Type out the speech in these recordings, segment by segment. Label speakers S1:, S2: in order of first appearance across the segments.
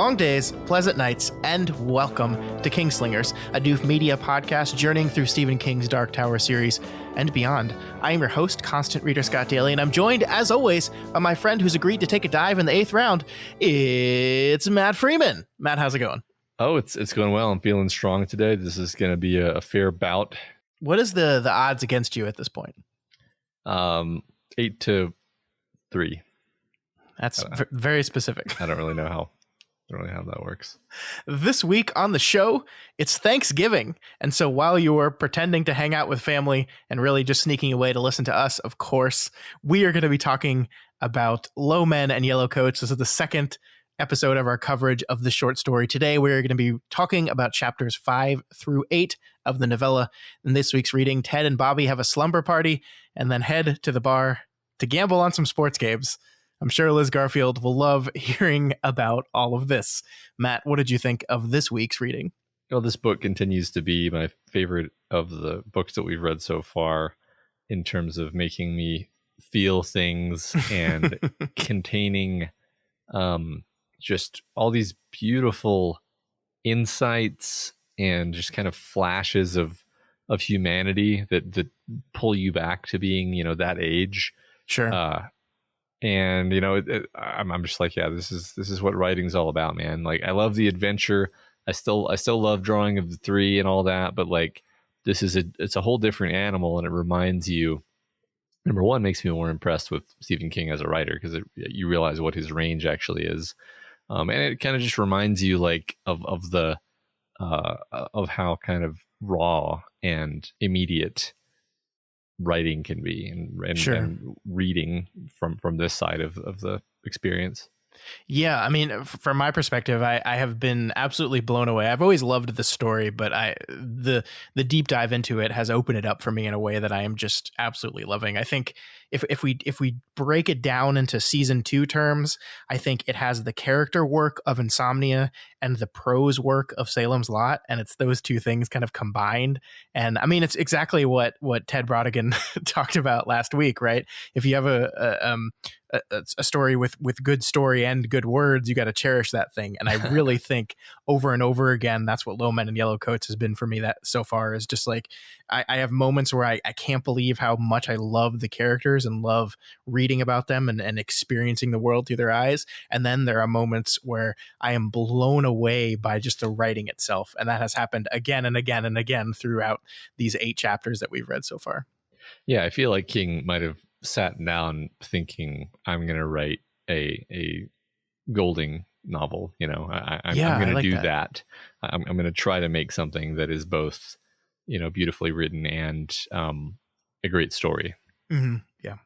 S1: long days, pleasant nights, and welcome to Kingslingers, a Doof Media podcast journeying through Stephen King's Dark Tower series and beyond. I am your host, Constant Reader Scott Daly, and I'm joined, as always, by my friend who's agreed to take a dive in the 8th round. It's Matt Freeman. Matt, how's it going?
S2: Oh, it's going well. I'm feeling strong today. This is going to be a fair bout.
S1: What is the odds against you at this point?
S2: 8-3.
S1: That's very specific.
S2: I don't really know how that works.
S1: This week on the show, it's Thanksgiving. And so while you were pretending to hang out with family and really just sneaking away to listen to us, of course, we are going to be talking about Low Men and Yellow Coats. This is the second episode of our coverage of the short story. Today, we're going to be talking about chapters 5 through 8 of the novella. In this week's reading, Ted and Bobby have a slumber party and then head to the bar to gamble on some sports games. I'm sure Liz Garfield will love hearing about all of this. Matt, what did you think of this week's reading?
S2: Well, this book continues to be my favorite of the books that we've read so far in terms of making me feel things and containing just all these beautiful insights and just kind of flashes of humanity that pull you back to being, that age.
S1: Sure.
S2: And I'm just like, yeah, this is what writing's all about, man. Like, I love the adventure. I still love drawing of the three and all that, but like, it's a whole different animal, and it reminds you. Number one, makes me more impressed with Stephen King as a writer because you realize what his range actually is, and it kind of just reminds you like of how kind of raw and immediate writing can be and,
S1: sure.
S2: and reading from this side of the experience.
S1: Yeah, I mean, from my perspective, I have been absolutely blown away. I've always loved the story, but the deep dive into it has opened it up for me in a way that I am just absolutely loving. I think if we break it down into season 2 terms, I think it has the character work of Insomnia and the prose work of Salem's Lot, and it's those two things kind of combined. And I mean, it's exactly what Ted Brodigan talked about last week, right? If you have a story with good story and good words, you got to cherish that thing. And I really think over and over again, that's what Low Men and Yellow Coats has been for me that so far is just like, I have moments where I can't believe how much I love the characters and love reading about them and experiencing the world through their eyes. And then there are moments where I am blown away by just the writing itself. And that has happened again and again and again throughout these 8 chapters that we've read so far.
S2: Yeah, I feel like King might have sat down thinking, I'm going to write a Golding novel. I'm going to do that. I'm going to try to make something that is both, beautifully written and a great story.
S1: Mm-hmm. Yeah.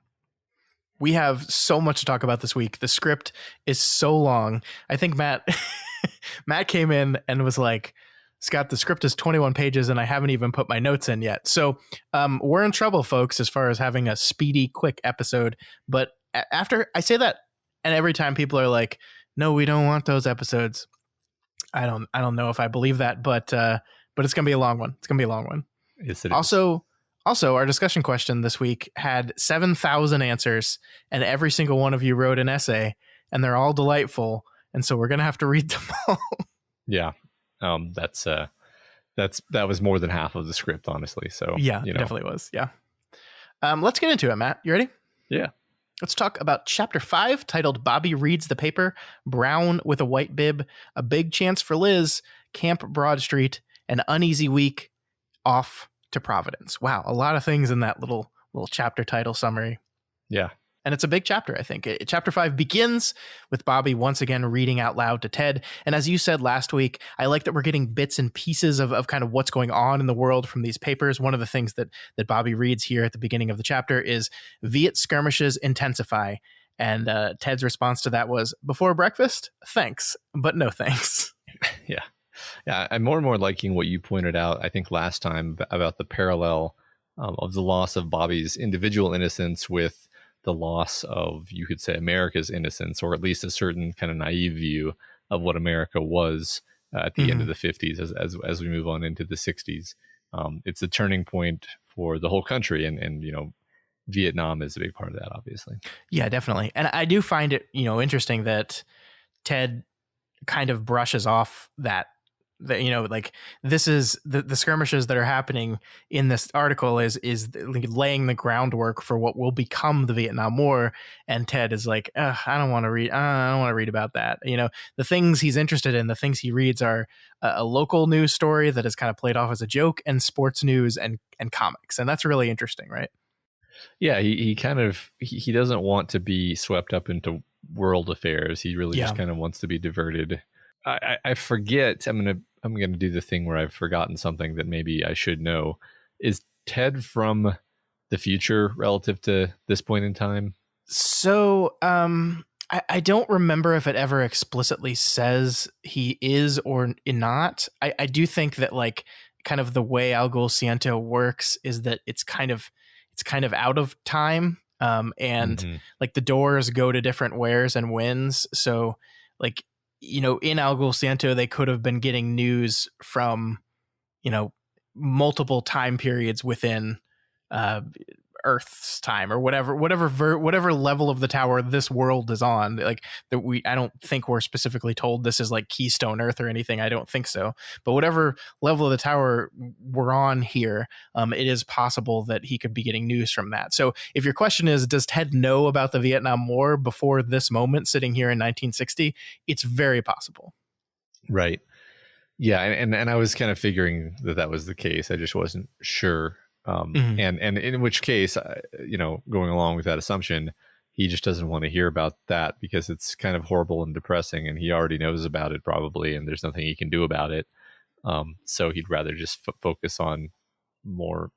S1: We have so much to talk about this week. The script is so long. I think Matt came in and was like, Scott, the script is 21 pages and I haven't even put my notes in yet. So we're in trouble, folks, as far as having a speedy, quick episode. But after I say that, and every time people are like, no, we don't want those episodes. I don't know if I believe that, but it's going to be a long one. It's going to be a long one.
S2: Yes, it
S1: is. Also, our discussion question this week had 7,000 answers, and every single one of you wrote an essay, and they're all delightful. And so we're going to have to read them all.
S2: Yeah. That was more than half of the script, honestly. So
S1: yeah, it definitely was. Yeah. Let's get into it, Matt. You ready?
S2: Yeah.
S1: Let's talk about chapter 5, titled Bobby Reads the Paper, Brown with a White Bib, A Big Chance for Liz, Camp Broad Street, An Uneasy Week, Off to Providence. Wow, a lot of things in that little chapter title summary.
S2: Yeah.
S1: And it's a big chapter, I think. Chapter 5 begins with Bobby once again reading out loud to Ted. And as you said last week, I like that we're getting bits and pieces of kind of what's going on in the world from these papers. One of the things that Bobby reads here at the beginning of the chapter is Viet skirmishes intensify. And Ted's response to that was, before breakfast, thanks, but no thanks.
S2: Yeah. Yeah, I'm more and more liking what you pointed out, I think, last time about the parallel of the loss of Bobby's individual innocence with the loss of, you could say, America's innocence, or at least a certain kind of naive view of what America was at the end of the 50s as we move on into the 60s. It's a turning point for the whole country, and Vietnam is a big part of that, obviously.
S1: Yeah, definitely. And I do find it, interesting that Ted kind of brushes off that like this is the skirmishes that are happening in this article is laying the groundwork for what will become the Vietnam War. And Ted is like, I don't want to read. I don't want to read about that. The things he's interested in, the things he reads are a local news story that is kind of played off as a joke, and sports news and comics. And that's really interesting, right?
S2: Yeah, he kind of he doesn't want to be swept up into world affairs. He really just kind of wants to be diverted. I forget. I'm gonna do the thing where I've forgotten something that maybe I should know. Is Ted from the future relative to this point in time?
S1: So I don't remember if it ever explicitly says he is or not. I do think that like kind of the way Algol Ciento works is that it's kind of out of time. And like the doors go to different wheres and winds. So like, in Algol Ciento, they could have been getting news from, multiple time periods within Earth's time, or whatever level of the tower this world is on. Like that I don't think we're specifically told this is like Keystone Earth or anything. I don't think so. But whatever level of the tower we're on here, it is possible that he could be getting news from that. So if your question is, does Ted know about the Vietnam War before this moment sitting here in 1960? It's very possible.
S2: Right. Yeah. And I was kind of figuring that was the case. I just wasn't sure. And in which case, going along with that assumption, he just doesn't want to hear about that because it's kind of horrible and depressing, and he already knows about it probably, and there's nothing he can do about it. So he'd rather just focus on more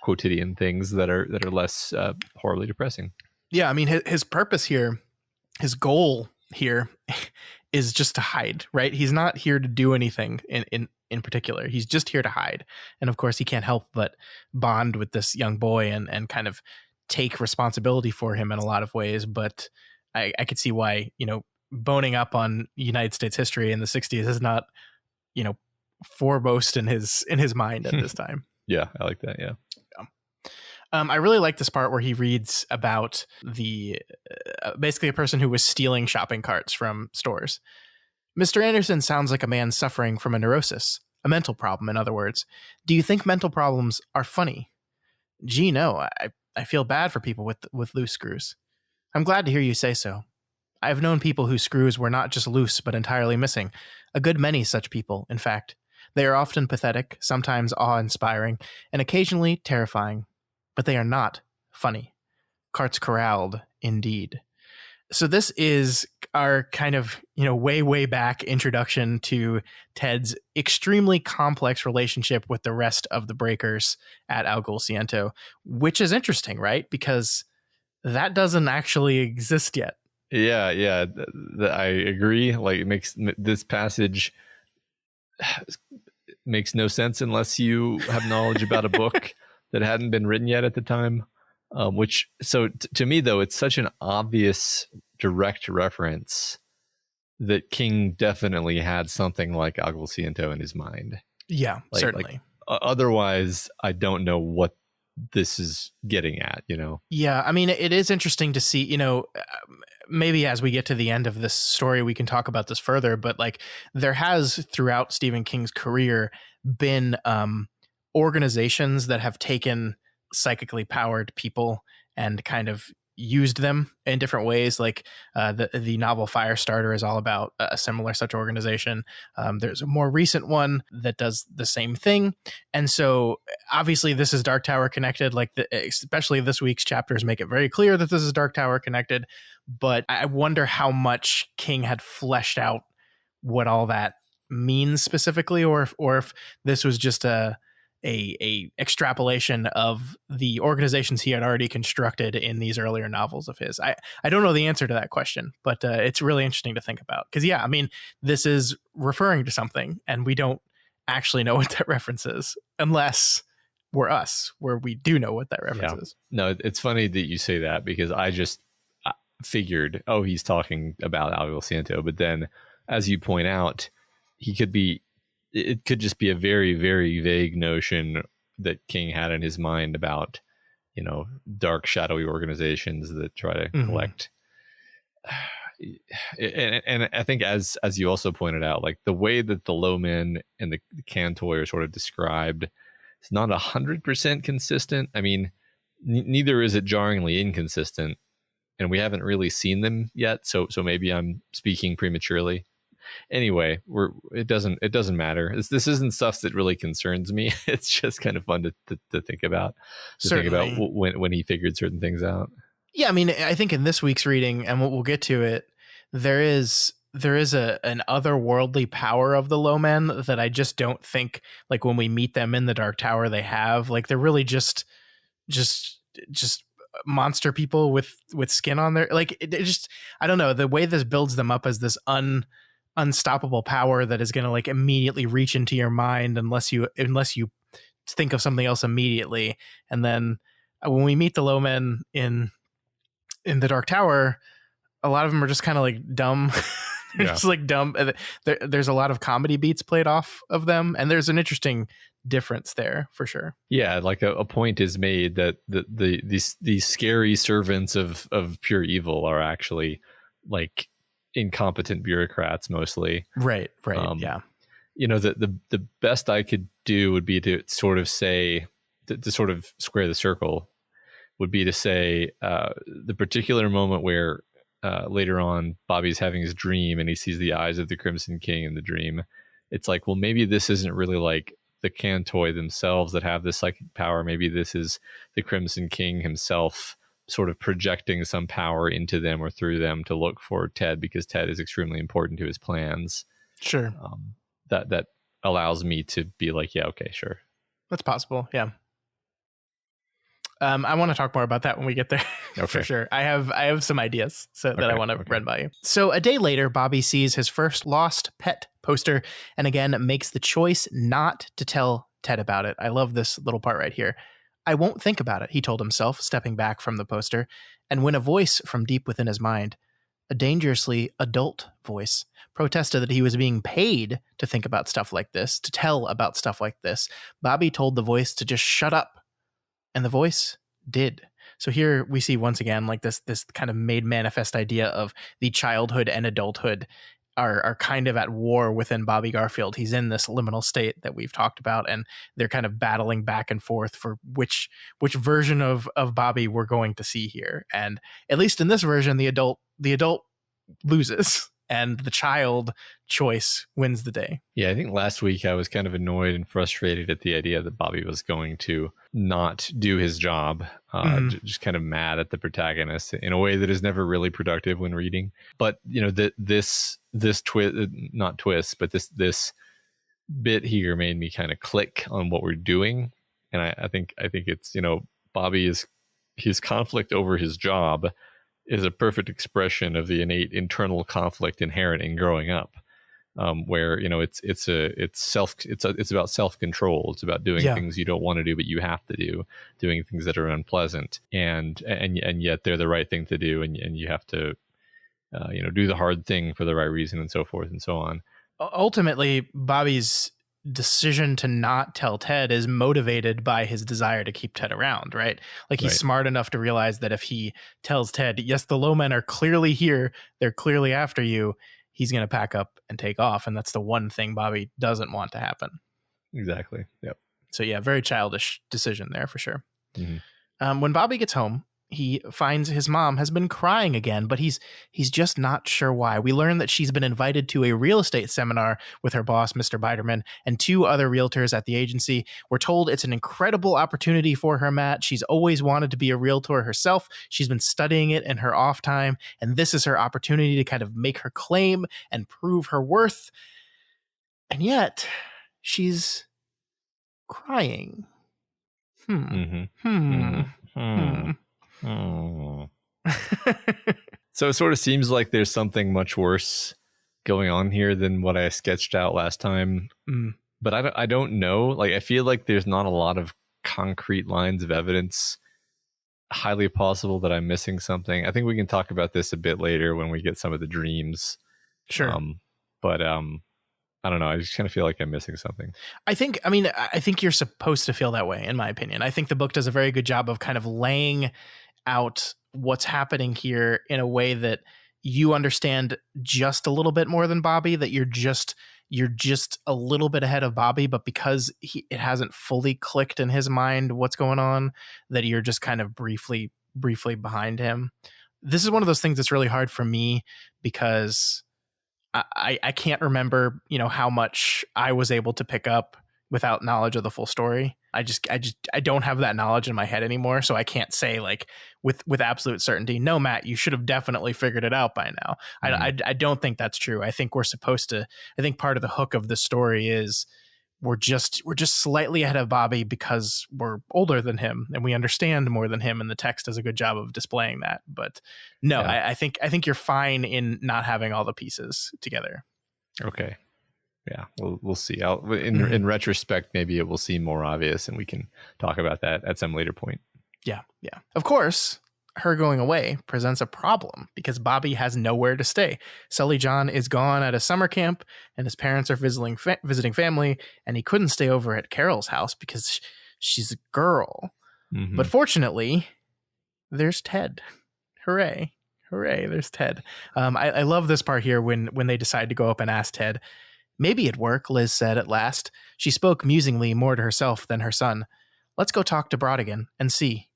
S2: quotidian things that are less horribly depressing.
S1: Yeah, I mean, his purpose here, his goal here, is just to hide. Right? He's not here to do anything in particular. He's just here to hide. And of course he can't help but bond with this young boy and kind of take responsibility for him in a lot of ways. But I could see why, boning up on United States history in the 60s is not, foremost in his mind at this time.
S2: Yeah, I like that. Yeah.
S1: I really like this part where he reads about the basically a person who was stealing shopping carts from stores. Mr. Anderson sounds like a man suffering from a neurosis, a mental problem, in other words. Do you think mental problems are funny? Gee, no, I feel bad for people with loose screws. I'm glad to hear you say so. I've known people whose screws were not just loose, but entirely missing. A good many such people, in fact. They are often pathetic, sometimes awe-inspiring, and occasionally terrifying. But they are not funny. Carts corralled, indeed. So this is our kind of, way back introduction to Ted's extremely complex relationship with the rest of the breakers at Algol Ciento, which is interesting, right? Because that doesn't actually exist yet.
S2: Yeah, I agree. Like, it makes this passage makes no sense unless you have knowledge about a book that hadn't been written yet at the time. To me, though, it's such an obvious direct reference that King definitely had something like Algol Ciento in his mind.
S1: Yeah, certainly.
S2: Otherwise, I don't know what this is getting at,
S1: Yeah, I mean, it is interesting to see, maybe as we get to the end of this story, we can talk about this further, but like there has throughout Stephen King's career been organizations that have taken psychically powered people and kind of used them in different ways. Like the novel Firestarter is all about a similar such organization. There's a more recent one that does the same thing. And so obviously this is Dark Tower connected, like especially this week's chapters make it very clear that this is Dark Tower connected. But I wonder how much King had fleshed out what all that means specifically, or if this was just a extrapolation of the organizations he had already constructed in these earlier novels of his. I don't know the answer to that question, but it's really interesting to think about. Because, yeah, I mean, this is referring to something, and we don't actually know what that reference is, unless we're us, where we do know what that reference is.
S2: No, it's funny that you say that, because I just figured, he's talking about Algol Ciento. But then, as you point out, it could just be a very, very vague notion that King had in his mind about, dark, shadowy organizations that try to collect and I think as you also pointed out, like the way that the Lowmen and the Cantoy are sort of described, it's not 100% consistent. I mean, neither is it jarringly inconsistent, and we haven't really seen them yet. So maybe I'm speaking prematurely. Anyway, it doesn't matter. This isn't stuff that really concerns me. It's just kind of fun to think about.
S1: Certainly.
S2: Think about when he figured certain things out.
S1: Yeah, I mean, I think in this week's reading, and we'll get to it, there is an otherworldly power of the Lowmen that I just don't think, like, when we meet them in the Dark Tower, they have. Like, they're really just monster people with skin on their, like, it just, I don't know, the way this builds them up as this unstoppable power that is going to, like, immediately reach into your mind unless you think of something else immediately. And then when we meet the Lowmen in the Dark Tower, a lot of them are just kind of like dumb. They're just like dumb. There's a lot of comedy beats played off of them, and there's an interesting difference there for sure.
S2: Yeah, like a point is made that these scary servants of pure evil are actually like incompetent bureaucrats mostly.
S1: Right. Yeah.
S2: You know, the best I could do would be to sort of say to sort of square the circle would be to say the particular moment where later on Bobby's having his dream and he sees the eyes of the Crimson King in the dream. It's like, well, maybe this isn't really like the Cantoy themselves that have this psychic power. Maybe this is the Crimson King himself sort of projecting some power into them or through them to look for Ted, because Ted is extremely important to his plans.
S1: Sure.
S2: That allows me to be like, yeah, okay, sure.
S1: That's possible. Yeah. I want to talk more about that when we get there.
S2: Okay.
S1: For sure. I have some ideas that I want to run by you. So a day later, Bobby sees his first lost pet poster and again makes the choice not to tell Ted about it. I love this little part right here. I won't think about it, he told himself, stepping back from the poster. And when a voice from deep within his mind, a dangerously adult voice, protested that he was being paid to think about stuff like this, to tell about stuff like this, Bobby told the voice to just shut up. And the voice did. So here we see once again, like this kind of made manifest idea of the childhood and adulthood are kind of at war within Bobby Garfield. He's in this liminal state that we've talked about, and they're kind of battling back and forth for which version of Bobby we're going to see here. And at least in this version, the adult loses and the child choice wins the day.
S2: Yeah, I think last week I was kind of annoyed and frustrated at the idea that Bobby was going to not do his job, just kind of mad at the protagonist in a way that is never really productive when reading. But, you know, this twist, not twist, but this bit here made me kind of click on what we're doing. And I think it's, you know, his conflict over his job is a perfect expression of the innate internal conflict inherent in growing up, where, you know, it's about self-control. It's about doing things you don't want to do but you have to do, doing things that are unpleasant, and yet they're the right thing to do, and you have to you know, do the hard thing for the right reason, and so forth and so on.
S1: Ultimately, Bobby's decision to not tell Ted is motivated by his desire to keep Ted around, right? Like, he's smart enough to realize that if he tells Ted, yes, the Lowmen are clearly here, they're clearly after you, he's going to pack up and take off. And that's the one thing Bobby doesn't want to happen.
S2: Exactly. Yep.
S1: So yeah, very childish decision there for sure.
S2: Mm-hmm.
S1: When Bobby gets home, he finds his mom has been crying again, but he's just not sure why. We learn that she's been invited to a real estate seminar with her boss, Mr. Biderman, and two other realtors at the agency. We're told it's an incredible opportunity for her, Matt. She's always wanted to be a realtor herself. She's been studying it in her off time, and this is her opportunity to kind of make her claim and prove her worth. And yet, she's crying.
S2: So it sort of seems like there's something much worse going on here than what I sketched out last time. But I don't know. Like, I feel like there's not a lot of concrete lines of evidence. Highly possible that I'm missing something. I think we can talk about this a bit later when we get some of the dreams.
S1: Sure.
S2: But I don't know. I just kind of feel like I'm missing something.
S1: I think you're supposed to feel that way, in my opinion. I think the book does a very good job of kind of laying out what's happening here in a way that you understand just a little bit more than Bobby, that you're just a little bit ahead of Bobby, but because it hasn't fully clicked in his mind what's going on, that you're just kind of briefly behind him. This is one of those things that's really hard for me because I can't remember, how much I was able to pick up without knowledge of the full story. I don't have that knowledge in my head anymore, so I can't say like with absolute certainty, no, Matt, you should have definitely figured it out by now. I don't think that's true. I think we're supposed to. I think part of the hook of the story is we're just slightly ahead of Bobby because we're older than him and we understand more than him, and the text does a good job of displaying that. But no, I think you're fine in not having all the pieces together.
S2: Okay. Yeah, we'll see. In retrospect, maybe it will seem more obvious, and we can talk about that at some later point.
S1: Yeah. Of course, her going away presents a problem because Bobby has nowhere to stay. Sully John is gone at a summer camp, and his parents are visiting family, and he couldn't stay over at Carol's house because she's a girl. Mm-hmm. But fortunately, there's Ted. Hooray, there's Ted. I love this part here when they decide to go up and ask Ted. Maybe it'd work, Liz said at last. She spoke musingly more to herself than her son. Let's go talk to Brodigan and see.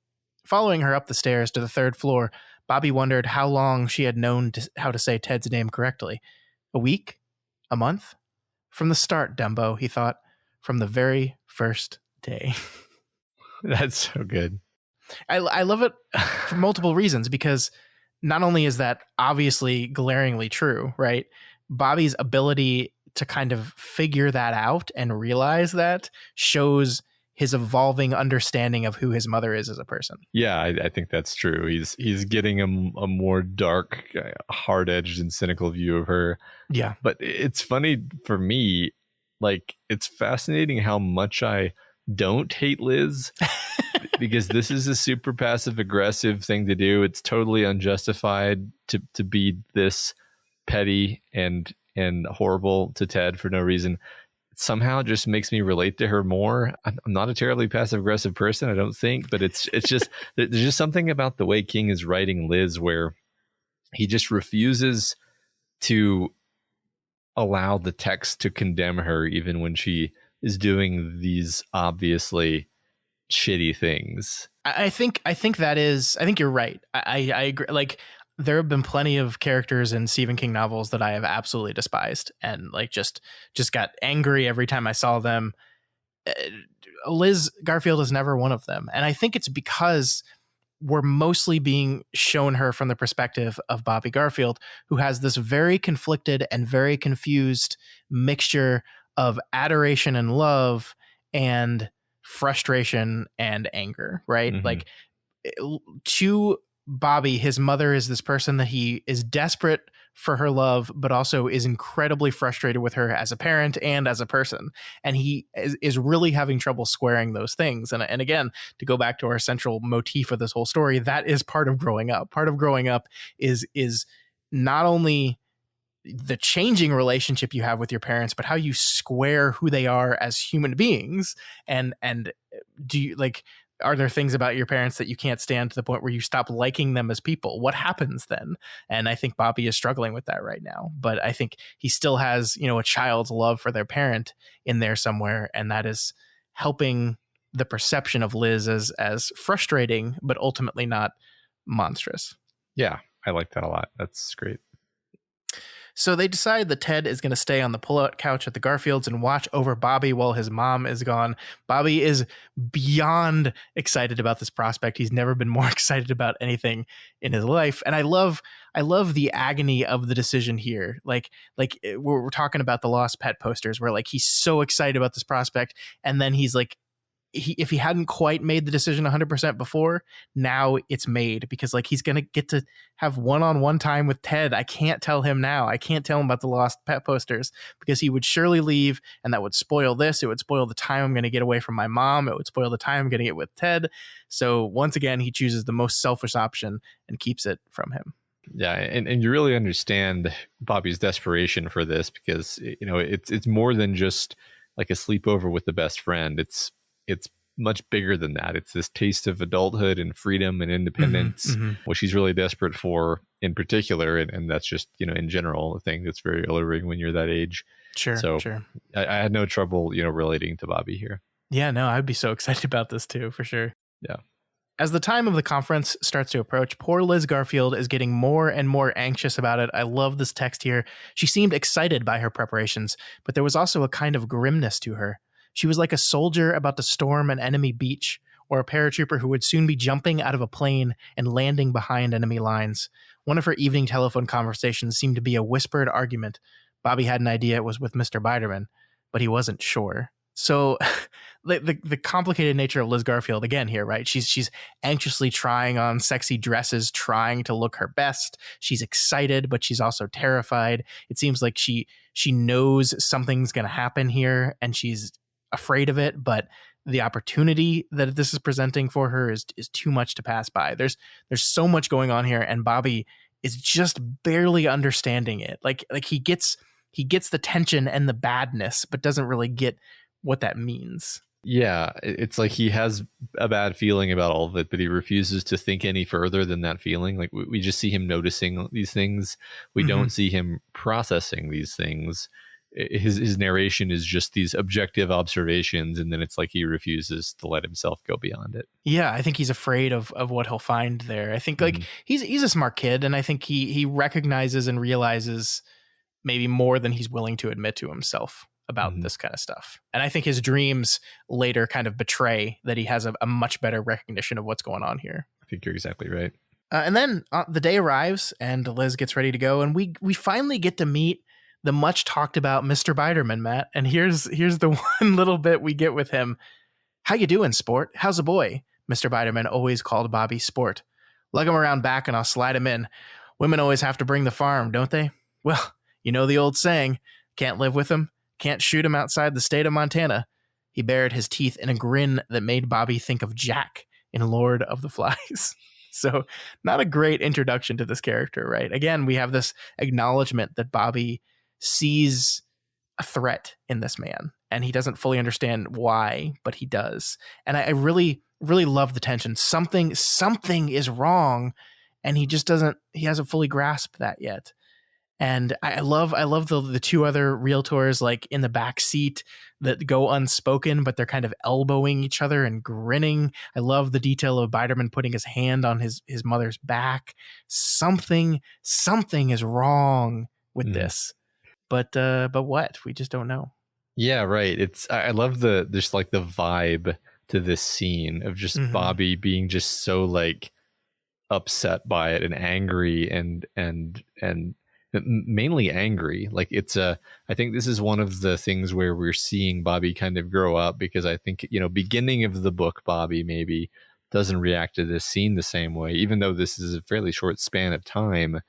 S1: Following her up the stairs to the third floor, Bobby wondered how long she had known how to say Ted's name correctly. A week? A month? From the start, Dumbo, he thought. From the very first day.
S2: That's so good.
S1: I love it for multiple reasons, because not only is that obviously glaringly true, right? Bobby's ability to kind of figure that out and realize that shows his evolving understanding of who his mother is as a person.
S2: Yeah, I think that's true. He's getting a more dark, hard-edged and cynical view of her.
S1: Yeah.
S2: But it's funny for me, like, it's fascinating how much I don't hate Liz because this is a super passive aggressive thing to do. It's totally unjustified to be this petty and horrible to Ted for no reason. It somehow just makes me relate to her more. I'm not a terribly passive aggressive person, I don't think, but it's just there's just something about the way King is writing Liz where he just refuses to allow the text to condemn her even when she is doing these obviously shitty things.
S1: I think you're right. I agree. Like, there have been plenty of characters in Stephen King novels that I have absolutely despised and like just got angry every time I saw them. Liz Garfield is never one of them. And I think it's because we're mostly being shown her from the perspective of Bobby Garfield, who has this very conflicted and very confused mixture of adoration and love and frustration and anger, right? Mm-hmm. Like, to Bobby, his mother is this person that he is desperate for her love, but also is incredibly frustrated with her as a parent and as a person. And he is really having trouble squaring those things. And again, to go back to our central motif of this whole story, that is part of growing up. Part of growing up is not only the changing relationship you have with your parents, but how you square who they are as human beings. And do you like, are there things about your parents that you can't stand to the point where you stop liking them as people? What happens then? And I think Bobby is struggling with that right now, but I think he still has, a child's love for their parent in there somewhere. And that is helping the perception of Liz as frustrating, but ultimately not monstrous.
S2: Yeah, I like that a lot. That's great.
S1: So they decide that Ted is going to stay on the pull-out couch at the Garfields and watch over Bobby while his mom is gone. Bobby is beyond excited about this prospect. He's never been more excited about anything in his life. And I love the agony of the decision here. Like we're talking about the Lost Pet posters where like he's so excited about this prospect, and then he's like, if he hadn't quite made the decision 100% before, now it's made, because like he's going to get to have one-on-one time with Ted. I can't tell him now. I can't tell him about the Lost Pet posters because he would surely leave, and that would spoil this. It would spoil the time I'm going to get away from my mom. It would spoil the time I'm going to get with Ted. So once again, he chooses the most selfish option and keeps it from him.
S2: Yeah, and you really understand Bobby's desperation for this because, it's more than just like a sleepover with the best friend. It's much bigger than that. It's this taste of adulthood and freedom and independence, which he's really desperate for in particular. And that's just, in general, a thing that's very alluring when you're that age.
S1: Sure.
S2: I had no trouble, relating to Bobby here.
S1: Yeah, no, I'd be so excited about this too, for sure.
S2: Yeah.
S1: As the time of the conference starts to approach, poor Liz Garfield is getting more and more anxious about it. I love this text here. She seemed excited by her preparations, but there was also a kind of grimness to her. She was like a soldier about to storm an enemy beach, or a paratrooper who would soon be jumping out of a plane and landing behind enemy lines. One of her evening telephone conversations seemed to be a whispered argument. Bobby had an idea it was with Mr. Biderman, but he wasn't sure. So the complicated nature of Liz Garfield again here, right? She's anxiously trying on sexy dresses, trying to look her best. She's excited, but she's also terrified. It seems like she knows something's going to happen here and she's afraid of it, but the opportunity that this is presenting for her is too much to pass by. There's so much going on here, and Bobby is just barely understanding it. Like he gets the tension and the badness, but doesn't really get what that means.
S2: Yeah, it's like he has a bad feeling about all of it, but he refuses to think any further than that feeling. Like we just see him noticing these things. We don't see him processing these things. His narration is just these objective observations, and then it's like he refuses to let himself go beyond it.
S1: Yeah, I think he's afraid of what he'll find there. I think like he's a smart kid, and I think he recognizes and realizes maybe more than he's willing to admit to himself about this kind of stuff. And I think his dreams later kind of betray that he has a much better recognition of what's going on here.
S2: I think you're exactly right.
S1: And then the day arrives and Liz gets ready to go. And we finally get to meet the much talked about Mr. Biderman, Matt. And here's the one little bit we get with him. How you doing, sport? How's the boy? Mr. Biderman always called Bobby sport. Lug him around back and I'll slide him in. Women always have to bring the farm, don't they? Well, you know the old saying, can't live with him. Can't shoot him outside the state of Montana. He bared his teeth in a grin that made Bobby think of Jack in Lord of the Flies. So not a great introduction to this character, right? Again, we have this acknowledgement that Bobby sees a threat in this man and he doesn't fully understand why, but he does. And I really, really love the tension. Something is wrong and he hasn't fully grasped that yet. And I love the two other realtors like in the back seat that go unspoken, but they're kind of elbowing each other and grinning. I love the detail of Biderman putting his hand on his mother's back. Something is wrong with this, but what? We just don't know.
S2: Yeah, right. I love the vibe to this scene of just Bobby being just so like upset by it and angry and mainly angry. Like I think this is one of the things where we're seeing Bobby kind of grow up, because I think, beginning of the book, Bobby maybe doesn't react to this scene the same way, even though this is a fairly short span of time.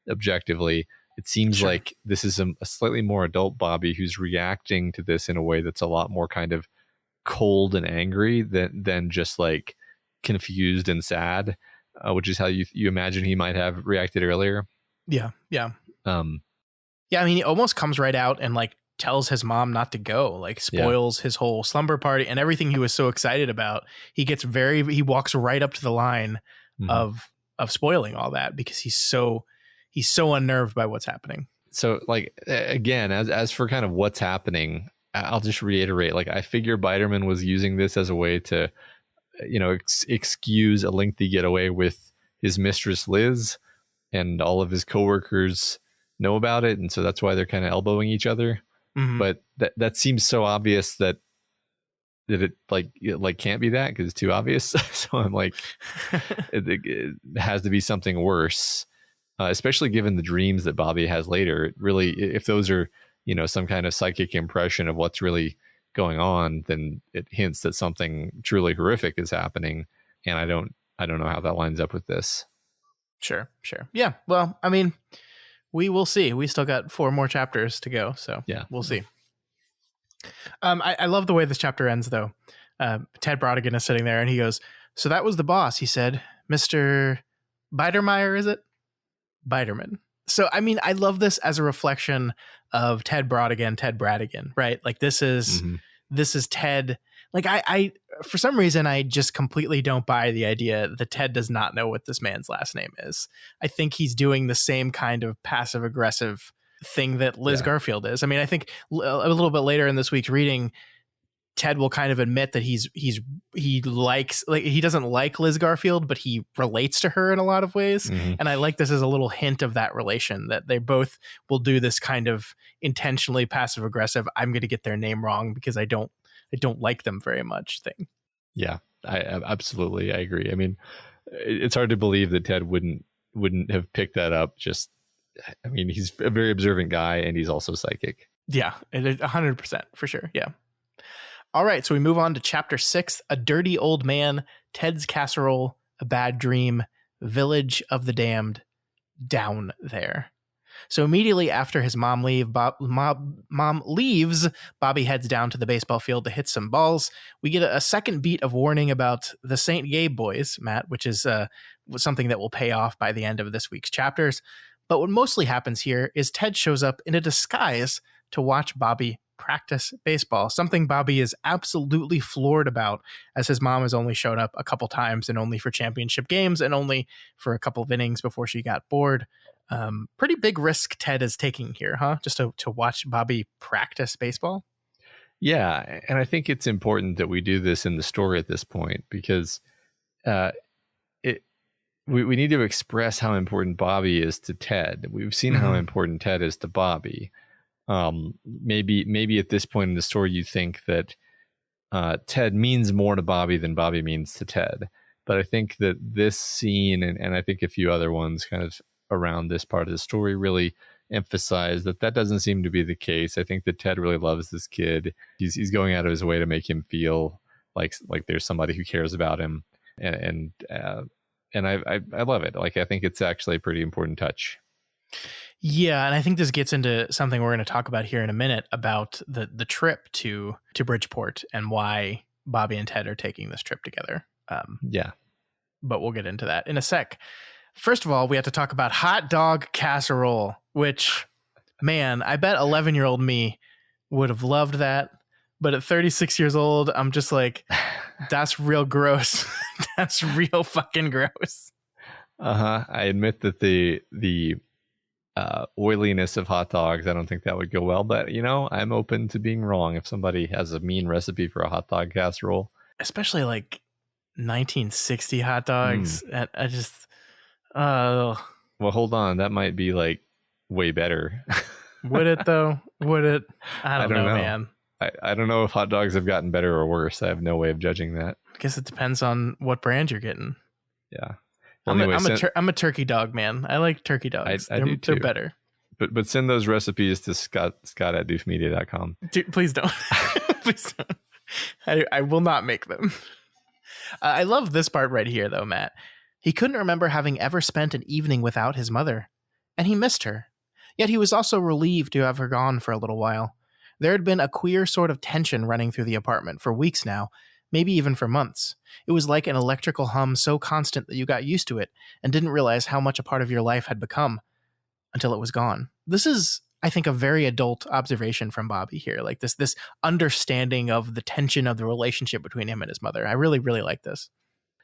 S2: Objectively, it seems like this is a slightly more adult Bobby who's reacting to this in a way that's a lot more kind of cold and angry than just like confused and sad, which is how you imagine he might have reacted earlier.
S1: Yeah. I mean, he almost comes right out and like tells his mom not to go, like spoils his whole slumber party and everything he was so excited about. He walks right up to the line of spoiling all that because he's so unnerved by what's happening. So
S2: like, again, as for kind of what's happening, I'll just reiterate, like, I figure Biderman was using this as a way to, excuse a lengthy getaway with his mistress, Liz, and all of his coworkers know about it, and so that's why they're kind of elbowing each other. But that seems so obvious that it can't be that because it's too obvious. So I'm like, it has to be something worse, especially given the dreams that Bobby has later. It really, if those are some kind of psychic impression of what's really going on, then it hints that something truly horrific is happening, and I don't know how that lines up with this.
S1: Sure. Yeah. Well, I mean, we will see. We still got 4 more chapters to go, so yeah, we'll see. I love the way this chapter ends, though. Ted Brodigan is sitting there, and he goes, "So that was the boss," he said. "Mr. Bidermeyer, is it? Biderman." So, I mean, I love this as a reflection of Ted Bradigan, right? Like this is Ted. Like I for some reason, I just completely don't buy the idea that Ted does not know what this man's last name is. I think he's doing the same kind of passive aggressive thing that Liz
S2: Yeah.
S1: Garfield is. I mean, I think a little bit later in this week's reading, Ted will kind of admit that he likes, like, he doesn't like Liz Garfield, but he relates to her in a lot of ways.
S2: Mm-hmm.
S1: And I like this as a little hint of that relation, that they both will do this kind of intentionally passive aggressive, I'm going to get their name wrong because I don't like them very much thing.
S2: Yeah, I absolutely, I agree. I mean, it's hard to believe that Ted wouldn't have picked that up. Just, I mean, he's a very observant guy, and he's also psychic.
S1: Yeah, 100% for sure. Yeah. All right, so we move on to chapter 6, A Dirty Old Man, Ted's Casserole, A Bad Dream, Village of the Damned, Down There. So immediately after his mom leaves, Bobby heads down to the baseball field to hit some balls. We get a second beat of warning about the St. Gabe boys, Matt, which is something that will pay off by the end of this week's chapters. But what mostly happens here is Ted shows up in a disguise to watch Bobby practice baseball, something Bobby is absolutely floored about, as his mom has only shown up a couple times and only for championship games and only for a couple of innings before she got bored. Pretty big risk Ted is taking here, huh? Just to watch Bobby practice baseball.
S2: Yeah, and I think it's important that we do this in the story at this point, because we need to express how important Bobby is to Ted. We've seen how important Ted is to Bobby. Maybe at this point in the story you think that Ted means more to Bobby than Bobby means to Ted. But I think that this scene and I think a few other ones kind of around this part of the story really emphasize that doesn't seem to be the case. I think that Ted really loves this kid. He's going out of his way to make him feel like there's somebody who cares about him, and I love it. Like, I think it's actually a pretty important touch.
S1: Yeah, and I think this gets into something we're going to talk about here in a minute about the trip to Bridgeport and why Bobby and Ted are taking this trip together.
S2: Yeah.
S1: But we'll get into that in a sec. First of all, we have to talk about hot dog casserole, which, man, I bet 11-year-old me would have loved that. But at 36 years old, I'm just like, that's real gross. That's real fucking gross.
S2: I admit that the oiliness of hot dogs, I don't think that would go well, but I'm open to being wrong if somebody has a mean recipe for a hot dog casserole,
S1: especially like 1960 hot dogs. I just well,
S2: hold on, that might be like way better.
S1: Would it though? Would it? I don't know, man.
S2: I don't know if hot dogs have gotten better or worse. I have no way of judging that.
S1: I guess it depends on what brand you're getting.
S2: Yeah.
S1: I'm a turkey dog man. I like turkey dogs.
S2: I do too.
S1: They're better.
S2: But send those recipes to scott@doofmedia.com.
S1: Dude, please don't. Please don't. I will not make them. I love this part right here, though, Matt. He couldn't remember having ever spent an evening without his mother, and he missed her. Yet he was also relieved to have her gone for a little while. There had been a queer sort of tension running through the apartment for weeks now, maybe even for months. It was like an electrical hum so constant that you got used to it and didn't realize how much a part of your life had become until it was gone. This is, I think, a very adult observation from Bobby here, like this understanding of the tension of the relationship between him and his mother. I really, really like this.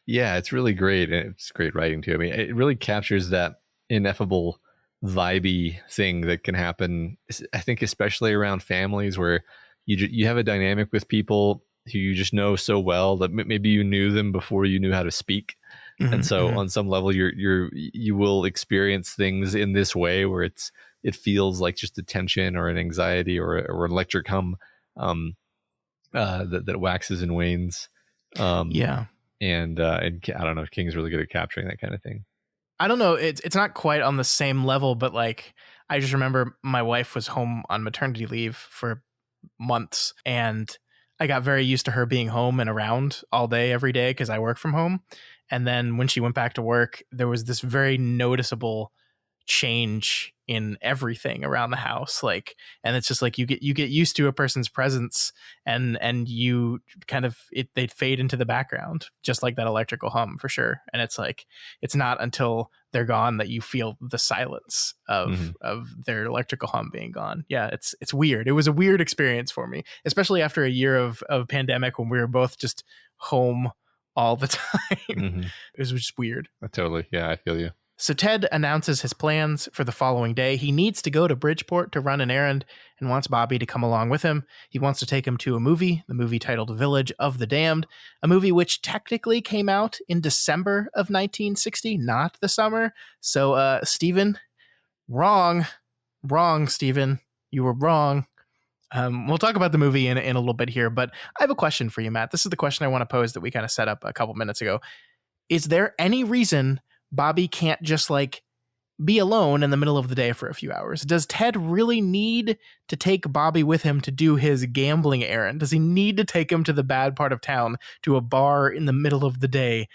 S1: Yeah,
S2: it's really great. It's great writing too. I mean, it really captures that ineffable vibey thing that can happen, I think, especially around families where you have a dynamic with people who you just know so well that maybe you knew them before you knew how to speak. And so on some level you will experience things in this way where it feels like just a tension or an anxiety or an electric hum that waxes and wanes. And I don't know if King's really good at capturing that kind of thing.
S1: I don't know. It's not quite on the same level, but like, I just remember my wife was home on maternity leave for months, and I got very used to her being home and around all day, every day, because I work from home. And then when she went back to work, there was this very noticeable change in everything around the house. Like, and it's just like you get used to a person's presence, and you kind of they fade into the background, just like that electrical hum for sure. And it's like it's not until they're gone that you feel the silence of their electrical hum being gone. Yeah, it's weird. It was a weird experience for me, especially after a year of pandemic when we were both just home all the time. It was just weird.
S2: Totally. Yeah, I feel you.
S1: So Ted announces his plans for the following day. He needs to go to Bridgeport to run an errand and wants Bobby to come along with him. He wants to take him to a movie, the movie titled Village of the Damned, a movie which technically came out in December of 1960, not the summer. So, Stephen, wrong, Stephen. You were wrong. We'll talk about the movie in a little bit here, but I have a question for you, Matt. This is the question I want to pose that we kind of set up a couple minutes ago. Is there any reason Bobby can't just like be alone in the middle of the day for a few hours? Does Ted really need to take Bobby with him to do his gambling errand? Does he need to take him to the bad part of town, to a bar in the middle of the day?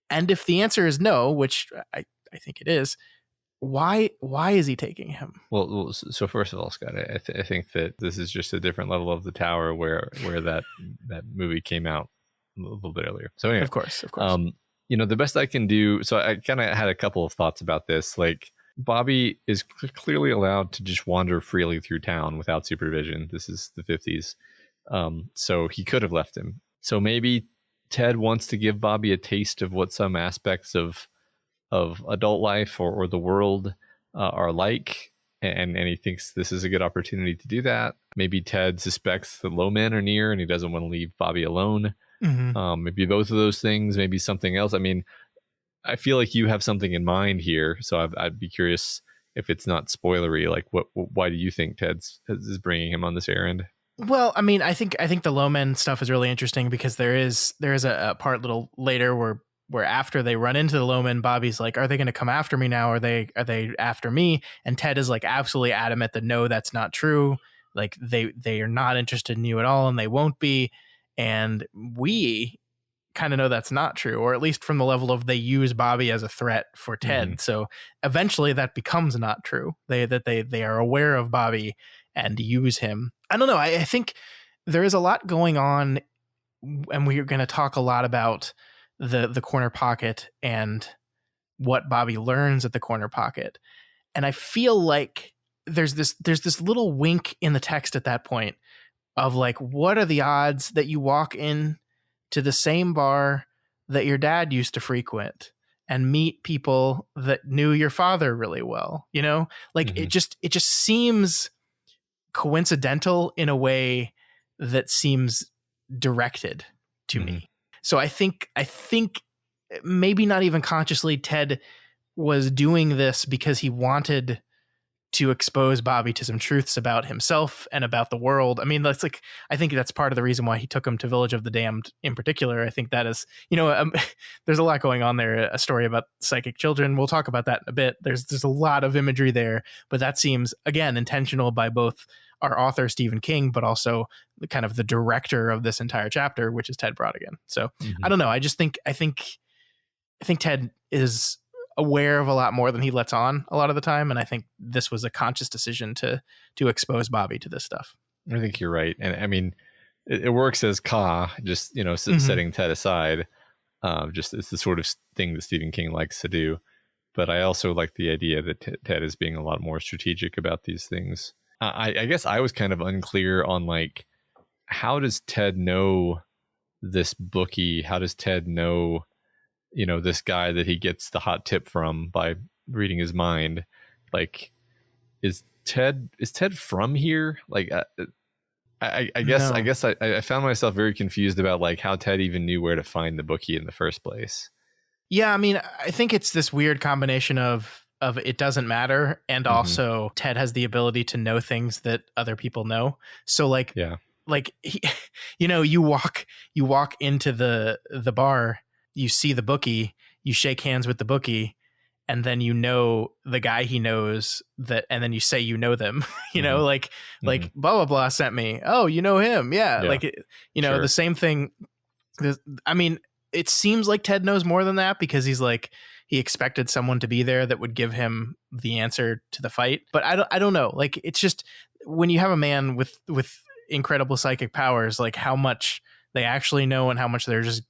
S1: And if the answer is no, which I think it is, why is he taking him?
S2: Well, so first of all, Scott, I think that this is just a different level of the tower where that movie came out a little bit earlier. So anyway,
S1: of course.
S2: The best I can do. So I kind of had a couple of thoughts about this. Like, Bobby is clearly allowed to just wander freely through town without supervision. This is the 50s. So he could have left him. So maybe Ted wants to give Bobby a taste of what some aspects of adult life or the world are like. And he thinks this is a good opportunity to do that. Maybe Ted suspects the low men are near and he doesn't want to leave Bobby alone. Maybe both of those things, maybe something else. I mean, I feel like you have something in mind here, so I'd be curious if it's not spoilery. Like, why do you think Ted is bringing him on this errand?
S1: Well, I mean, I think the low men stuff is really interesting because there is a part little later where after they run into the low men, Bobby's like, "Are they going to come after me now? Are they after me?" And Ted is like absolutely adamant that no, that's not true. Like they are not interested in you at all, and they won't be. And we kind of know that's not true, or at least from the level of they use Bobby as a threat for Ted. So eventually that becomes not true. They are aware of Bobby and use him. I don't know. I think there is a lot going on, and we're going to talk a lot about the corner pocket and what Bobby learns at the corner pocket. And I feel like there's this little wink in the text at that point of like, what are the odds that you walk in to the same bar that your dad used to frequent and meet people that knew your father really well? You know, like it just seems coincidental in a way that seems directed to me. So I think maybe not even consciously Ted was doing this because he wanted to expose Bobby to some truths about himself and about the world. I mean, that's like, I think that's part of the reason why he took him to Village of the Damned in particular. I think that is, there's a lot going on there, a story about psychic children. We'll talk about that in a bit. There's a lot of imagery there, but that seems, again, intentional by both our author, Stephen King, but also the kind of the director of this entire chapter, which is Ted Brodigan. So I don't know. I think Ted is aware of a lot more than he lets on a lot of the time, and I think this was a conscious decision to expose Bobby to this stuff.
S2: I think you're right, and I mean, it works as just setting Ted aside. Just it's the sort of thing that Stephen King likes to do. But I also like the idea that Ted is being a lot more strategic about these things. I guess I was kind of unclear on like, how does Ted know this bookie? How does Ted know this guy that he gets the hot tip from by reading his mind? Like, is Ted from here? Like, I guess I found myself very confused about like how Ted even knew where to find the bookie in the first place.
S1: Yeah, I mean, I think it's this weird combination of it doesn't matter, and also Ted has the ability to know things that other people know. So like, like he, you walk into the bar, you see the bookie, you shake hands with the bookie, and then the guy he knows that, and then you say them, like blah blah blah sent me. Oh, you know him, yeah. Like sure. The same thing. I mean, it seems like Ted knows more than that because he's like he expected someone to be there that would give him the answer to the fight. But I don't know. Like, it's just when you have a man with incredible psychic powers, like how much they actually know and how much they're just,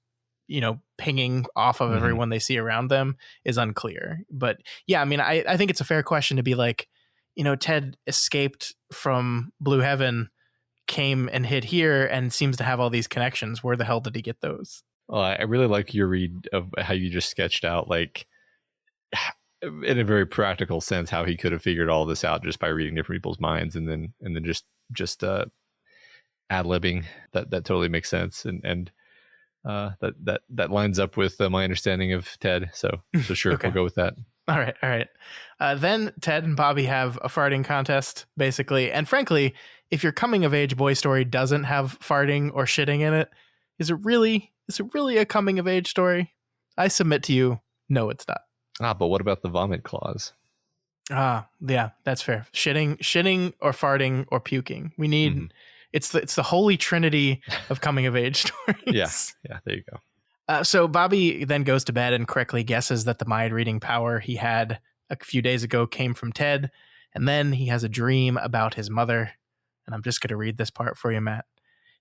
S1: pinging off of everyone they see around them is unclear. But yeah, I mean, I think it's a fair question to be like, Ted escaped from Blue Heaven, came and hid here, and seems to have all these connections. Where the hell did he get those?
S2: Well, I really like your read of how you just sketched out, like, in a very practical sense, how he could have figured all this out just by reading different people's minds and then just ad-libbing. That totally makes sense. And that lines up with my understanding of Ted. So sure,
S1: Okay.
S2: We'll go with that.
S1: All right. Then Ted and Bobby have a farting contest, basically. And frankly, if your coming of age boy story doesn't have farting or shitting in it, is it really a coming of age story? I submit to you, no, it's not.
S2: But what about the vomit clause?
S1: Yeah, that's fair. Shitting or farting or puking. We need it's the holy trinity of coming of age stories.
S2: Yeah, there you go.
S1: So Bobby then goes to bed and correctly guesses that the mind reading power he had a few days ago came from Ted, and then he has a dream about his mother. And I'm just going to read this part for you, Matt.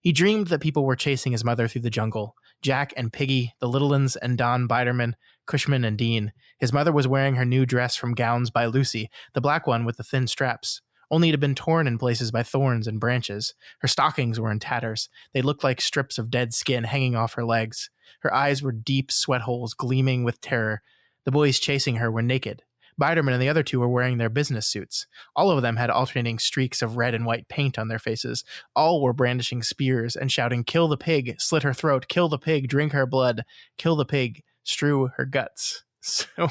S1: He dreamed that people were chasing his mother through the jungle. Jack and Piggy, the Littlelands and Don Biderman, Cushman and Dean. His mother was wearing her new dress from Gowns by Lucy, the black one with the thin straps. Only it had been torn in places by thorns and branches. Her stockings were in tatters. They looked like strips of dead skin hanging off her legs. Her eyes were deep sweat holes gleaming with terror. The boys chasing her were naked. Biderman and the other two were wearing their business suits. All of them had alternating streaks of red and white paint on their faces. All were brandishing spears and shouting, "Kill the pig, slit her throat, kill the pig, drink her blood, kill the pig, strew her guts." So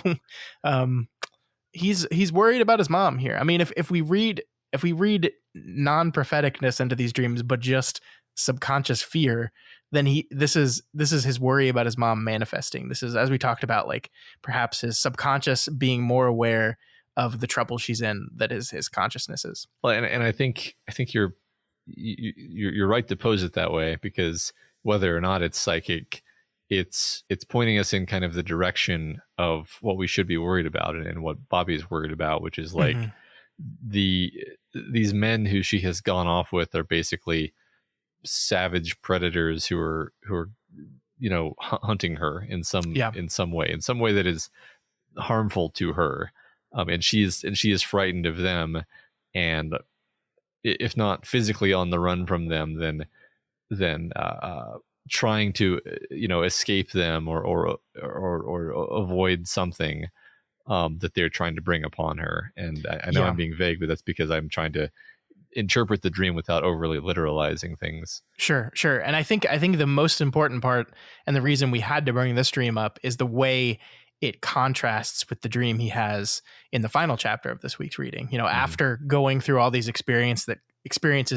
S1: he's worried about his mom here. I mean, if we read non-propheticness into these dreams, but just subconscious fear, then this is his worry about his mom manifesting. This is, as we talked about, like perhaps his subconscious being more aware of the trouble she's in that is his consciousness is.
S2: Well, and I think you're right to pose it that way, because whether or not it's psychic, it's pointing us in kind of the direction of what we should be worried about and what Bobby is worried about, which is like these men who she has gone off with are basically savage predators who are hunting her in some way that is harmful to her, and she is frightened of them, and if not physically on the run from them, then trying to escape them or avoid something that they're trying to bring upon her. And I know I'm being vague, but that's because I'm trying to interpret the dream without overly literalizing things.
S1: Sure. And I think the most important part, and the reason we had to bring this dream up, is the way it contrasts with the dream he has in the final chapter of this week's reading. After going through all these experiences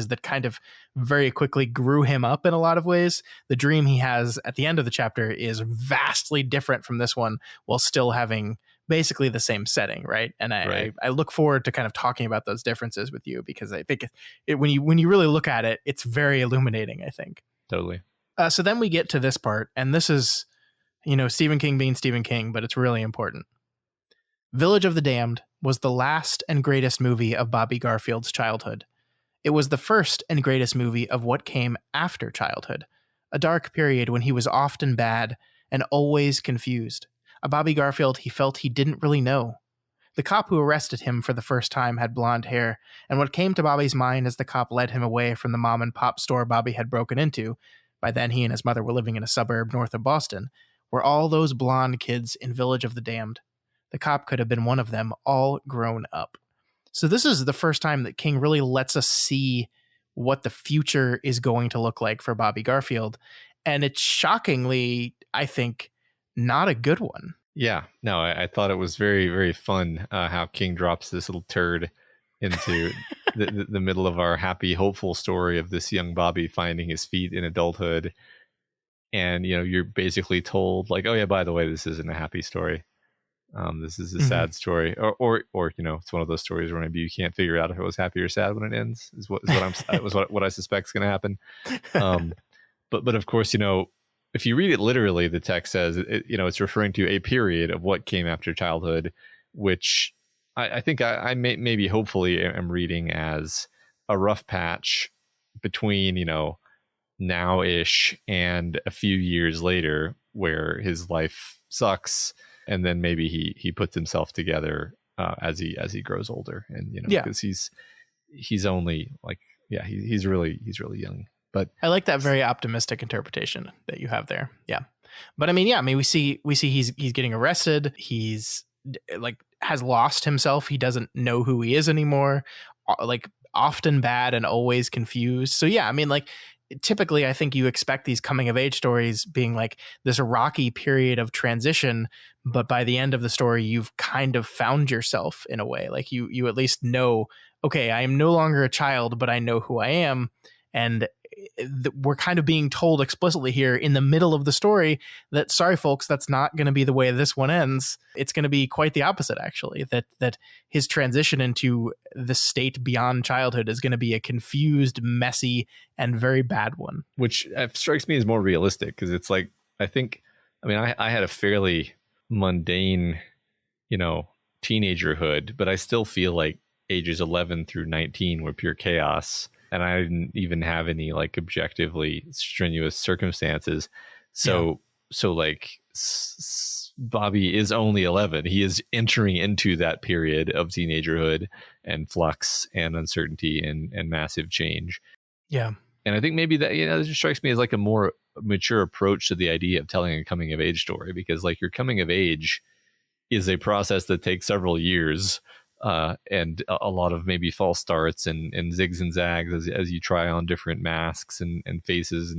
S1: that kind of very quickly grew him up in a lot of ways, the dream he has at the end of the chapter is vastly different from this one, while still having basically the same setting, right? And I look forward to kind of talking about those differences with you, because I think when you really look at it, it's very illuminating, I think.
S2: Totally.
S1: So then we get to this part, and this is, Stephen King being Stephen King, but it's really important. Village of the Damned was the last and greatest movie of Bobby Garfield's childhood. It was the first and greatest movie of what came after childhood, a dark period when he was often bad and always confused. A Bobby Garfield he felt he didn't really know. The cop who arrested him for the first time had blonde hair, and what came to Bobby's mind as the cop led him away from the mom-and-pop store Bobby had broken into, by then he and his mother were living in a suburb north of Boston, were all those blonde kids in Village of the Damned. The cop could have been one of them, all grown up. So this is the first time that King really lets us see what the future is going to look like for Bobby Garfield, and it's shockingly, I think, not a good one.
S2: Yeah, no, I thought it was very, very fun how King drops this little turd into the middle of our happy, hopeful story of this young Bobby finding his feet in adulthood. And, you're basically told, like, oh, yeah, by the way, this isn't a happy story. This is a sad story. Or it's one of those stories where maybe you can't figure out if it was happy or sad when it ends, is what I suspect is going to happen. But of course, if you read it literally, the text says it's referring to a period of what came after childhood, which I think I maybe hopefully am reading as a rough patch between now-ish and a few years later, where his life sucks, and then maybe he puts himself together as he grows older, and
S1: Yeah.
S2: because he's only like, yeah, he's really young. But
S1: I like that very optimistic interpretation that you have there. Yeah. But I mean, we see he's getting arrested. He's like has lost himself. He doesn't know who he is anymore. Like often bad and always confused. So yeah, I mean, like typically I think you expect these coming of age stories being like this rocky period of transition, but by the end of the story you've kind of found yourself in a way. Like you at least know, okay, I am no longer a child, but I know who I am. And we're kind of being told explicitly here in the middle of the story that, sorry folks, that's not going to be the way this one ends. It's going to be quite the opposite, actually, that his transition into the state beyond childhood is going to be a confused, messy, and very bad one.
S2: Which strikes me as more realistic, because it's like, I had a fairly mundane, teenagerhood, but I still feel like ages 11 through 19 were pure chaos. And I didn't even have any like objectively strenuous circumstances. So like Bobby is only 11. He is entering into that period of teenagerhood and flux and uncertainty and massive change.
S1: Yeah.
S2: And I think maybe that, it just strikes me as like a more mature approach to the idea of telling a coming of age story, because like your coming of age is a process that takes several years. And a lot of maybe false starts and zigs and zags as you try on different masks and faces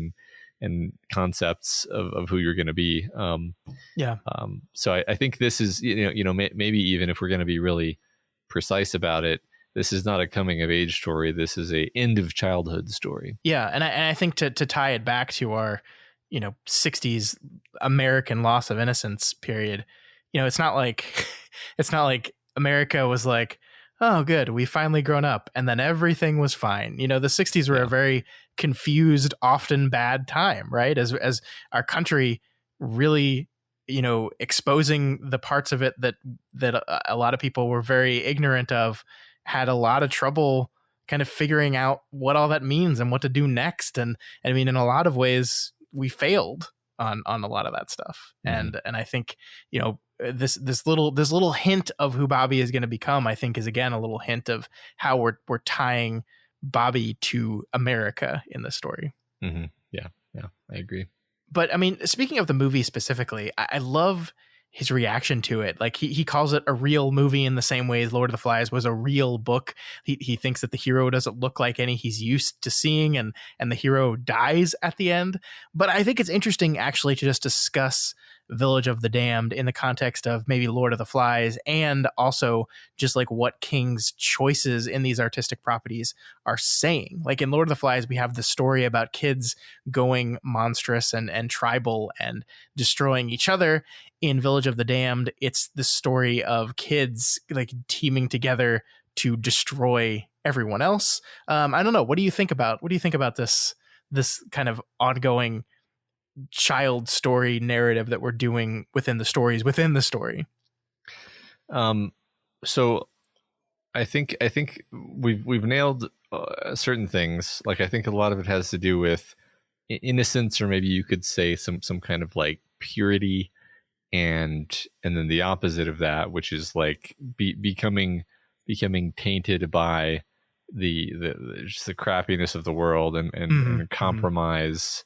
S2: and concepts of who you're going to be. So I think this is, maybe even if we're going to be really precise about it, this is not a coming of age story. This is a end of childhood story.
S1: Yeah. And I think to tie it back to our, 60s American loss of innocence period, it's not like America was like, oh, good, we finally grown up, and then everything was fine. The 60s were a very confused, often bad time, right? As our country really, exposing the parts of it that a lot of people were very ignorant of, had a lot of trouble kind of figuring out what all that means and what to do next. And I mean, in a lot of ways, we failed on a lot of that stuff. Mm-hmm. And I think, this little hint of who Bobby is going to become, I think, is again a little hint of how we're tying Bobby to America in the story.
S2: Mm-hmm. Yeah, I agree.
S1: But I mean, speaking of the movie specifically, I love his reaction to it. Like he calls it a real movie in the same way as Lord of the Flies was a real book. He thinks that the hero doesn't look like any he's used to seeing, and the hero dies at the end. But I think it's interesting actually to just discuss Village of the Damned in the context of maybe Lord of the Flies, and also just like what King's choices in these artistic properties are saying. Like in Lord of the Flies, we have the story about kids going monstrous and tribal and destroying each other. In Village of the Damned, it's the story of kids like teaming together to destroy everyone else. I don't know. What do you think about this kind of ongoing child story narrative that we're doing within the stories within the story?
S2: So I think we've nailed certain things. Like I think a lot of it has to do with innocence, or maybe you could say some kind of like purity, and then the opposite of that, which is like becoming tainted by just the crappiness of the world and compromise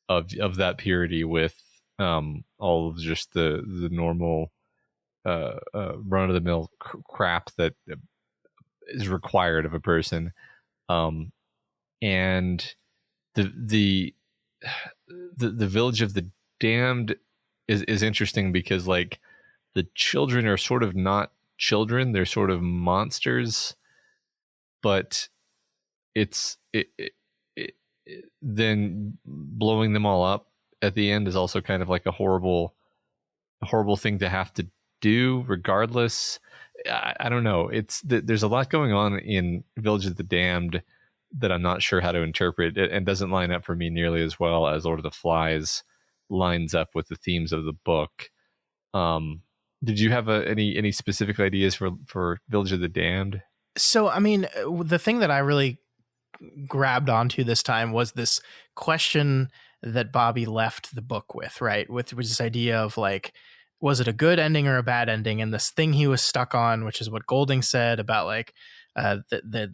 S2: of that purity with all of just the normal run of the mill crap that is required of a person. And the Village of the Damned is interesting because like the children are sort of not children, they're sort of monsters, but then blowing them all up at the end is also kind of like a horrible thing to have to do regardless. I don't know. There's a lot going on in Village of the Damned that I'm not sure how to interpret. It doesn't line up for me nearly as well as Lord of the Flies lines up with the themes of the book. Did you have any specific ideas for Village of the Damned?
S1: So, I mean, the thing that I really grabbed onto this time was this question that Bobby left the book with, right? With this idea of like, was it a good ending or a bad ending? And this thing he was stuck on, which is what Golding said about like, the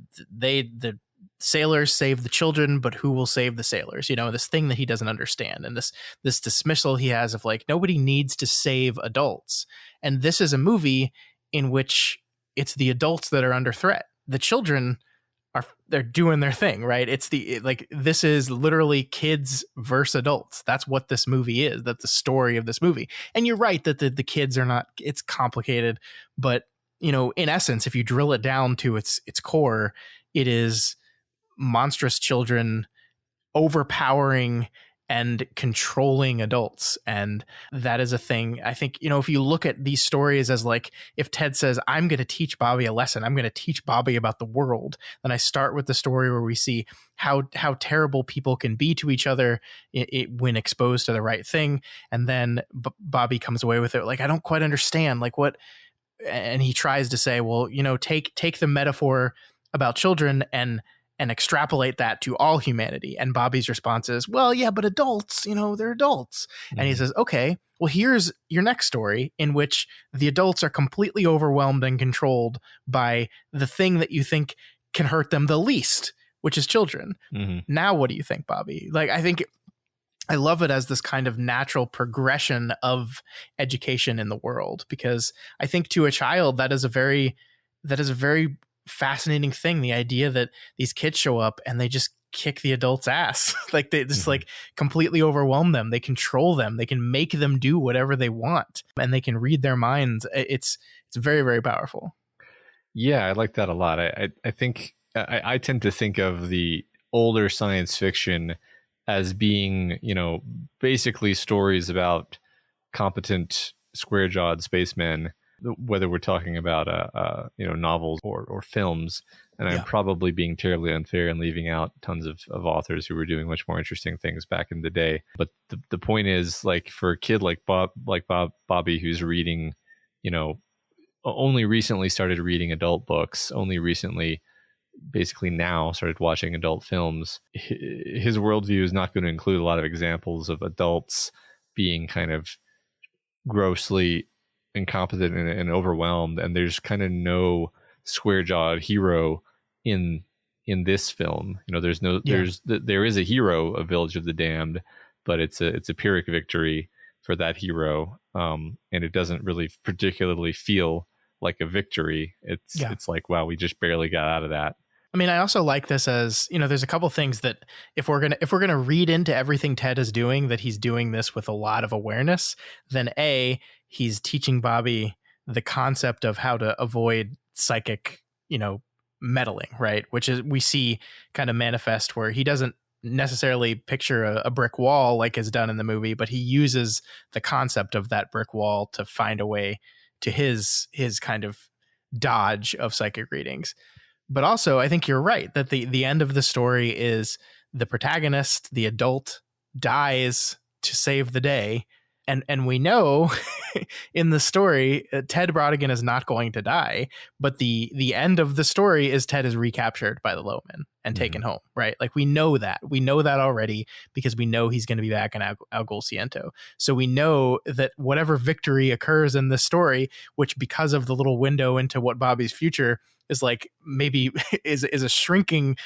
S1: sailors save the children, but who will save the sailors? You know, this thing that he doesn't understand, and this dismissal he has of like, nobody needs to save adults. And this is a movie in which it's the adults that are under threat. The children they're doing their thing, right? This is literally kids versus adults. That's what this movie is. That's the story of this movie. And you're right that the kids are not, it's complicated, but you know, in essence, if you drill it down to its core, it is monstrous children overpowering and controlling adults. And that is a thing. I think, you know, if you look at these stories as like, if Ted says, I'm going to teach Bobby a lesson, I'm going to teach Bobby about the world, then I start with the story where we see how terrible people can be to each other when exposed to the right thing. And then Bobby comes away with it like, I don't quite understand, like what, and he tries to say, well, you know, take the metaphor about children and extrapolate that to all humanity. And Bobby's response is, well, yeah, but adults, you know, they're adults. Mm-hmm. And he says, okay, well, here's your next story in which the adults are completely overwhelmed and controlled by the thing that you think can hurt them the least, which is children. Mm-hmm. Now, what do you think, Bobby? Like, I love it as this kind of natural progression of education in the world, because I think to a child, that is a very fascinating thing. The idea that these kids show up and they just kick the adults' ass. Like they just like completely overwhelm them. They control them. They can make them do whatever they want, and they can read their minds. It's very, very powerful.
S2: Yeah, I like that a lot. I think I tend to think of the older science fiction as being, you know, basically stories about competent square-jawed spacemen, whether we're talking about you know, novels or films. And I'm probably being terribly unfair and leaving out tons of authors who were doing much more interesting things back in the day. But the point is, like, for a kid like Bobby, who's reading, you know, only recently started reading adult books, only recently, basically now started watching adult films, his worldview is not going to include a lot of examples of adults being kind of grossly incompetent and overwhelmed. And there's kind of no square-jawed hero in this film. You know, there is a hero of Village of the Damned, but it's a Pyrrhic victory for that hero, and it doesn't really particularly feel like a victory. It's like, wow, we just barely got out of that.
S1: I mean, I also like this as, you know, there's a couple things that if we're gonna read into everything Ted is doing, that he's doing this with a lot of awareness, then he's teaching Bobby the concept of how to avoid psychic, you know, meddling, right? Which is, we see kind of manifest where he doesn't necessarily picture a brick wall like is done in the movie, but he uses the concept of that brick wall to find a way to his kind of dodge of psychic readings. But also, I think you're right that the end of the story is the protagonist, the adult, dies to save the day. And we know in the story, Ted Brodigan is not going to die, but the end of the story is Ted is recaptured by the Lowmen and taken home, right? Like we know that already, because we know he's going to be back in Algol Siento. So we know that whatever victory occurs in this story, which because of the little window into what Bobby's future is like, maybe is a shrinking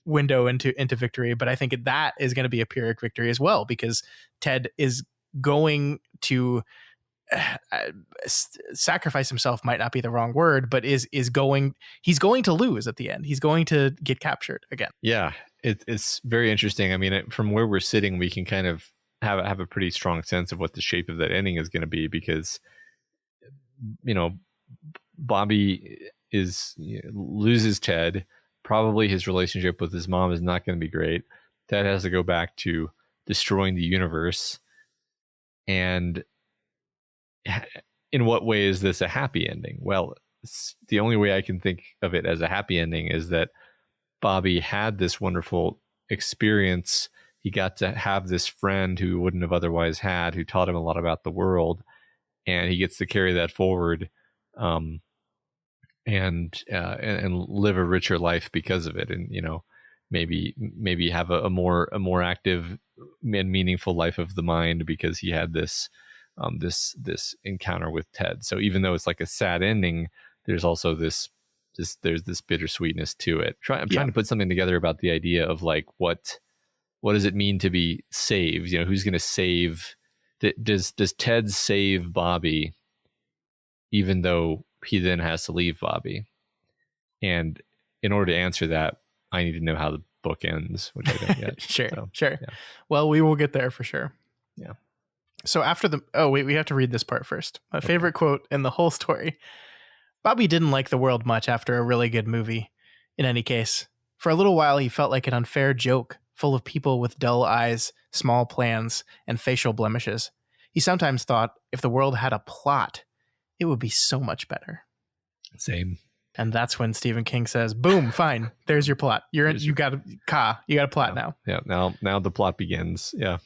S1: window into victory. But I think that is going to be a Pyrrhic victory as well, because Ted is going to sacrifice himself, might not be the wrong word, but he's going to lose at the end. He's going to get captured again.
S2: Yeah, it's very interesting. I mean, from where we're sitting, we can kind of have a pretty strong sense of what the shape of that ending is going to be, because, you know, Bobby loses Ted. Probably his relationship with his mom is not going to be great. Ted has to go back to destroying the universe. And in what way is this a happy ending? Well, the only way I can think of it as a happy ending is that Bobby had this wonderful experience he got to have this friend who he wouldn't have otherwise had, who taught him a lot about the world, and he gets to carry that forward, and live a richer life because of it, and maybe have a more active and meaningful life of the mind because he had this encounter with Ted. So even though it's like a sad ending, there's also there's this bittersweetness to it. I'm trying to put something together about the idea of like what does it mean to be saved? Who's going to save? Does Ted save Bobby, even though he then has to leave Bobby? And in order to answer that, I need to know how the book ends, which I don't yet.
S1: Sure.
S2: Yeah.
S1: Well, we will get there for sure.
S2: Yeah.
S1: So we have to read this part first. My favorite quote in the whole story. Bobby didn't like the world much after a really good movie. In any case, for a little while he felt like an unfair joke, full of people with dull eyes, small plans, and facial blemishes. He sometimes thought if the world had a plot, it would be so much better.
S2: Same.
S1: And that's when Stephen King says, "Boom, fine. There's your plot. You got a plot now."
S2: Yeah. Now the plot begins. Yeah.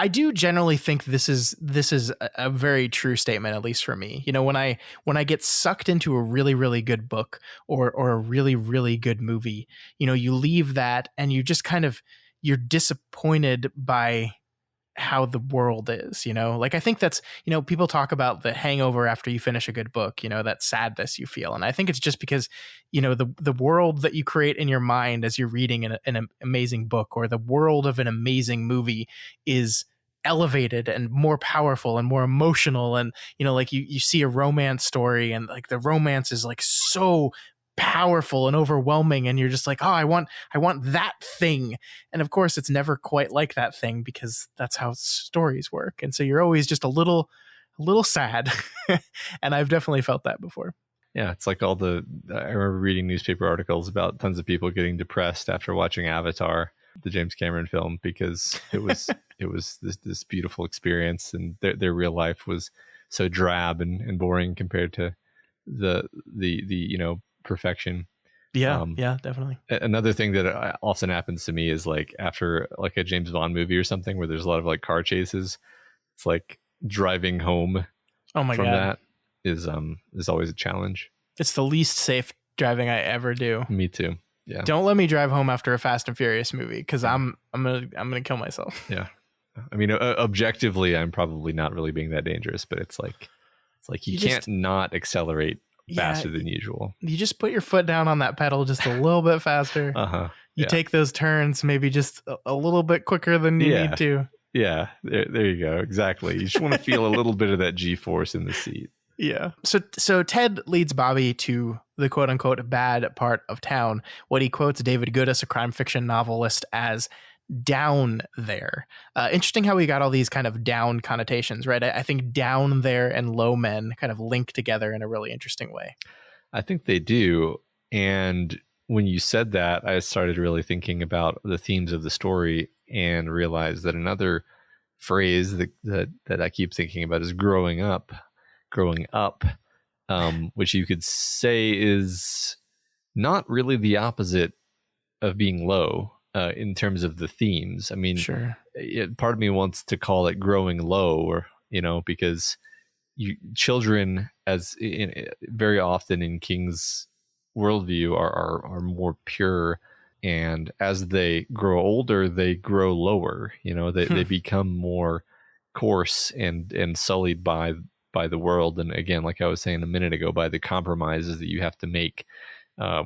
S1: I do generally think this is a very true statement, at least for me. When I get sucked into a really, really good book or a really, really good movie, you leave that and you just you're disappointed by how the world is, like I think that's, people talk about the hangover after you finish a good book, that sadness you feel. And I think it's just because, the world that you create in your mind as you're reading an amazing book, or the world of an amazing movie, is elevated and more powerful and more emotional. And, like you see a romance story and like the romance is like so powerful and overwhelming, and you're just like, oh, I want that thing. And of course it's never quite like that thing, because that's how stories work. And so you're always just a little sad. And I've definitely felt that before.
S2: Yeah, it's like I remember reading newspaper articles about tons of people getting depressed after watching Avatar, the James Cameron film, because it was this beautiful experience, and their real life was so drab and boring compared to the perfection.
S1: Yeah, definitely.
S2: Another thing that often happens to me is like after like a James Bond movie or something where there's a lot of like car chases, it's like driving home
S1: from God.
S2: That is always a challenge.
S1: It's the least safe driving I ever do.
S2: Me too. Yeah.
S1: Don't let me drive home after a Fast and Furious movie, because I'm gonna kill myself.
S2: Yeah. I mean, objectively, I'm probably not really being that dangerous, but it's like you can't not accelerate faster than usual. You
S1: just put your foot down on that pedal just a little bit faster. You take those turns maybe just a little bit quicker than you need to.
S2: Yeah, there you go. Exactly. You just want to feel a little bit of that G-force in the seat.
S1: Yeah. So Ted leads Bobby to the quote unquote bad part of town, what he quotes David Goodis, a crime fiction novelist, as down there. Interesting how we got all these kind of down connotations, right? I think down there and low men kind of link together in a really interesting way.
S2: I think they do. And when you said that, I started really thinking about the themes of the story and realized that another phrase that I keep thinking about is growing up, which you could say is not really the opposite of being low. In terms of the themes, I mean,
S1: sure.
S2: Part of me wants to call it growing low, or because children, very often in King's worldview, are more pure, and as they grow older, they grow lower. They become more coarse and sullied by the world, and again, like I was saying a minute ago, by the compromises that you have to make.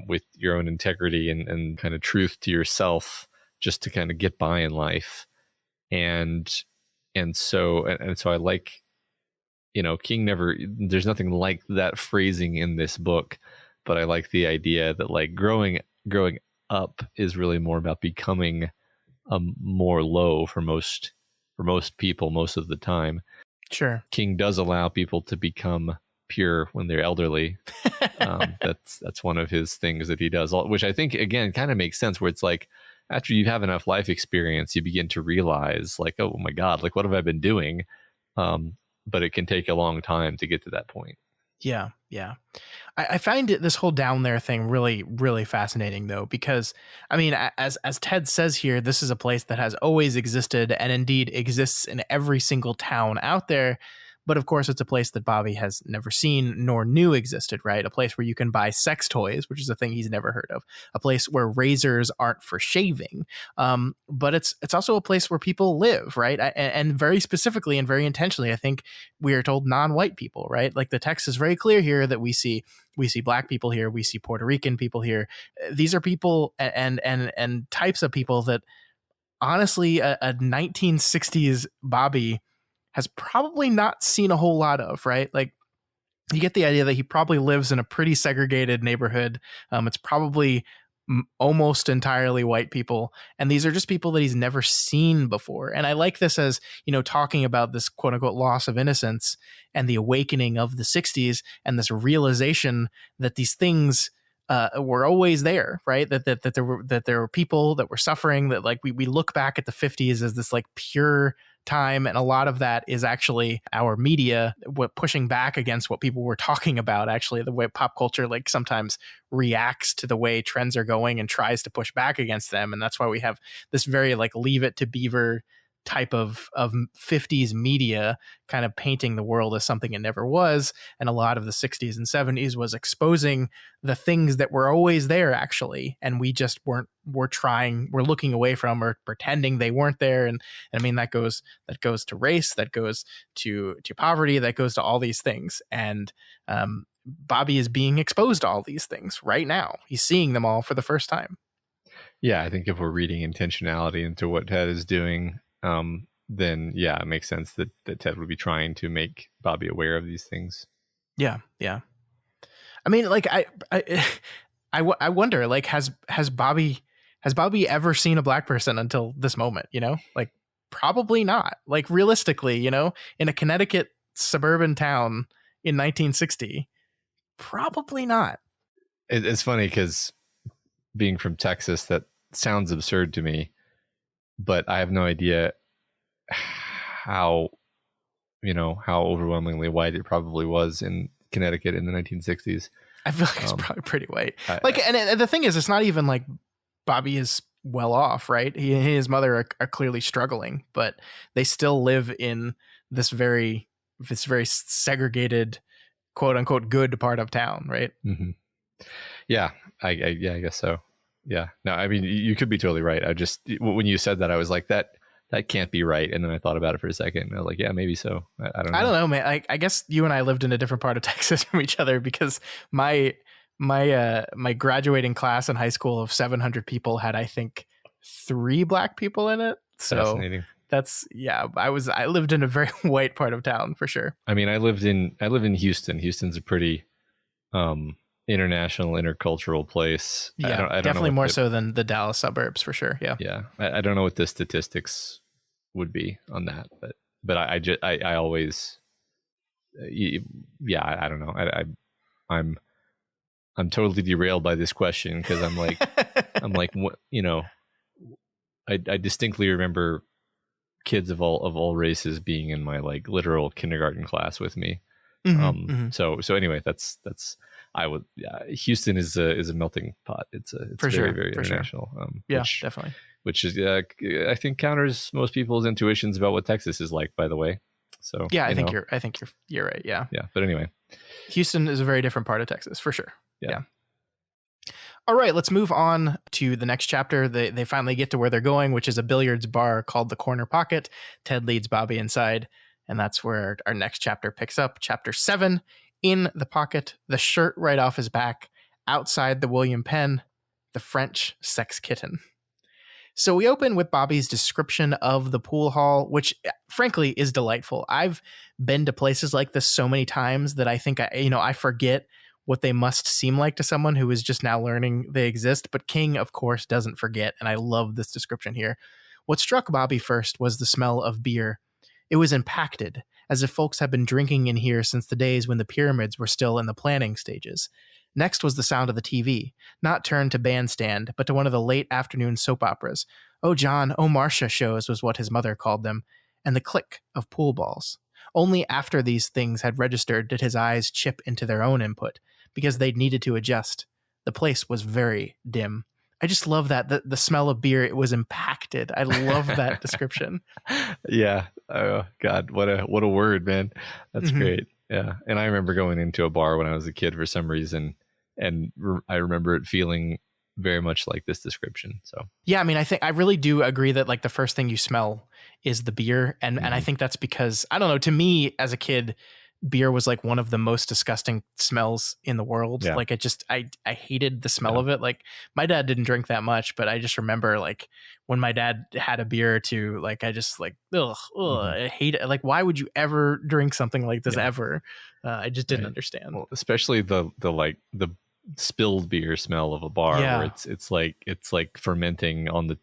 S2: With your own integrity and kind of truth to yourself, just to kind of get by in life, and so I like, King never. There's nothing like that phrasing in this book, but I like the idea that like growing up is really more about becoming more low for most people most of the time.
S1: Sure,
S2: King does allow people to become pure when they're elderly. That's one of his things that he does, which I think again kind of makes sense, where it's like after you have enough life experience, you begin to realize like, oh my God, like what have I been doing? But it can take a long time to get to that point.
S1: Yeah, yeah. I find this whole down there thing really, really fascinating, though, because I mean, as Ted says here, this is a place that has always existed and indeed exists in every single town out there. But of course, it's a place that Bobby has never seen nor knew existed, right? A place where you can buy sex toys, which is a thing he's never heard of. A place where razors aren't for shaving, but it's also a place where people live, right? And very specifically and very intentionally, I think we are told non-white people, right? Like the text is very clear here that we see black people here, we see Puerto Rican people here. These are people and types of people that honestly a 1960s Bobby has probably not seen a whole lot of, right? Like you get the idea that he probably lives in a pretty segregated neighborhood. It's probably almost entirely white people, and these are just people that he's never seen before. And I like this as, you know, talking about this quote unquote loss of innocence and the awakening of the 60s and this realization that these things were always there, right? That there were people that were suffering, that like we look back at the 50s as this like pure time, and a lot of that is actually our media pushing back against what people were talking about. Actually, the way pop culture like sometimes reacts to the way trends are going and tries to push back against them, and that's why we have this very like Leave It to Beaver type of 50s media kind of painting the world as something it never was. And a lot of the 60s and 70s was exposing the things that were always there actually, and we just we're looking away from or pretending they weren't there. And I mean that goes to race, that goes to poverty, that goes to all these things. And Bobby is being exposed to all these things right now. He's seeing them all for the first time.
S2: Yeah, I think if we're reading intentionality into what Ted is doing, then yeah, it makes sense that Ted would be trying to make Bobby aware of these things.
S1: Yeah, yeah. I mean, like I wonder, like has Bobby ever seen a black person until this moment? You know, like probably not. Like realistically, you know, in a Connecticut suburban town in 1960, probably not.
S2: It's funny because being from Texas, that sounds absurd to me, but I have no idea how overwhelmingly white it probably was in Connecticut in the 1960s.
S1: I feel like it's probably pretty white. And the thing is, it's not even like Bobby is well off, right? He and his mother are clearly struggling, but they still live in this very segregated, quote unquote, good part of town, right?
S2: Mm-hmm. Yeah, I guess so. Yeah, no, I mean, you could be totally right. I just, when you said that, I was like, that can't be right. And then I thought about it for a second. And I was like, yeah, maybe so. I don't know.
S1: I don't know, man. I guess you and I lived in a different part of Texas from each other, because my graduating class in high school of 700 people had, I think, 3 black people in it. So
S2: fascinating.
S1: That's, yeah, I lived in a very white part of town for sure.
S2: I mean, I live in Houston. Houston's a pretty international, intercultural place.
S1: Yeah,
S2: I don't
S1: definitely
S2: know
S1: more so than the Dallas suburbs for sure. Yeah.
S2: Yeah. I don't know what the statistics would be on that, but I always, yeah, I don't know. I'm totally derailed by this question, because I'm like, what, you know, I distinctly remember kids of all races being in my like literal kindergarten class with me. So anyway, that's Houston is a melting pot. It's
S1: for
S2: very,
S1: sure,
S2: very international.
S1: Sure. Definitely.
S2: Which is I think counters most people's intuitions about what Texas is like, by the way. So
S1: yeah, I think you're right. Yeah.
S2: Yeah. But anyway,
S1: Houston is a very different part of Texas for sure.
S2: Yeah.
S1: All right, let's move on to the next chapter. They finally get to where they're going, which is a billiards bar called the Corner Pocket. Ted leads Bobby inside, and that's where our next chapter picks up. Chapter 7, In the Pocket, the shirt right off his back, outside the William Penn, the French sex kitten. So we open with Bobby's description of the pool hall, which frankly is delightful. I've been to places like this so many times that I think I forget what they must seem like to someone who is just now learning they exist. But King, of course, doesn't forget, and I love this description here. What struck Bobby first was the smell of beer. It was impacted, as if folks had been drinking in here since the days when the pyramids were still in the planning stages. Next was the sound of the TV, not turned to Bandstand, but to one of the late afternoon soap operas. Oh, John, oh, Marcia shows was what his mother called them, and the click of pool balls. Only after these things had registered did his eyes chip into their own input, because they needed to adjust. The place was very dim. I just love that. The smell of beer, it was impacted. I love that description.
S2: Yeah. Oh God, what a word, man. That's great. Yeah. And I remember going into a bar when I was a kid for some reason, and I remember it feeling very much like this description. So
S1: yeah, I mean, I really do agree that like the first thing you smell is the beer, and I think that's because, I don't know, to me as a kid, beer was like one of the most disgusting smells in the world.
S2: Yeah.
S1: Like I hated the smell of it. Like my dad didn't drink that much, but I just remember like when my dad had a beer or two, like I just like, I hate it. Like, why would you ever drink something like this ever? I just didn't understand.
S2: Well, especially the spilled beer smell of a bar where it's like fermenting on the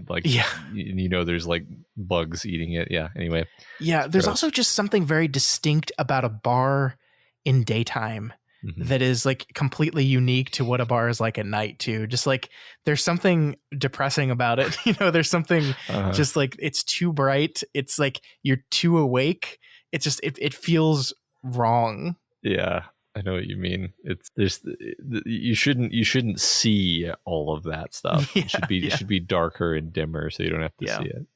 S2: like, you know, there's like bugs eating it. Yeah. Anyway.
S1: Yeah. There's also just something very distinct about a bar in daytime that is like completely unique to what a bar is like at night too. Just like there's something depressing about it. You know, there's something just like it's too bright. It's like you're too awake. It's just, it feels wrong.
S2: Yeah. I know what you mean. You shouldn't see all of that stuff. It should be darker and dimmer, so you don't have to see it.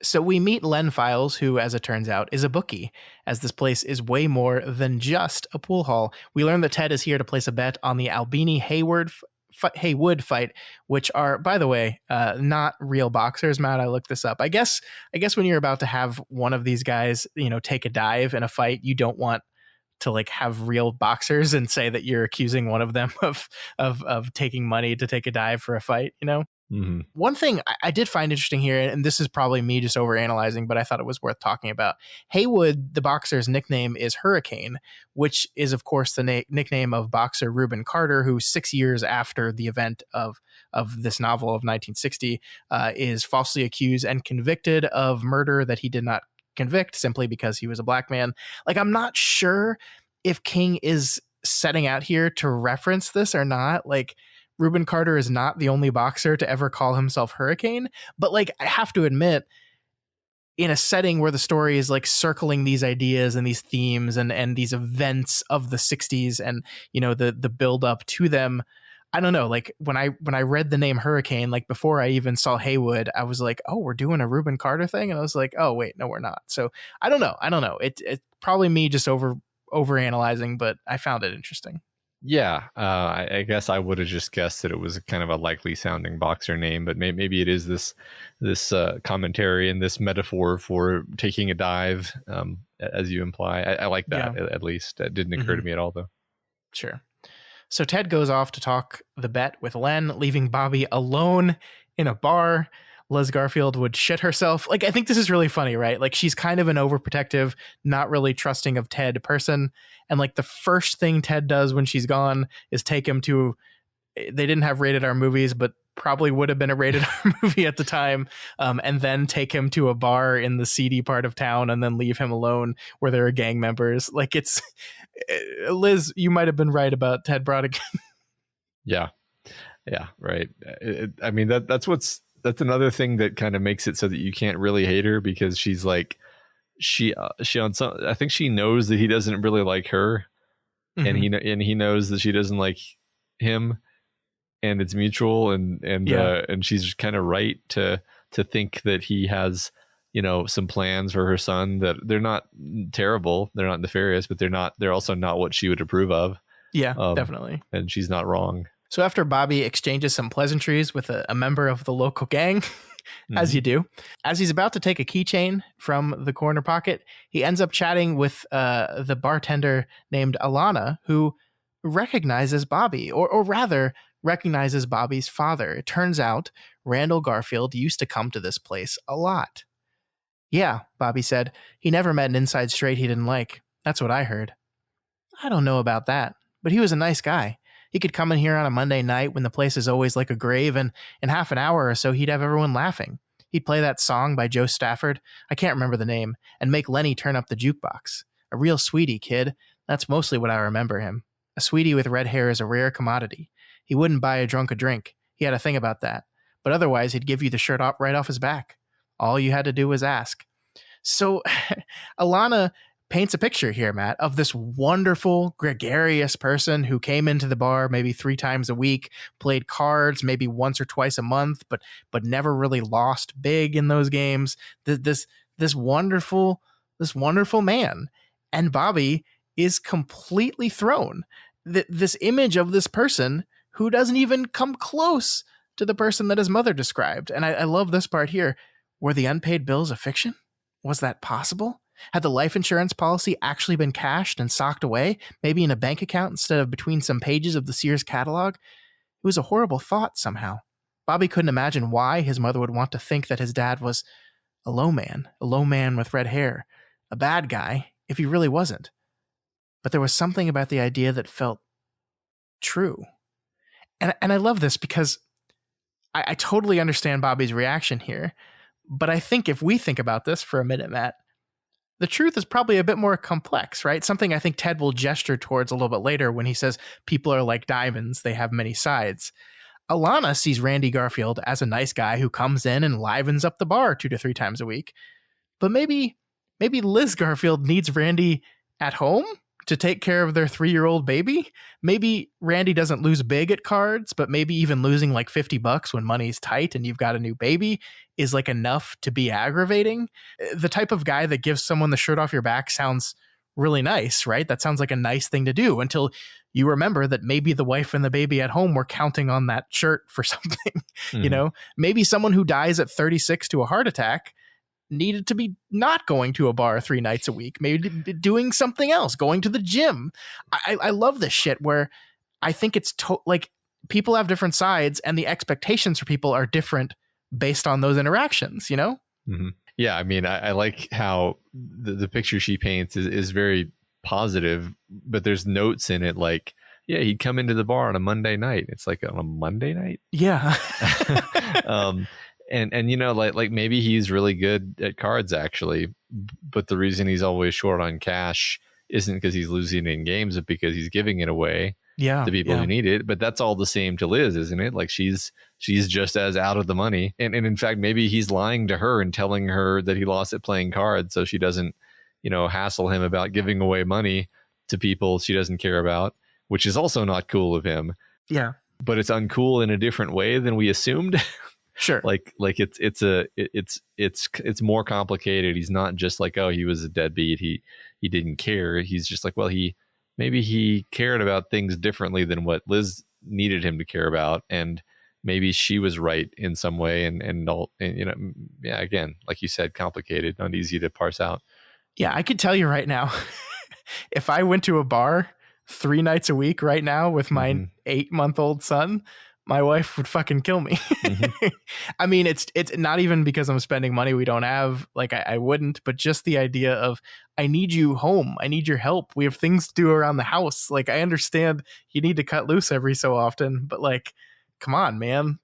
S1: So we meet Len Files, who, as it turns out, is a bookie, as this place is way more than just a pool hall. We learn that Ted is here to place a bet on the Albini Haywood fight, which are, by the way, not real boxers. Matt, I looked this up. I guess when you're about to have one of these guys, you know, take a dive in a fight, you don't want to like have real boxers and say that you're accusing one of them of taking money to take a dive for a fight, you know? One thing I did find interesting here, and this is probably me just overanalyzing, but I thought it was worth talking about. Haywood, the boxer's nickname, is Hurricane, which is, of course, the nickname of boxer Reuben Carter, who 6 years after the event of this novel of 1960 is falsely accused and convicted of murder that he did not convict simply because he was a black man. Like, I'm not sure if King is setting out here to reference this or not. Like, Reuben Carter is not the only boxer to ever call himself Hurricane, but like, I have to admit, in a setting where the story is like circling these ideas and these themes and these events of the 60s and, you know, the build up to them, I don't know, like when I read the name Hurricane, like before I even saw Haywood, I was like, oh, we're doing a Reuben Carter thing. And I was like, oh wait, no, we're not. So I don't know. It's probably me just overanalyzing, but I found it interesting.
S2: Yeah, I guess I would have just guessed that it was kind of a likely sounding boxer name, but maybe it is this commentary and this metaphor for taking a dive, as you imply. I like that, at least. That didn't occur to me at all, though.
S1: Sure. So Ted goes off to talk the bet with Len, leaving Bobby alone in a bar. Liz Garfield would shit herself. Like, I think this is really funny, right? Like, she's kind of an overprotective, not really trusting of Ted person. And like the first thing Ted does when she's gone is take him to, they didn't have rated R movies, but probably would have been a rated R movie at the time. And then take him to a bar in the seedy part of town and then leave him alone where there are gang members. Like, it's Liz, you might have been right about Ted Brodigan. Yeah,
S2: right. I mean, that's another thing that kind of makes it so that you can't really hate her, because she's like, she on some, I think she knows that he doesn't really like her, and he knows that she doesn't like him, and it's mutual, and she's kind of right to think that he has, you know, some plans for her son that they're not terrible, they're not nefarious, but they're also not what she would approve of.
S1: Yeah, definitely.
S2: And she's not wrong.
S1: So after Bobby exchanges some pleasantries with a member of the local gang, as you do, as he's about to take a keychain from the corner pocket, he ends up chatting with the bartender named Alana, who recognizes Bobby, or rather recognizes Bobby's father. It turns out Randall Garfield used to come to this place a lot. Yeah, Bobby said, he never met an inside straight he didn't like. That's what I heard. I don't know about that, but he was a nice guy. He could come in here on a Monday night when the place is always like a grave, and in half an hour or so, he'd have everyone laughing. He'd play that song by Joe Stafford, I can't remember the name, and make Lenny turn up the jukebox. A real sweetie, kid. That's mostly what I remember him. A sweetie with red hair is a rare commodity. He wouldn't buy a drunk a drink. He had a thing about that. But otherwise, he'd give you the shirt off right off his back. All you had to do was ask. So Alana paints a picture here, Matt, of this wonderful, gregarious person who came into the bar maybe 3 times a week, played cards maybe once or twice a month, but never really lost big in those games. This wonderful man. And Bobby is completely thrown. This image of this person who doesn't even come close to the person that his mother described. And I love this part here. Were the unpaid bills a fiction? Was that possible? Had the life insurance policy actually been cashed and socked away, maybe in a bank account instead of between some pages of the Sears catalog? It was a horrible thought somehow. Bobby couldn't imagine why his mother would want to think that his dad was a low man with red hair, a bad guy, if he really wasn't. But there was something about the idea that felt true. And I love this because I totally understand Bobby's reaction here. But I think if we think about this for a minute, Matt, the truth is probably a bit more complex, right? Something I think Ted will gesture towards a little bit later when he says people are like diamonds, they have many sides. Alana sees Randy Garfield as a nice guy who comes in and livens up the bar 2 to 3 times a week. But maybe Liz Garfield needs Randy at home to take care of their 3-year-old baby. Maybe Randy doesn't lose big at cards, but maybe even losing like $50 when money's tight and you've got a new baby is like enough to be aggravating. The type of guy that gives someone the shirt off your back sounds really nice, right? That sounds like a nice thing to do until you remember that maybe the wife and the baby at home were counting on that shirt for something. You know, maybe someone who dies at 36 to a heart attack needed to be not going to a bar 3 nights a week, maybe doing something else, going to the gym. I love this shit where I think it's like people have different sides and the expectations for people are different based on those interactions, you know?
S2: Mm-hmm. Yeah. I mean, I like how the picture she paints is very positive, but there's notes in it like, yeah, he'd come into the bar on a Monday night. It's like on a Monday night.
S1: Yeah.
S2: And you know, like maybe he's really good at cards actually, but the reason he's always short on cash isn't because he's losing in games, but because he's giving it away to people who need it. But that's all the same to Liz, isn't it? Like she's just as out of the money. And in fact, maybe he's lying to her and telling her that he lost at playing cards so she doesn't, you know, hassle him about giving away money to people she doesn't care about, which is also not cool of him.
S1: Yeah.
S2: But it's uncool in a different way than we assumed.
S1: Sure.
S2: Like it's more complicated. He's not just like, oh, he was a deadbeat. He didn't care. He's just like, well, maybe he cared about things differently than what Liz needed him to care about. And maybe she was right in some way. And you know, yeah, again, like you said, complicated, not easy to parse out.
S1: Yeah. I could tell you right now, if I went to a bar 3 nights a week right now with my 8-month-old son, my wife would fucking kill me. I mean, it's not even because I'm spending money we don't have. Like I wouldn't, but just the idea of I need you home. I need your help. We have things to do around the house. Like I understand you need to cut loose every so often, but like, come on, man.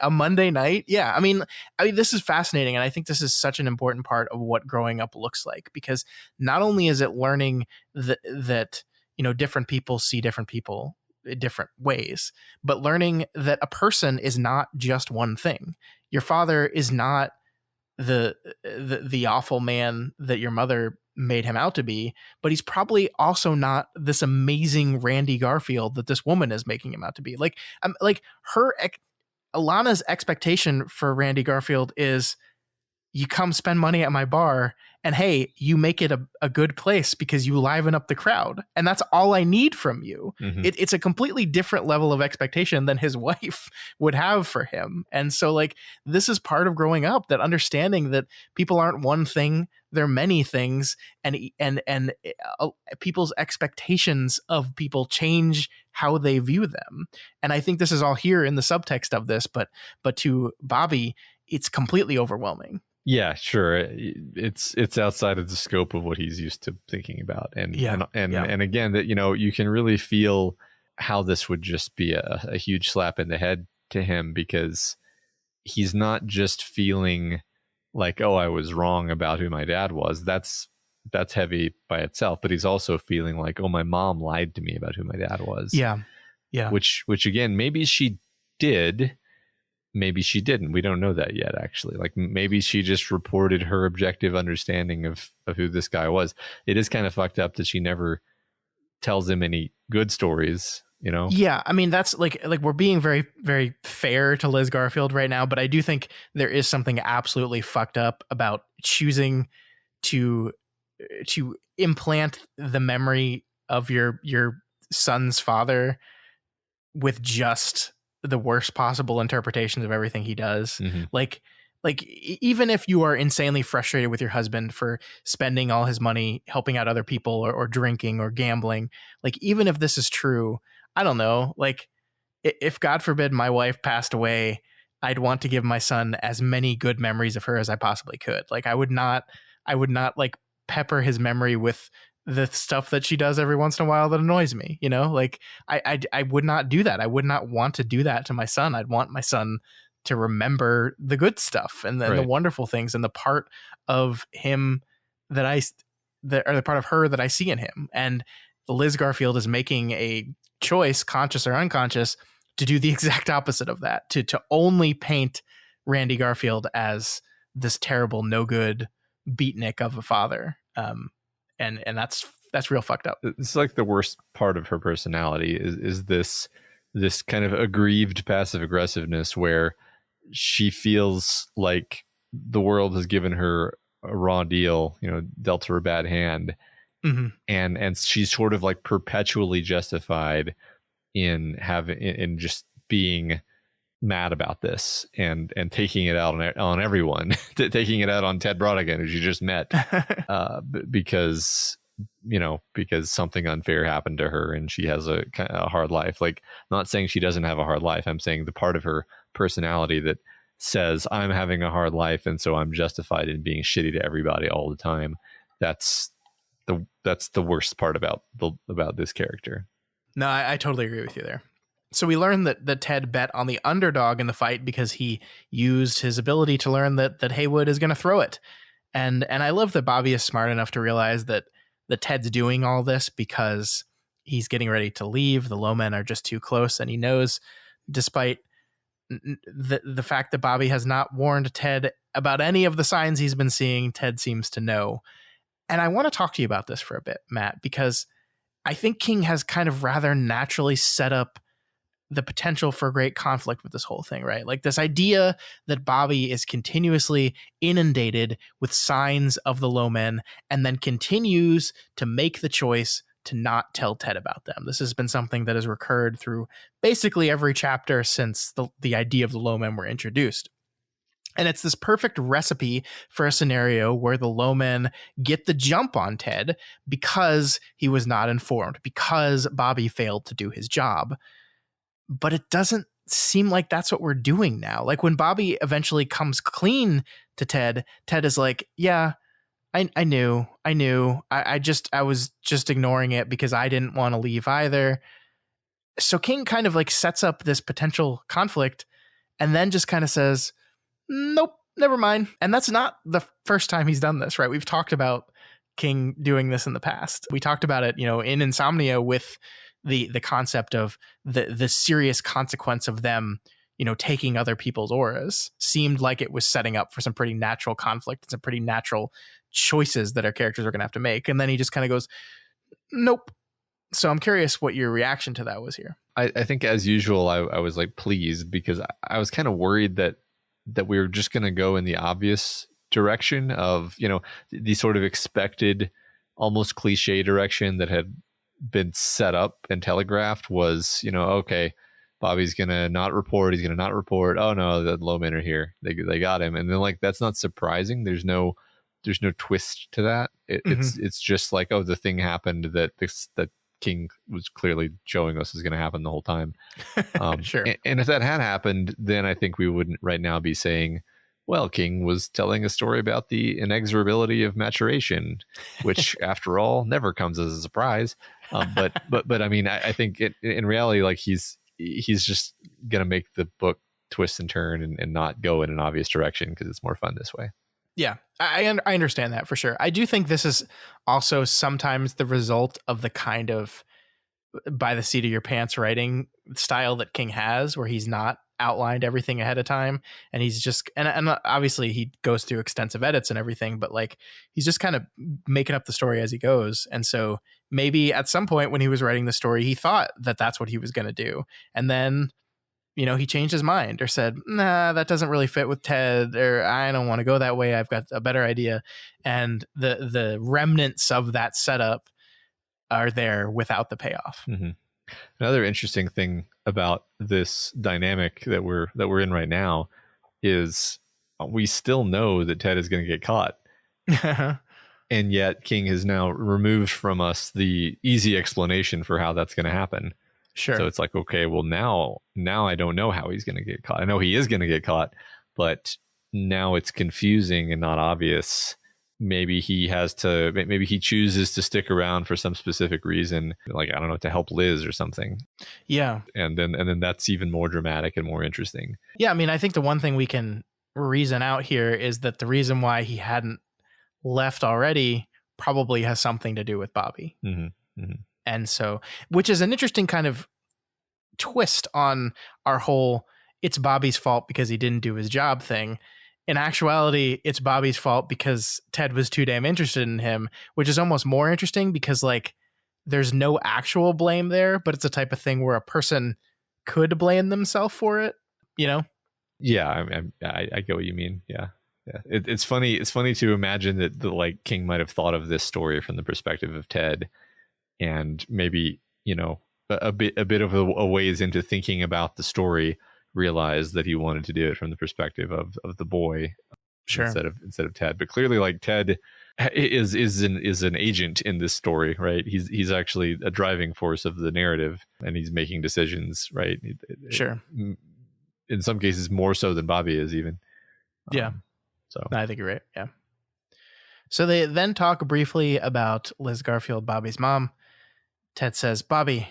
S1: A Monday night. Yeah. I mean, this is fascinating. And I think this is such an important part of what growing up looks like, because not only is it learning that, you know, different people see different people different ways, but learning that a person is not just one thing. Your father is not the awful man that your mother made him out to be, but he's probably also not this amazing Randy Garfield that this woman is making him out to be. Like Alana's expectation for Randy Garfield is you come spend money at my bar and hey, you make it a good place because you liven up the crowd. And that's all I need from you. It's a completely different level of expectation than his wife would have for him. And so like, this is part of growing up, that understanding that people aren't one thing, they're many things. And people's expectations of people change how they view them. And I think this is all here in the subtext of this, but to Bobby, it's completely overwhelming.
S2: Yeah, sure. It's outside of the scope of what he's used to thinking about. And again, that, you know, you can really feel how this would just be a huge slap in the head to him, because he's not just feeling like, oh, I was wrong about who my dad was. That's heavy by itself, but he's also feeling like, oh, my mom lied to me about who my dad was.
S1: Yeah. Yeah.
S2: Which again, maybe she did, maybe she didn't. We don't know that yet, actually. Like maybe she just reported her objective understanding of who this guy was. It is kind of fucked up that she never tells him any good stories, you know?
S1: Yeah, I mean that's like we're being very very fair to Liz Garfield right now, but I do think there is something absolutely fucked up about choosing to implant the memory of your son's father with just the worst possible interpretations of everything he does.
S2: Mm-hmm.
S1: Even if you are insanely frustrated with your husband for spending all his money helping out other people or drinking or gambling, like even if this is true, I don't know, like if God forbid my wife passed away, I'd want to give my son as many good memories of her as I possibly could. Like I would not like pepper his memory with the stuff that she does every once in a while that annoys me, you know? Like I would not do that. I would not want to do that to my son. I'd want my son to remember the good stuff and the wonderful things and the part of him that or the part of her that I see in him. And Liz Garfield is making a choice, conscious or unconscious, to do the exact opposite of that, to only paint Randy Garfield as this terrible, no good beatnik of a father. And that's real fucked up.
S2: It's like the worst part of her personality is this kind of aggrieved passive aggressiveness where she feels like the world has given her a raw deal, you know, dealt her a bad hand.
S1: Mm-hmm.
S2: And she's sort of like perpetually justified in just being mad about this and taking it out on everyone, taking it out on Ted Brodigan, who she just met, because something unfair happened to her and she has a hard life. Like, I'm not saying she doesn't have a hard life. I'm saying the part of her personality that says I'm having a hard life and so I'm justified in being shitty to everybody all the time. That's the worst part about this character.
S1: No, I totally agree with you there. So we learn that Ted bet on the underdog in the fight because he used his ability to learn that Haywood is going to throw it. And I love that Bobby is smart enough to realize that Ted's doing all this because he's getting ready to leave. The low men are just too close, and he knows, despite the fact that Bobby has not warned Ted about any of the signs he's been seeing, Ted seems to know. And I want to talk to you about this for a bit, Matt, because I think King has kind of rather naturally set up the potential for great conflict with this whole thing, right? Like this idea that Bobby is continuously inundated with signs of the low men and then continues to make the choice to not tell Ted about them. This has been something that has recurred through basically every chapter since the idea of the low men were introduced. And it's this perfect recipe for a scenario where the low men get the jump on Ted because he was not informed, because Bobby failed to do his job. But it doesn't seem like that's what we're doing now. Like when Bobby eventually comes clean to Ted, Ted is like, yeah, I knew. I was just ignoring it because I didn't want to leave either. So King kind of like sets up this potential conflict and then just kind of says, nope, never mind. And that's not the first time he's done this, right? We've talked about King doing this in the past. We talked about it, in Insomnia with the concept of the serious consequence of them, taking other people's auras. Seemed like it was setting up for some pretty natural conflict and some pretty natural choices that our characters are going to have to make. And then he just kind of goes, nope. So I'm curious what your reaction to that was here.
S2: I think as usual, I was like pleased because I was kind of worried that we were just going to go in the obvious direction of, the sort of expected, almost cliche direction that had been set up and telegraphed was, okay, Bobby's going to not report. He's going to not report. Oh no, the low men are here. They got him. And then like, that's not surprising. There's no twist to that. It's just like, oh, the thing happened that King was clearly showing us is going to happen the whole time.
S1: Sure.
S2: And if that had happened, then I think we wouldn't right now be saying, well, King was telling a story about the inexorability of maturation, which after all never comes as a surprise. But I mean, I think in reality, like he's just going to make the book twist and turn and not go in an obvious direction because it's more fun this way.
S1: Yeah, I understand that for sure. I do think this is also sometimes the result of the kind of by the seat of your pants writing style that King has, where he's not outlined everything ahead of time, and he's just and obviously he goes through extensive edits and everything, but like he's just kind of making up the story as he goes. And so maybe at some point when he was writing the story, he thought that that's what he was going to do, and then he changed his mind or said, nah, that doesn't really fit with Ted, or I don't want to go that way, I've got a better idea. And the remnants of that setup are there without the payoff.
S2: Mm-hmm. Another interesting thing about this dynamic that we're in right now is we still know that Ted is going to get caught. And yet King has now removed from us the easy explanation for how that's going to happen.
S1: Sure.
S2: So it's like, okay, well now I don't know how he's going to get caught. I know he is going to get caught, but now it's confusing and not obvious. Maybe he chooses to stick around for some specific reason, like, I don't know, to help Liz or something.
S1: Yeah.
S2: And then that's even more dramatic and more interesting.
S1: Yeah. I mean, I think the one thing we can reason out here is that the reason why he hadn't left already probably has something to do with Bobby.
S2: Mm-hmm. Mm-hmm.
S1: And so, which is an interesting kind of twist on our whole it's Bobby's fault because he didn't do his job thing. In actuality, it's Bobby's fault because Ted was too damn interested in him, which is almost more interesting because like there's no actual blame there, but it's a type of thing where a person could blame themselves for it,
S2: Yeah, I get what you mean. Yeah. It's funny. It's funny to imagine that like King might have thought of this story from the perspective of Ted, and maybe a bit of a ways into thinking about the story, realized that he wanted to do it from the perspective of the boy,
S1: sure,
S2: instead of Ted. But clearly, like, Ted is an agent in this story, right? He's actually a driving force of the narrative, and he's making decisions, right?
S1: Sure.
S2: In some cases, more so than Bobby is, even.
S1: Yeah.
S2: So
S1: I think you're right. Yeah. So they then talk briefly about Liz Garfield, Bobby's mom. Ted says, Bobby,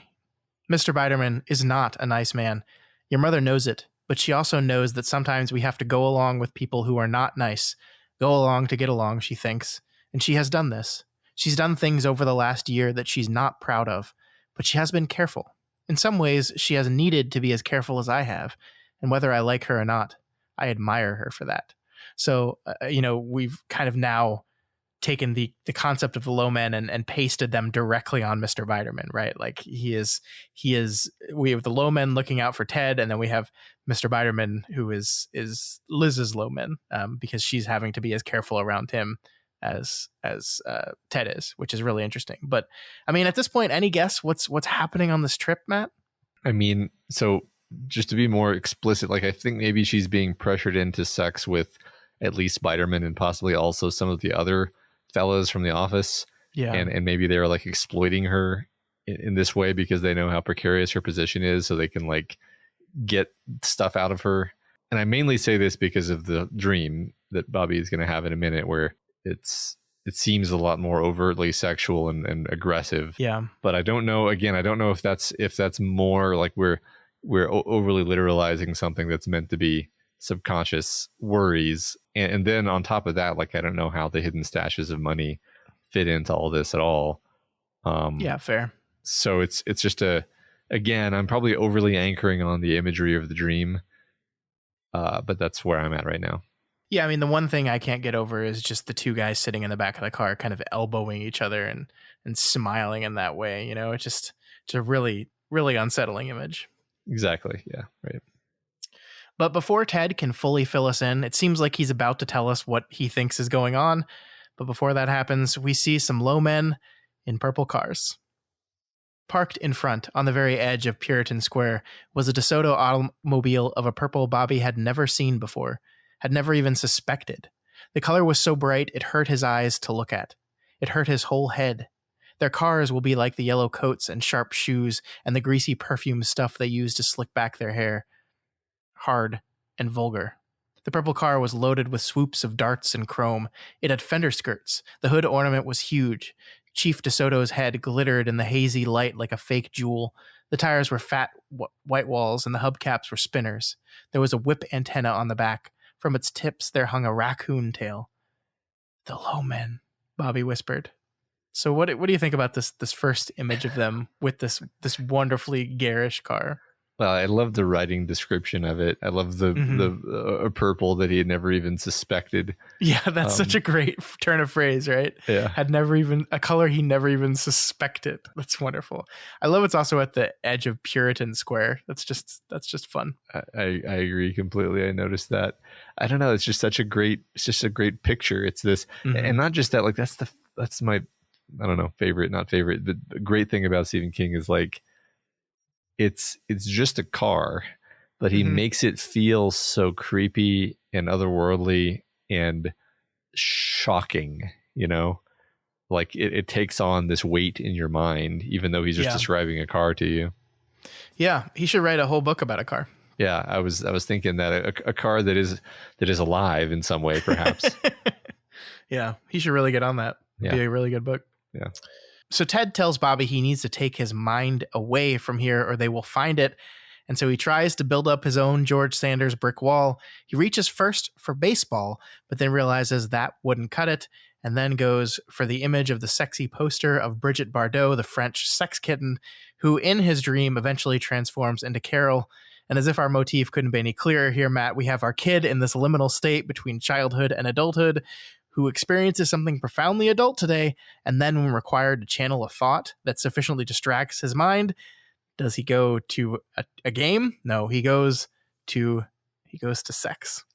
S1: Mr. Biderman is not a nice man. Your mother knows it, but she also knows that sometimes we have to go along with people who are not nice. Go along to get along, she thinks. And she has done this. She's done things over the last year that she's not proud of, but she has been careful. In some ways, she has needed to be as careful as I have. And whether I like her or not, I admire her for that. So, we've kind of now taken the concept of the low men and pasted them directly on Mr. Biderman, right? Like we have the low men looking out for Ted, and then we have Mr. Biderman, who is Liz's low men, because she's having to be as careful around him as Ted is, which is really interesting. But I mean, at this point, any guess what's happening on this trip, Matt?
S2: I mean, so just to be more explicit, like, I think maybe she's being pressured into sex with at least Biderman and possibly also some of the other fellas from the office.
S1: Yeah.
S2: And maybe they're like exploiting her in this way because they know how precarious her position is, so they can like get stuff out of her. And I mainly say this because of the dream that Bobby is going to have in a minute, where it seems a lot more overtly sexual and aggressive.
S1: Yeah.
S2: But I don't know if that's more like we're overly literalizing something that's meant to be subconscious worries. And then on top of that, like, I don't know how the hidden stashes of money fit into all this at all.
S1: Yeah, fair.
S2: So it's just again, I'm probably overly anchoring on the imagery of the dream. But that's where I'm at right now.
S1: Yeah, I mean, the one thing I can't get over is just the two guys sitting in the back of the car kind of elbowing each other and smiling in that way. It's a really, really unsettling image.
S2: Exactly. Yeah, right.
S1: But before Ted can fully fill us in, it seems like he's about to tell us what he thinks is going on. But before that happens, we see some low men in purple cars. Parked in front, on the very edge of Puritan Square, was a DeSoto automobile of a purple Bobby had never seen before, had never even suspected. The color was so bright it hurt his eyes to look at. It hurt his whole head. Their cars will be like the yellow coats and sharp shoes and the greasy perfume stuff they use to slick back their hair. Hard and vulgar. The purple car was loaded with swoops of darts and chrome. It had fender skirts. The hood ornament was huge. Chief DeSoto's head glittered in the hazy light like a fake jewel. The tires were fat white walls, and the hubcaps were spinners. There was a whip antenna on the back. From its tips there hung a raccoon tail. "The low men," Bobby whispered. So what do you think about this first image of them with this wonderfully garish car?
S2: Well, I love the writing description of it. I love the purple that he had never even suspected.
S1: Yeah, that's such a great turn of phrase, right?
S2: Yeah.
S1: Had never even a color he never even suspected. That's wonderful. I love it's also at the edge of Puritan Square. That's just fun.
S2: I agree completely. I noticed that. I don't know. It's just a great picture. It's this, and not just that. Like that's my, I don't know, favorite, not favorite. The great thing about Stephen King is like, it's just a car, but he makes it feel so creepy and otherworldly and shocking, you know, like it takes on this weight in your mind, even though he's just describing a car to you.
S1: Yeah, he should write a whole book about a car.
S2: Yeah, I was thinking that a car that is alive in some way, perhaps.
S1: Yeah, he should really get on that. It'd be a really good book.
S2: Yeah.
S1: So Ted tells Bobby he needs to take his mind away from here or they will find it. And so he tries to build up his own George Sanders brick wall. He reaches first for baseball, but then realizes that wouldn't cut it, and then goes for the image of the sexy poster of Brigitte Bardot, the French sex kitten, who in his dream eventually transforms into Carol. And as if our motif couldn't be any clearer here, Matt, we have our kid in this liminal state between childhood and adulthood, who experiences something profoundly adult today, and then when required to channel a thought that sufficiently distracts his mind, does he go to a game? No, he goes to sex.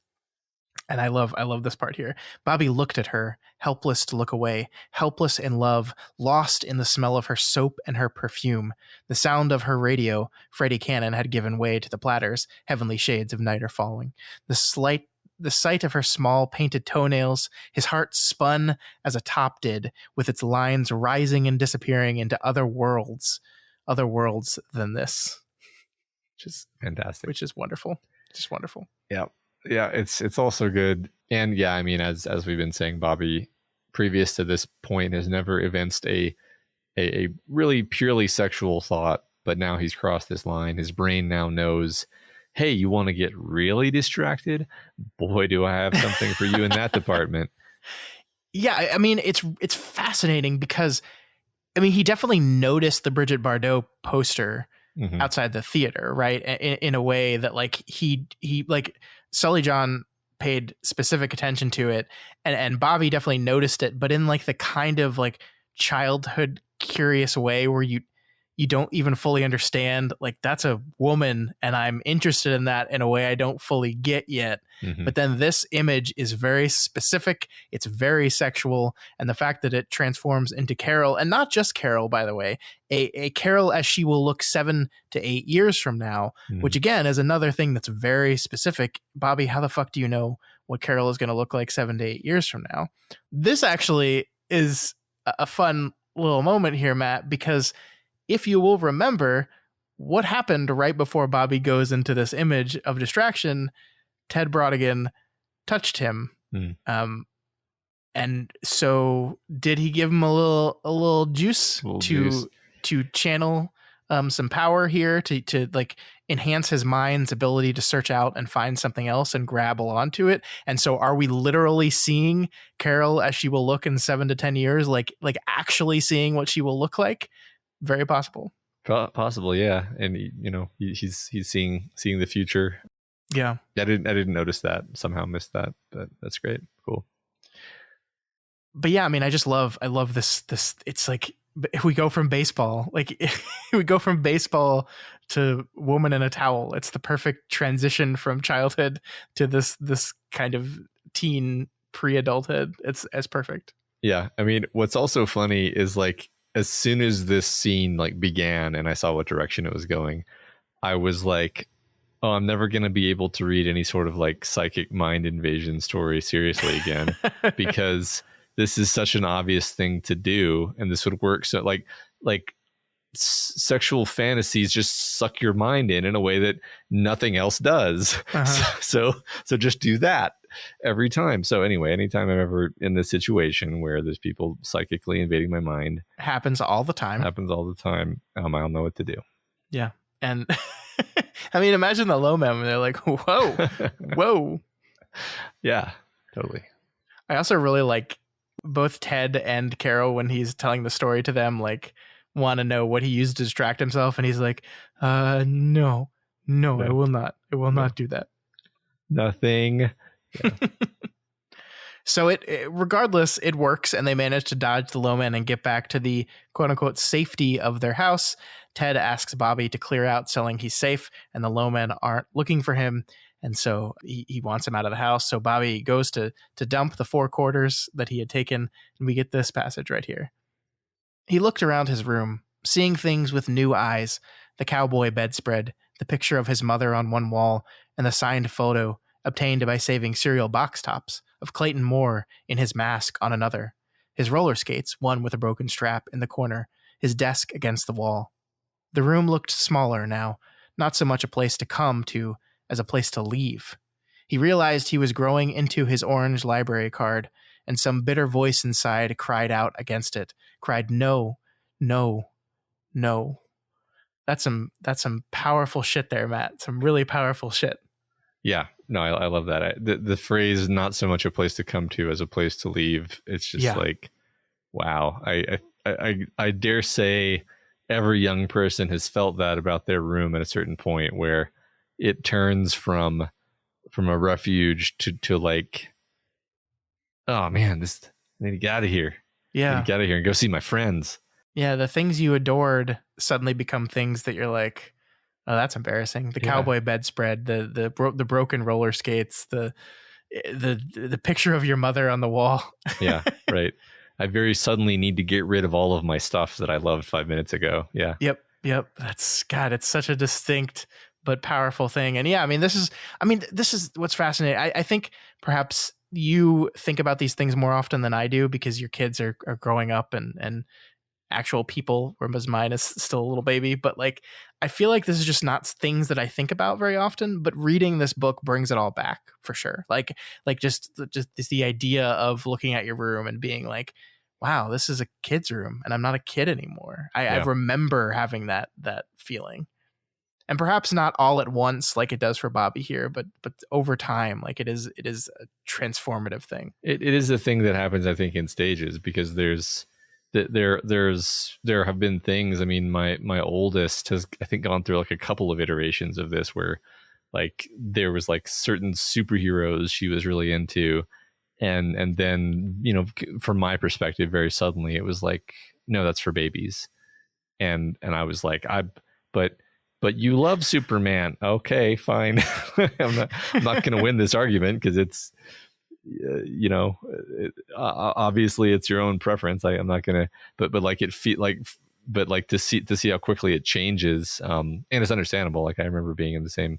S1: And I love this part here. Bobby looked at her, helpless to look away, helpless in love, lost in the smell of her soap and her perfume. The sound of her radio, Freddie Cannon, had given way to the platters. Heavenly shades of night are falling. The sight of her small painted toenails, his heart spun as a top did, with its lines rising and disappearing into other worlds than this. Which is
S2: fantastic.
S1: Which is wonderful. Just wonderful.
S2: Yeah. Yeah, it's also good. And yeah, I mean, as we've been saying, Bobby, previous to this point, has never evinced a really purely sexual thought, but now he's crossed this line. His brain now knows, hey, you want to get really distracted? Boy, do I have something for you in that department.
S1: Yeah, I mean, it's fascinating because, I mean, he definitely noticed the Brigitte Bardot poster outside the theater, right? In a way that like he like Sully John paid specific attention to it, and Bobby definitely noticed it, but in like the kind of like childhood curious way where you don't even fully understand, like, that's a woman and I'm interested in that in a way I don't fully get yet. But then this image is very specific. It's very sexual. And the fact that it transforms into Carol, and not just Carol, by the way, a Carol as she will look 7 to 8 years from now, which again is another thing that's very specific. Bobby, how the fuck do you know what Carol is going to look like 7 to 8 years from now? This actually is a fun little moment here, Matt, because if you will remember what happened right before Bobby goes into this image of distraction, Ted Brodigan touched him. And so did he give him a little juice to channel some power here to like enhance his mind's ability to search out and find something else and grab onto it? And so are we literally seeing Carol as she will look in 7 to 10 years, like actually seeing what she will look like? Very possible.
S2: Possible, yeah. And he's seeing the future.
S1: Yeah.
S2: I didn't notice that. Somehow missed that, but that's great. Cool.
S1: But yeah, I mean, I love this. It's like if we go from baseball, we go from baseball to woman in a towel. It's the perfect transition from childhood to this kind of teen pre-adulthood. It's perfect.
S2: Yeah. I mean, what's also funny is like, as soon as this scene like began and I saw what direction it was going, I was like, oh, I'm never going to be able to read any sort of like psychic mind invasion story seriously again, because this is such an obvious thing to do. And this would work. So like sexual fantasies just suck your mind in a way that nothing else does. So just do that every time. So anyway, anytime I'm ever in this situation where there's people psychically invading my mind,
S1: happens all the time,
S2: I'll know what to do.
S1: Yeah. And I mean, imagine the low men, they're like, whoa.
S2: Yeah, totally.
S1: I also really like Both Ted and Carol, when he's telling the story to them, like want to know what he used to distract himself, and he's like, no, I
S2: No,
S1: will not. I will
S2: no,
S1: not do that.
S2: nothing. Yeah.
S1: So regardless, it works, and they manage to dodge the Lowman and get back to the quote unquote safety of their house. Ted asks Bobby to clear out, saying he's safe, and the Lowmen aren't looking for him. And so he wants him out of the house. So Bobby goes to dump the 4 quarters that he had taken, and we get this passage right here. He looked around his room, seeing things with new eyes: the cowboy bedspread, the picture of his mother on one wall, and the signed photo obtained by saving cereal box tops of Clayton Moore in his mask on another, his roller skates, one with a broken strap, in the corner, his desk against the wall. The room looked smaller now, not so much a place to come to as a place to leave. He realized he was growing into his orange library card, and some bitter voice inside cried out against it, cried no, no, no. That's some powerful shit there, Matt. Some really powerful shit.
S2: Yeah, no, I love that. The phrase "not so much a place to come to as a place to leave." It's just like, wow. I dare say every young person has felt that about their room at a certain point, where it turns from a refuge to like, oh man, I need to get out of here.
S1: Yeah.
S2: I need to get out of here and go see my friends.
S1: Yeah, the things you adored suddenly become things that you're like, oh, that's embarrassing. The cowboy bedspread, the broken roller skates, the picture of your mother on the wall.
S2: Yeah, right. I very suddenly need to get rid of all of my stuff that I loved 5 minutes ago. Yeah.
S1: Yep. That's God. It's such a distinct but powerful thing. And yeah, this is what's fascinating. I think perhaps you think about these things more often than I do because your kids are growing up and actual people, whereas mine is still a little baby. But like, I feel like this is just not things that I think about very often, but reading this book brings it all back for sure. Like just the idea of looking at your room and being like, wow, this is a kid's room and I'm not a kid anymore. I remember having that feeling. And perhaps not all at once like it does for Bobby here, but over time, like it is a transformative thing.
S2: It is a thing that happens, I think, in stages, because there have been things. I mean, my oldest has, I think, gone through like a couple of iterations of this, where like there was like certain superheroes she was really into, and then, you know, from my perspective, very suddenly it was like, no, that's for babies, and I was like, but you love Superman. Okay, fine. I'm not going to win this argument because it's, you know, obviously it's your own preference. I'm not going to, but like it feel like, but like to see how quickly it changes. And it's understandable. Like I remember being in the same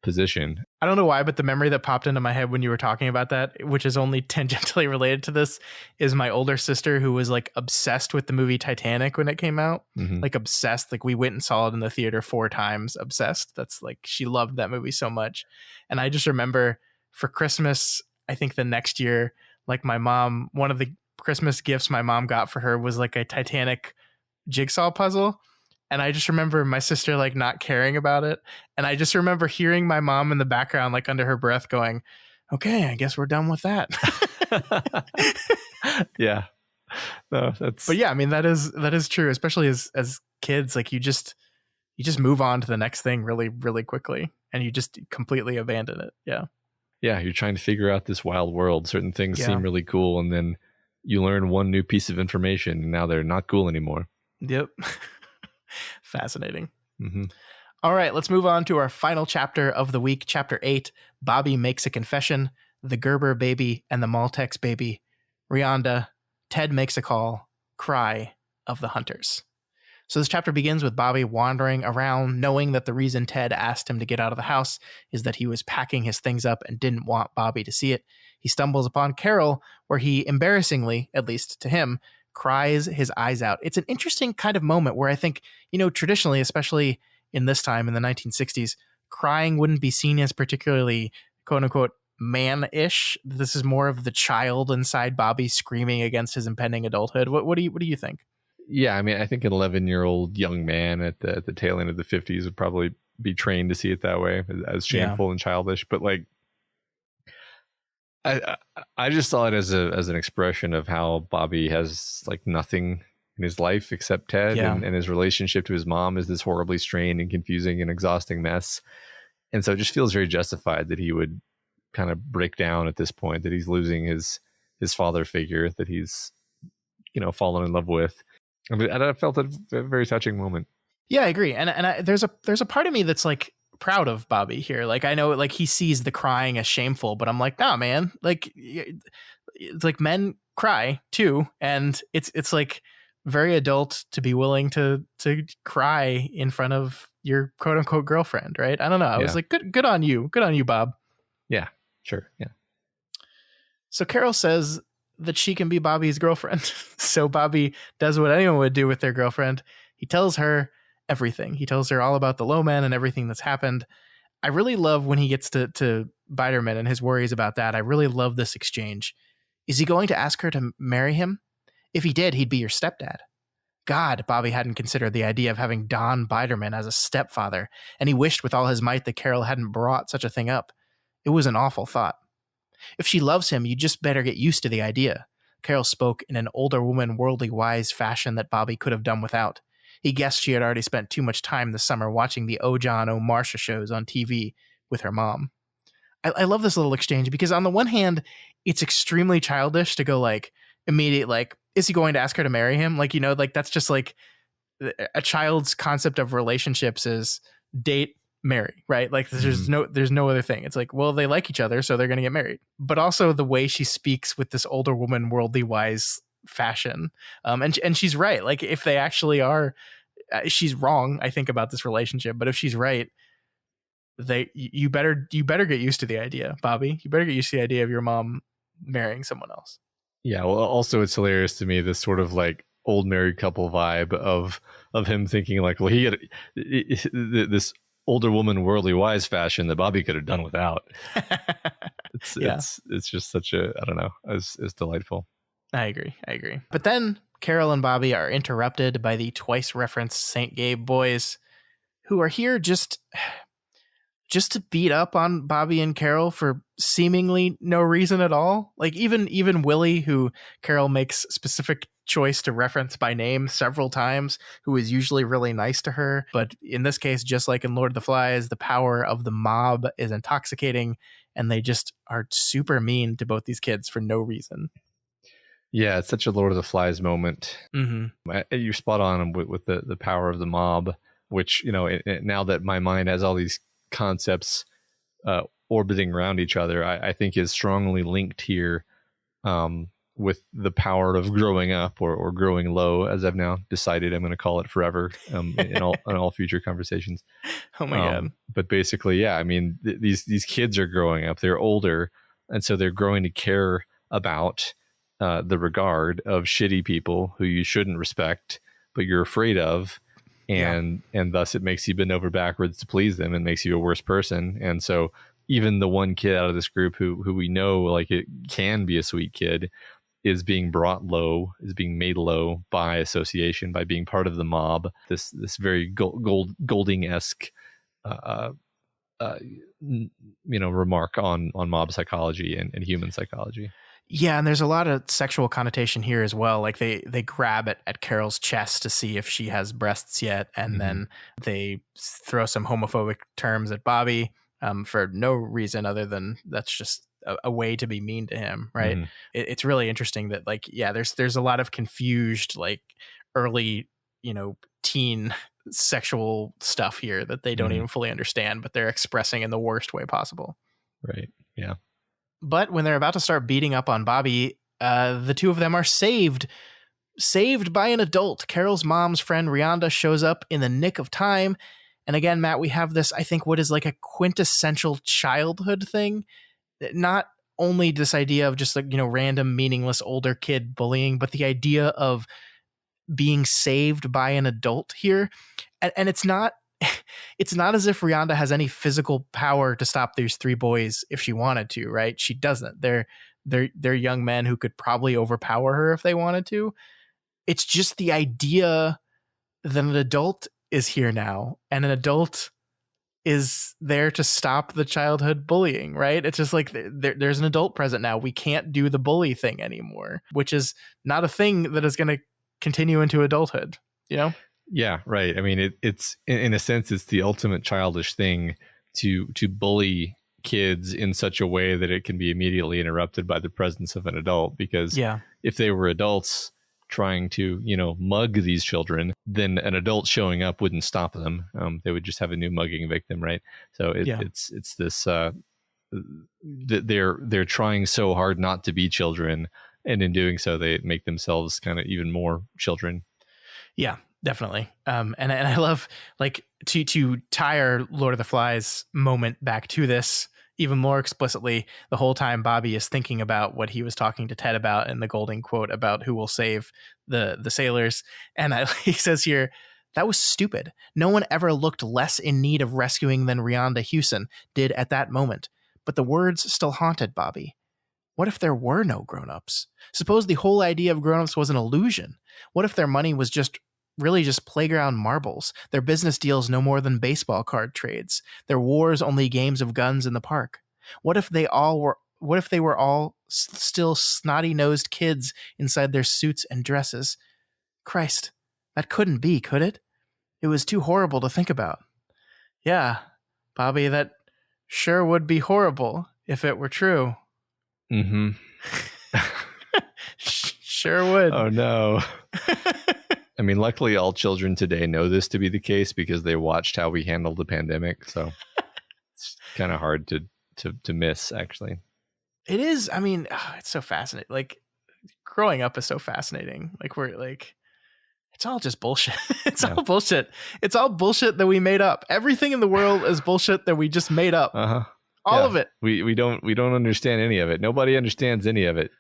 S2: position.
S1: I don't know why, but the memory that popped into my head when you were talking about that, which is only tangentially related to this, is my older sister, who was like obsessed with the movie Titanic when it came out.
S2: Mm-hmm.
S1: Like obsessed. Like we went and saw it in the theater 4 times. Obsessed. That's like, she loved that movie so much. And I just remember for Christmas, I think the next year, like my mom, one of the Christmas gifts my mom got for her was like a Titanic jigsaw puzzle. And I just remember my sister like not caring about it. And I just remember hearing my mom in the background, like under her breath going, okay, I guess we're done with that.
S2: Yeah. No,
S1: but yeah, I mean, that is true, especially as kids. Like you just move on to the next thing really, really quickly, and you just completely abandon it. Yeah.
S2: Yeah. You're trying to figure out this wild world. Certain things seem really cool, and then you learn one new piece of information, and now they're not cool anymore.
S1: Yep. Fascinating.
S2: Mm-hmm.
S1: All right, let's move on to our final chapter of the week, chapter 8. Bobby makes a confession, the Gerber baby and the Maltex baby, Rianda, Ted makes a call, cry of the hunters. So this chapter begins with Bobby wandering around, knowing that the reason Ted asked him to get out of the house is that he was packing his things up and didn't want Bobby to see it. He stumbles upon Carol, where he embarrassingly, at least to him, cries his eyes out. It's an interesting kind of moment where I think, you know, traditionally, especially in this time in the 1960s, crying wouldn't be seen as particularly quote unquote man-ish. This is more of the child inside Bobby screaming against his impending adulthood. What do you think?
S2: Yeah, I mean, I think an 11-year-old young man at the tail end of the 50s would probably be trained to see it that way, as shameful and childish. But like, I just saw it as an expression of how Bobby has like nothing in his life except Ted,
S1: Yeah.
S2: and his relationship to his mom is this horribly strained and confusing and exhausting mess. And so it just feels very justified that he would kind of break down at this point, that he's losing his father figure that he's, fallen in love with. And I felt a very touching moment.
S1: Yeah, I agree. And there's a part of me that's like proud of Bobby here. Like I know like he sees the crying as shameful, but I'm like, nah, man. Like it's like men cry too, and it's like very adult to be willing to cry in front of your quote unquote girlfriend, right? I don't know. I was like, good on you, Bob.
S2: Yeah, sure, yeah.
S1: So Carol says that she can be Bobby's girlfriend. So Bobby does what anyone would do with their girlfriend. He tells her everything. He tells her all about the low man and everything that's happened. I really love when he gets to Biderman and his worries about that. I really love this exchange. Is he going to ask her to marry him? If he did, he'd be your stepdad. God, Bobby hadn't considered the idea of having Don Biderman as a stepfather, and he wished with all his might that Carol hadn't brought such a thing up. It was an awful thought. If she loves him, you just better get used to the idea. Carol spoke in an older woman, worldly wise fashion that Bobby could have done without. He guessed she had already spent too much time this summer watching the O. John O. Marsha shows on TV with her mom. I love this little exchange because on the one hand, it's extremely childish to go like immediate, like, is he going to ask her to marry him? Like, like that's just like a child's concept of relationships is date, marry, right? Like there's no other thing. It's like, well, they like each other, so they're going to get married. But also the way she speaks with this older woman, worldly wise fashion. And she's right. Like if they actually are, she's wrong, I think, about this relationship. But if she's right, you better get used to the idea, Bobby. You better get used to the idea of your mom marrying someone else.
S2: Yeah. Well, also it's hilarious to me, this sort of like old married couple vibe of him thinking like, well, he had this older woman, worldly wise fashion that Bobby could have done without. It's just such a, I don't know, it's delightful.
S1: I agree. But then Carol and Bobby are interrupted by the twice referenced St. Gabe boys, who are here just to beat up on Bobby and Carol for seemingly no reason at all. Like even Willie, who Carol makes specific choice to reference by name several times, who is usually really nice to her. But in this case, just like in Lord of the Flies, the power of the mob is intoxicating, and they just are super mean to both these kids for no reason.
S2: Yeah, it's such a Lord of the Flies moment.
S1: Mm-hmm.
S2: You're spot on with the power of the mob, which, now that my mind has all these concepts orbiting around each other, I think is strongly linked here with the power of growing up or growing low, as I've now decided I'm going to call it forever in all future conversations.
S1: Oh my God.
S2: But basically, yeah, I mean, these kids are growing up, they're older, and so they're growing to care about the regard of shitty people who you shouldn't respect, but you're afraid of. And thus it makes you bend over backwards to please them and makes you a worse person. And so even the one kid out of this group who we know, like, it can be a sweet kid, is being brought low, is being made low by association, by being part of the mob. This very Golding-esque remark on mob psychology and human psychology.
S1: Yeah, and there's a lot of sexual connotation here as well. Like they grab at Carol's chest to see if she has breasts yet, and then they throw some homophobic terms at Bobby for no reason other than that's just a way to be mean to him, right? It's really interesting that there's a lot of confused like early teen sexual stuff here that they don't even fully understand, but they're expressing in the worst way possible.
S2: Right. Yeah.
S1: But when they're about to start beating up on Bobby, the two of them are saved by an adult. Carol's mom's friend Rianda shows up in the nick of time. And again, Matt, we have this, I think, what is like a quintessential childhood thing. Not only this idea of just like, random meaningless older kid bullying, but the idea of being saved by an adult here. And it's not as if Rianda has any physical power to stop these three boys if she wanted to, right? She doesn't. They're young men who could probably overpower her if they wanted to. It's just the idea that an adult is here now, and an adult is there to stop the childhood bullying, right? It's just like there's an adult present now. We can't do the bully thing anymore, which is not a thing that is going to continue into adulthood, you know?
S2: Yeah, right. I mean, it's in a sense, it's the ultimate childish thing to bully kids in such a way that it can be immediately interrupted by the presence of an adult. Because
S1: Yeah.
S2: if they were adults trying to, mug these children, then an adult showing up wouldn't stop them. They would just have a new mugging victim, right? So it's this they're trying so hard not to be children, and in doing so, they make themselves kind of even more children.
S1: Yeah, definitely. And I love, like, to tie our Lord of the Flies moment back to this even more explicitly. The whole time Bobby is thinking about what he was talking to Ted about in the Golding quote about who will save the sailors. And he says here, that was stupid. No one ever looked less in need of rescuing than Rhonda Hewson did at that moment. But the words still haunted Bobby. What if there were no grown-ups? Suppose the whole idea of grown-ups was an illusion. What if their money was really just playground marbles, their business deals no more than baseball card trades, their wars only games of guns in the park? What if they were all still snotty-nosed kids inside their suits and dresses? Christ, that couldn't be, could it? It was too horrible to think about. Yeah, Bobby, that sure would be horrible if it were true.
S2: Mm-hmm.
S1: Sure would.
S2: Oh, no. I mean, luckily, all children today know this to be the case because they watched how we handled the pandemic. So it's kind of hard to miss, actually.
S1: It is. I mean, it's so fascinating. Like, growing up is so fascinating. Like, we're like, it's all just bullshit. It's all bullshit. It's all bullshit that we made up. Everything in the world is bullshit that we just made up.
S2: Uh-huh.
S1: All of it.
S2: We don't understand any of it. Nobody understands any of it.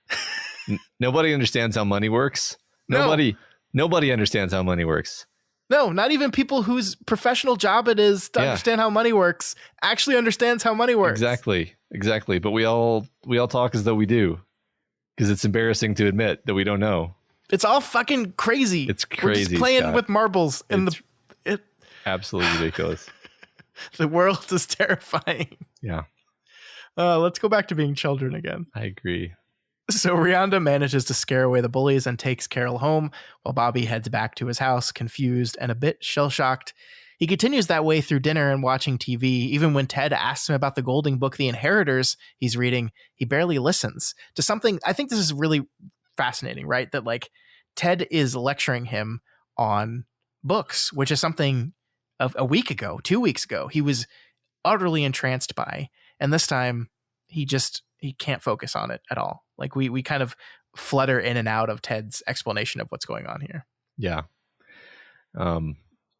S2: Nobody understands how money works. Nobody understands how money works.
S1: No, not even people whose professional job it is to understand how money works actually understands how money works.
S2: Exactly. But we all talk as though we do, because it's embarrassing to admit that we don't know.
S1: It's all fucking crazy.
S2: It's crazy.
S1: We're just playing with marbles in
S2: absolutely ridiculous.
S1: The world is terrifying.
S2: Yeah.
S1: Let's go back to being children again.
S2: I agree.
S1: So Rhonda manages to scare away the bullies and takes Carol home, while Bobby heads back to his house, confused and a bit shell-shocked. He continues that way through dinner and watching TV. Even when Ted asks him about the Golding book, The Inheritors, he's reading, he barely listens to something. I think this is really fascinating, right? That, like, Ted is lecturing him on books, which is something of a week ago, 2 weeks ago, he was utterly entranced by. And this time he can't focus on it at all. Like, we kind of flutter in and out of Ted's explanation of what's going on here.
S2: Yeah.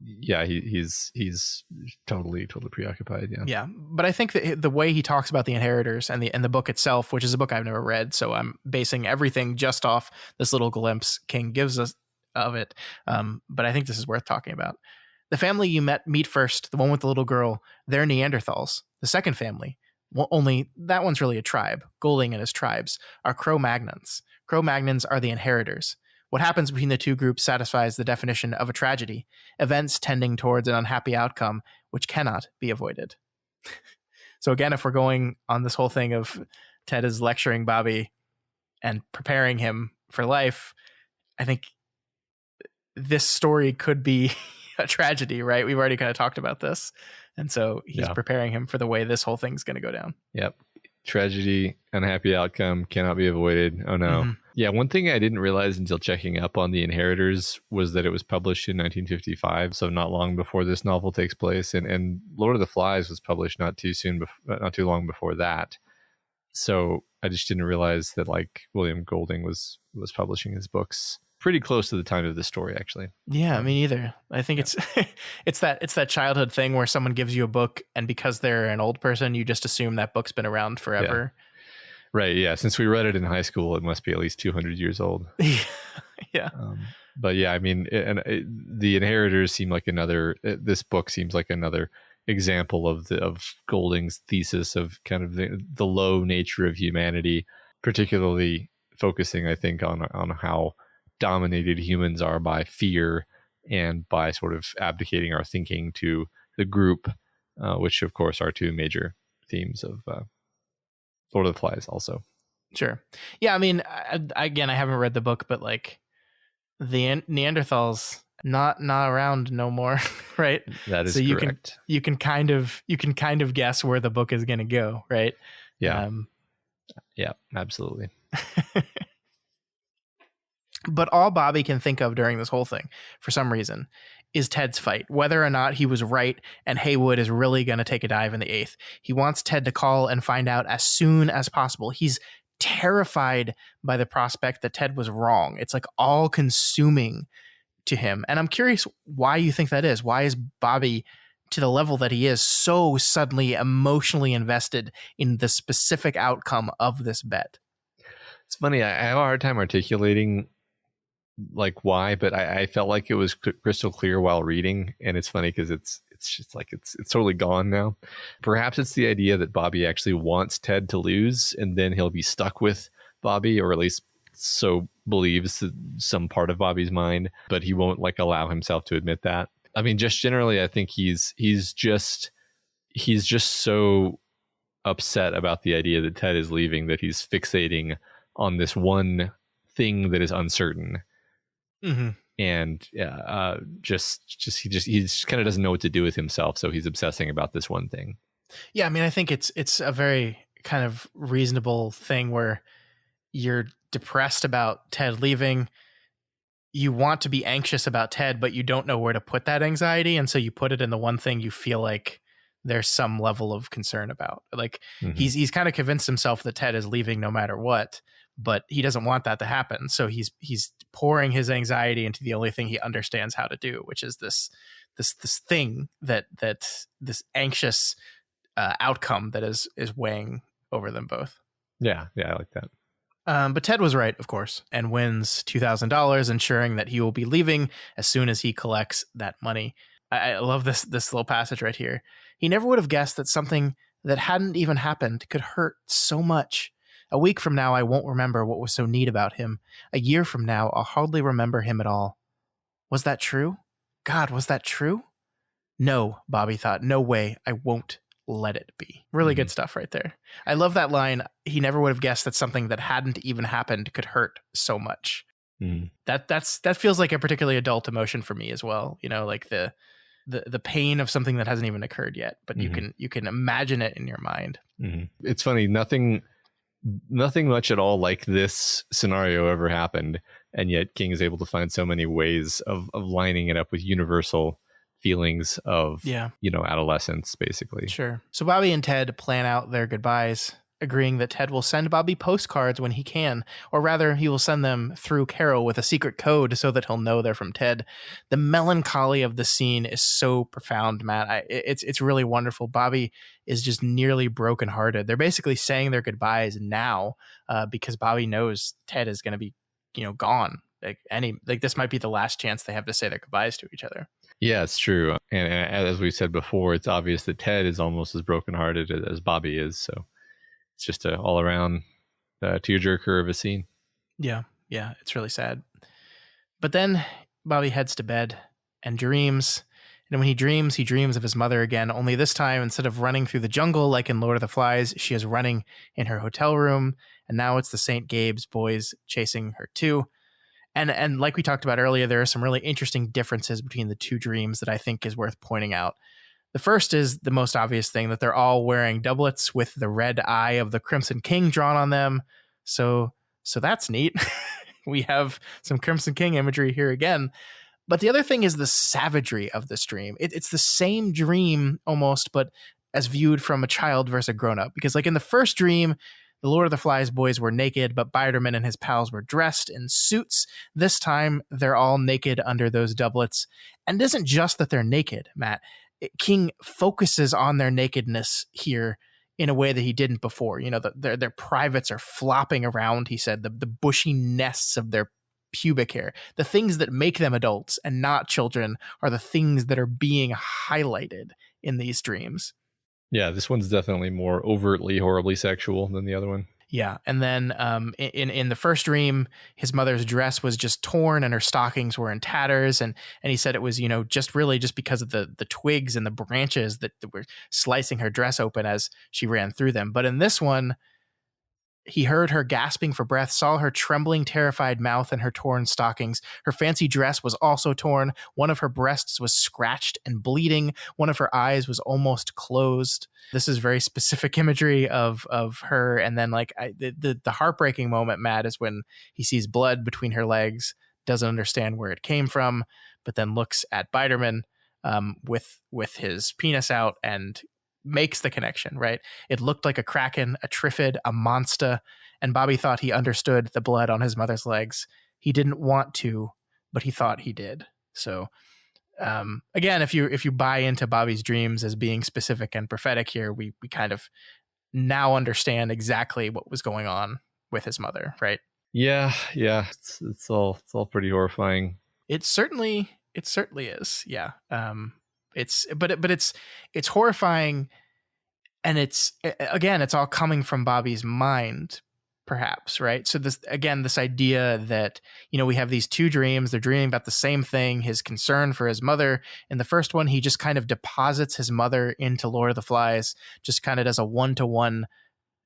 S2: Yeah, he's totally preoccupied. Yeah.
S1: But I think that the way he talks about The Inheritors and the book itself, which is a book I've never read, so I'm basing everything just off this little glimpse King gives us of it. But I think this is worth talking about. The family you meet first, the one with the little girl, they're Neanderthals. The second family, only that one's really a tribe, Golding and his tribes, are Cro-Magnons. Cro-Magnons are the Inheritors. What happens between the two groups satisfies the definition of a tragedy, events tending towards an unhappy outcome which cannot be avoided. So again, if we're going on this whole thing of Ted is lecturing Bobby and preparing him for life, I think this story could be a tragedy, right? We've already kind of talked about this. And so he's preparing him for the way this whole thing's going to go down.
S2: Yep. Tragedy, unhappy outcome, cannot be avoided. Oh, no. Mm-hmm. Yeah, one thing I didn't realize until checking up on The Inheritors was that it was published in 1955, so not long before this novel takes place. And Lord of the Flies was published not too long before that. So I just didn't realize that, like, William Golding was publishing his books pretty close to the time of this story, actually.
S1: Yeah, me neither. I think it's that childhood thing where someone gives you a book, and because they're an old person, you just assume that book's been around forever.
S2: Yeah. Right. Yeah. Since we read it in high school, it must be at least 200 years old.
S1: Yeah.
S2: But yeah, I mean, The Inheritors seem like this book seems like another example of Golding's thesis of kind of the low nature of humanity, particularly focusing, I think, on how dominated humans are by fear and by sort of abdicating our thinking to the group. which of course are two major themes of Lord of the Flies also.
S1: Sure. Yeah, I mean, again, I haven't read the book, but like the Neanderthals not around no more, right?
S2: That is
S1: so you
S2: correct.
S1: you can kind of guess where the book is going to go, right?
S2: Yeah. Yeah, absolutely.
S1: But all Bobby can think of during this whole thing, for some reason, is Ted's fight, whether or not he was right and Haywood is really going to take a dive in the 8th. He wants Ted to call and find out as soon as possible. He's terrified by the prospect that Ted was wrong. It's like all consuming to him. And I'm curious why you think that is. Why is Bobby, to the level that he is, so suddenly emotionally invested in the specific outcome of this bet?
S2: It's funny. I have a hard time articulating like why, but I felt like it was crystal clear while reading. And it's funny because it's just like it's totally gone now. Perhaps it's the idea that Bobby actually wants Ted to lose, and then he'll be stuck with Bobby, or at least so believes some part of Bobby's mind, but he won't like allow himself to admit that. I mean, just generally, I think he's just so upset about the idea that Ted is leaving that he's fixating on this one thing that is uncertain.
S1: Mm-hmm.
S2: And he just kind of doesn't know what to do with himself, so he's obsessing about this one thing.
S1: Yeah, I mean, I think it's a very kind of reasonable thing where you're depressed about Ted leaving. You want to be anxious about Ted, but you don't know where to put that anxiety, and so you put it in the one thing you feel like there's some level of concern about. Like he's kind of convinced himself that Ted is leaving no matter what, but he doesn't want that to happen. So he's pouring his anxiety into the only thing he understands how to do, which is this thing that this anxious outcome that is weighing over them both.
S2: Yeah, I like that.
S1: But Ted was right, of course, and wins $2,000, ensuring that he will be leaving as soon as he collects that money. I love this little passage right here. He never would have guessed that something that hadn't even happened could hurt so much. A week from now, I won't remember what was so neat about him. A year from now, I'll hardly remember him at all. Was that true? God, was that true? No, Bobby thought. No way. I won't let it be. Really good stuff right there. I love that line. He never would have guessed that something that hadn't even happened could hurt so much. That feels like a particularly adult emotion for me as well. You know, like the pain of something that hasn't even occurred yet, but you can imagine it in your mind.
S2: It's funny. Nothing much at all like this scenario ever happened, and yet King is able to find so many ways of lining it up with universal feelings of adolescence, basically.
S1: Sure. So Bobby and Ted plan out their goodbyes, agreeing that Ted will send Bobby postcards when he can, or rather he will send them through Carol with a secret code so that he'll know they're from Ted. The melancholy of the scene is so profound, Matt. It's really wonderful. Bobby is just nearly brokenhearted. They're basically saying their goodbyes now because Bobby knows Ted is going to be, gone. Like this might be the last chance they have to say their goodbyes to each other.
S2: Yeah, it's true. And as we said before, it's obvious that Ted is almost as brokenhearted as Bobby is. So it's just an all-around tearjerker of a scene.
S1: Yeah, it's really sad. But then Bobby heads to bed and dreams. And when he dreams of his mother again, only this time, instead of running through the jungle like in Lord of the Flies, she is running in her hotel room. And now it's the St. Gabe's boys chasing her too. And like we talked about earlier, there are some really interesting differences between the two dreams that I think is worth pointing out. The first is the most obvious thing, that they're all wearing doublets with the red eye of the Crimson King drawn on them. So that's neat. We have some Crimson King imagery here again. But the other thing is the savagery of this dream. It's the same dream almost, but as viewed from a child versus a grown-up. Because like in the first dream, the Lord of the Flies boys were naked, but Biderman and his pals were dressed in suits. This time, they're all naked under those doublets. And it isn't just that they're naked, Matt. King focuses on their nakedness here in a way that he didn't before. Their privates are flopping around, he said, the bushy nests of their pubic hair. The things that make them adults and not children are the things that are being highlighted in these dreams.
S2: Yeah, this one's definitely more overtly horribly sexual than the other one.
S1: Yeah, and then in the first dream, his mother's dress was just torn and her stockings were in tatters, and he said it was, just really just because of the twigs and the branches that were slicing her dress open as she ran through them. But in this one, he heard her gasping for breath, saw her trembling, terrified mouth and her torn stockings. Her fancy dress was also torn. One of her breasts was scratched and bleeding. One of her eyes was almost closed. This is very specific imagery of her. And then, like, the heartbreaking moment, Matt, is when he sees blood between her legs, doesn't understand where it came from, but then looks at Biderman with his penis out and makes the connection, right? It looked like a kraken, a triffid, a monster, and Bobby thought he understood the blood on his mother's legs. He didn't want to, but he thought he did. So, again, if you buy into Bobby's dreams as being specific and prophetic here, we kind of now understand exactly what was going on with his mother, right?
S2: Yeah. It's all pretty horrifying.
S1: It certainly is. Yeah. It's horrifying, and it's all coming from Bobby's mind, perhaps, right? So this idea that, we have these two dreams, they're dreaming about the same thing, his concern for his mother. In the first one, he just kind of deposits his mother into Lord of the Flies, just kind of does a 1-to-1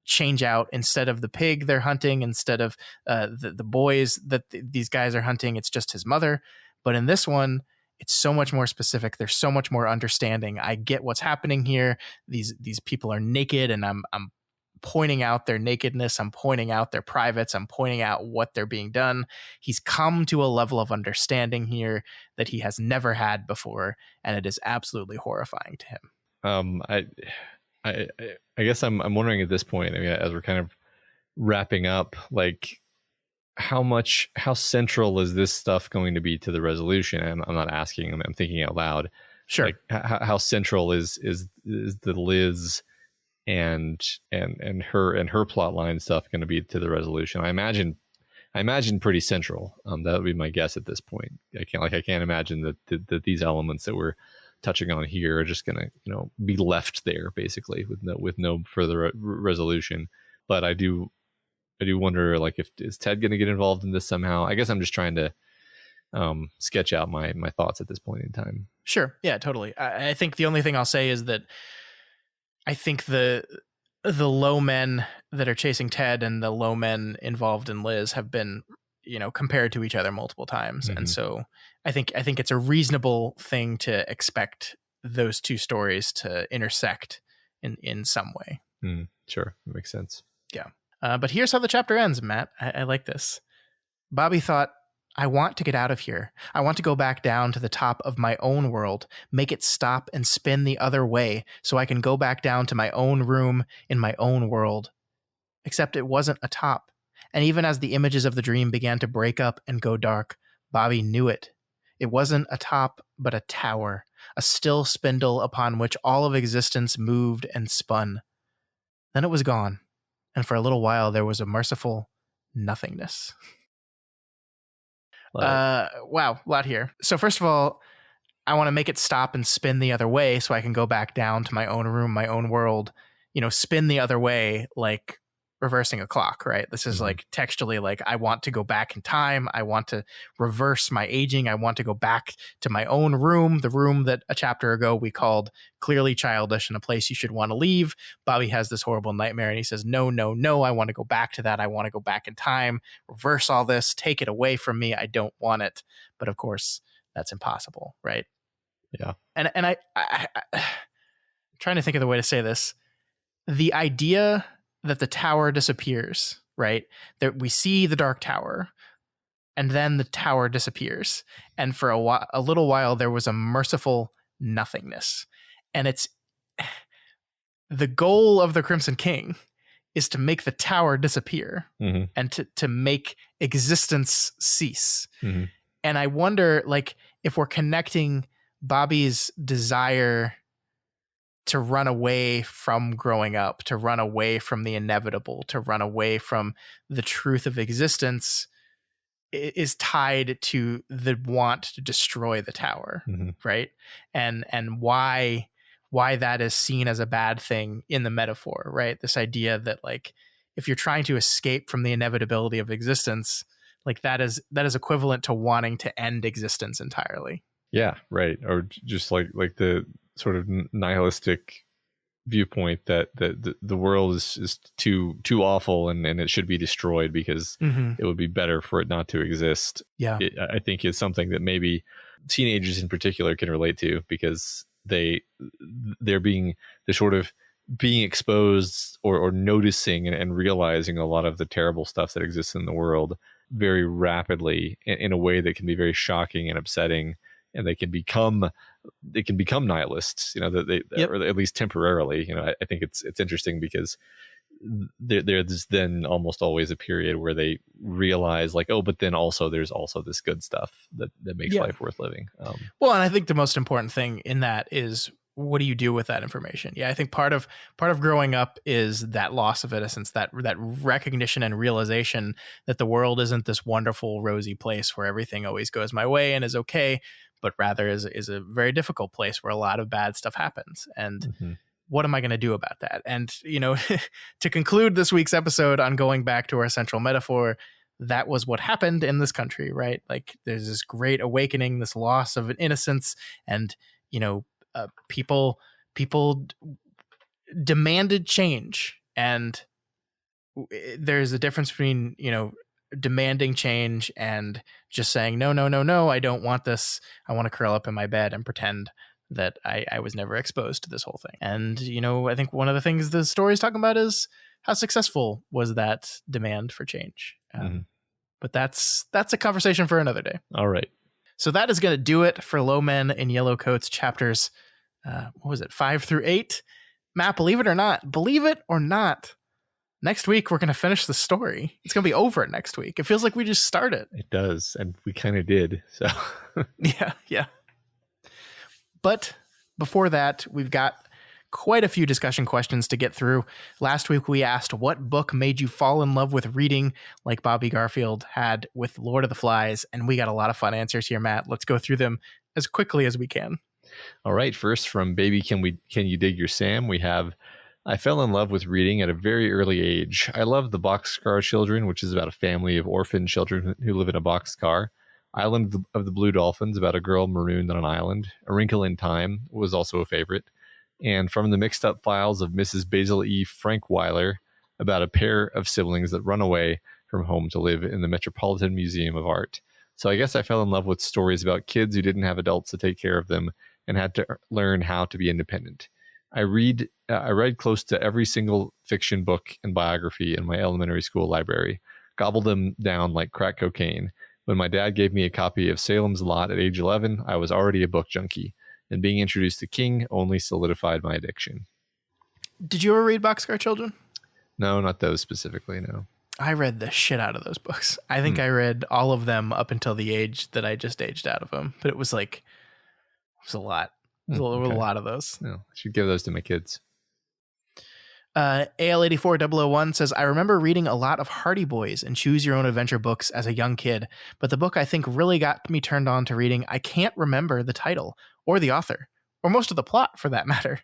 S1: change out. Instead of the pig they're hunting, instead of the boys that these guys are hunting, it's just his mother. But in this one, it's so much more specific. There's so much more understanding. I get what's happening here. These people are naked, and I'm pointing out their nakedness. I'm pointing out their privates. I'm pointing out what they're being done. He's come to a level of understanding here that he has never had before, and it is absolutely horrifying to him.
S2: I guess I'm wondering at this point, I mean, as we're kind of wrapping up, like, how central is this stuff going to be to the resolution? And I'm not asking, I'm thinking out loud.
S1: Sure.
S2: Like, how central is the Liz and her plot line stuff going to be to the resolution? I imagine pretty central. That would be my guess at this point. I can't imagine that these elements that we're touching on here are just going to be left there basically with no further resolution. But I do wonder, like, is Ted going to get involved in this somehow? I guess I'm just trying to sketch out my thoughts at this point in time.
S1: Sure. Yeah, totally. I think the only thing I'll say is that I think the low men that are chasing Ted and the low men involved in Liz have been, compared to each other multiple times. Mm-hmm. And so I think it's a reasonable thing to expect those two stories to intersect in some way.
S2: Sure. That makes sense.
S1: Yeah. But here's how the chapter ends, Matt. I like this. Bobby thought, I want to get out of here. I want to go back down to the top of my own world, make it stop and spin the other way so I can go back down to my own room in my own world. Except it wasn't a top. And even as the images of the dream began to break up and go dark, Bobby knew it. It wasn't a top, but a tower, a still spindle upon which all of existence moved and spun. Then it was gone. And for a little while, there was a merciful nothingness. Wow, a lot here. So first of all, I want to make it stop and spin the other way so I can go back down to my own room, my own world. Spin the other way, like reversing a clock, right? This is like textually, like, I want to go back in time. I want to reverse my aging. I want to go back to my own room, the room that a chapter ago we called clearly childish and a place you should want to leave. Bobby has this horrible nightmare and he says, no, I want to go back to that. I want to go back in time, reverse all this, take it away from me. I don't want it. But of course, that's impossible, right?
S2: Yeah.
S1: And I'm trying to think of the way to say this. The idea that the tower disappears, right? That we see the dark tower and then the tower disappears. And for a little while, there was a merciful nothingness. And it's the goal of the Crimson King is to make the tower disappear and to make existence cease. And I wonder, like, if we're connecting Bobby's desire to run away from growing up, to run away from the inevitable, to run away from the truth of existence, is tied to the want to destroy the tower, right? And why that is seen as a bad thing in the metaphor, right? This idea that, like, if you're trying to escape from the inevitability of existence, like that is equivalent to wanting to end existence entirely.
S2: Yeah, right. Or just like the sort of nihilistic viewpoint that the world is too awful and it should be destroyed because it would be better for it not to exist.
S1: Yeah.
S2: I think is something that maybe teenagers in particular can relate to, because they're sort of being exposed or noticing and realizing a lot of the terrible stuff that exists in the world very rapidly in a way that can be very shocking and upsetting, and they can become nihilists, that they or at least temporarily. I think it's interesting because there's then almost always a period where they realize like, oh, but then also there's also this good stuff that makes life worth living.
S1: Well, and I think the most important thing in that is, what do you do with that information? Yeah, I think part of growing up is that loss of innocence, that recognition and realization that the world isn't this wonderful, rosy place where everything always goes my way and is okay, but rather is a very difficult place where a lot of bad stuff happens. And what am I going to do about that? And, to conclude this week's episode on going back to our central metaphor, that was what happened in this country, right? Like, there's this great awakening, this loss of innocence, and, people demanded change. And there's a difference between, demanding change and just saying, no, I don't want this. I want to curl up in my bed and pretend that I was never exposed to this whole thing. And, I think one of the things the story is talking about is how successful was that demand for change. But that's a conversation for another day.
S2: All right.
S1: So that is going to do it for Low Men in Yellow Coats chapters, 5 through 8. Matt, believe it or not, next week we're going to finish the story. It's going to be over next week. It feels like we just started.
S2: It does, and we kind of did. So
S1: yeah. But before that, we've got quite a few discussion questions to get through. Last week, we asked what book made you fall in love with reading, like Bobby Garfield had with Lord of the Flies, and we got a lot of fun answers here, Matt. Let's go through them as quickly as we can.
S2: All right. First, from Baby Can You Dig Your Sam, we have, I fell in love with reading at a very early age. I love The Boxcar Children, which is about a family of orphan children who live in a boxcar. Island of the Blue Dolphins, about a girl marooned on an island. A Wrinkle in Time was also a favorite. And From the Mixed Up Files of Mrs. Basil E. Frankweiler, about a pair of siblings that run away from home to live in the Metropolitan Museum of Art. So I guess I fell in love with stories about kids who didn't have adults to take care of them and had to learn how to be independent. I read close to every single fiction book and biography in my elementary school library, gobbled them down like crack cocaine. When my dad gave me a copy of Salem's Lot at age 11, I was already a book junkie, and being introduced to King only solidified my addiction.
S1: Did you ever read Boxcar Children?
S2: No, not those specifically, no.
S1: I read the shit out of those books. I think I read all of them up until the age that I just aged out of them. But it was a lot. It was a lot of those.
S2: No, I should give those to my kids.
S1: AL84001 says, I remember reading a lot of Hardy Boys and Choose Your Own Adventure books as a young kid, but the book I think really got me turned on to reading, I can't remember the title or the author, or most of the plot for that matter.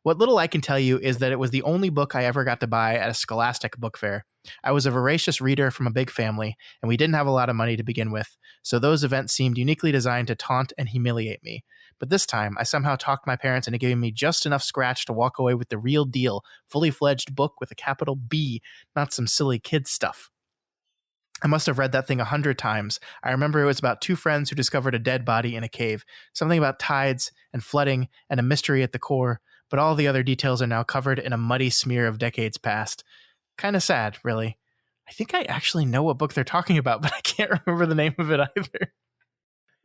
S1: What little I can tell you is that it was the only book I ever got to buy at a Scholastic book fair. I was a voracious reader from a big family, and we didn't have a lot of money to begin with, so those events seemed uniquely designed to taunt and humiliate me. But this time, I somehow talked my parents into giving me just enough scratch to walk away with the real deal, fully fledged book with a capital B, not some silly kid stuff. I must have read that thing 100 times. I remember it was about two friends who discovered a dead body in a cave, something about tides and flooding and a mystery at the core, but all the other details are now covered in a muddy smear of decades past. Kind of sad, really. I think I actually know what book they're talking about, but I can't remember the name of it either.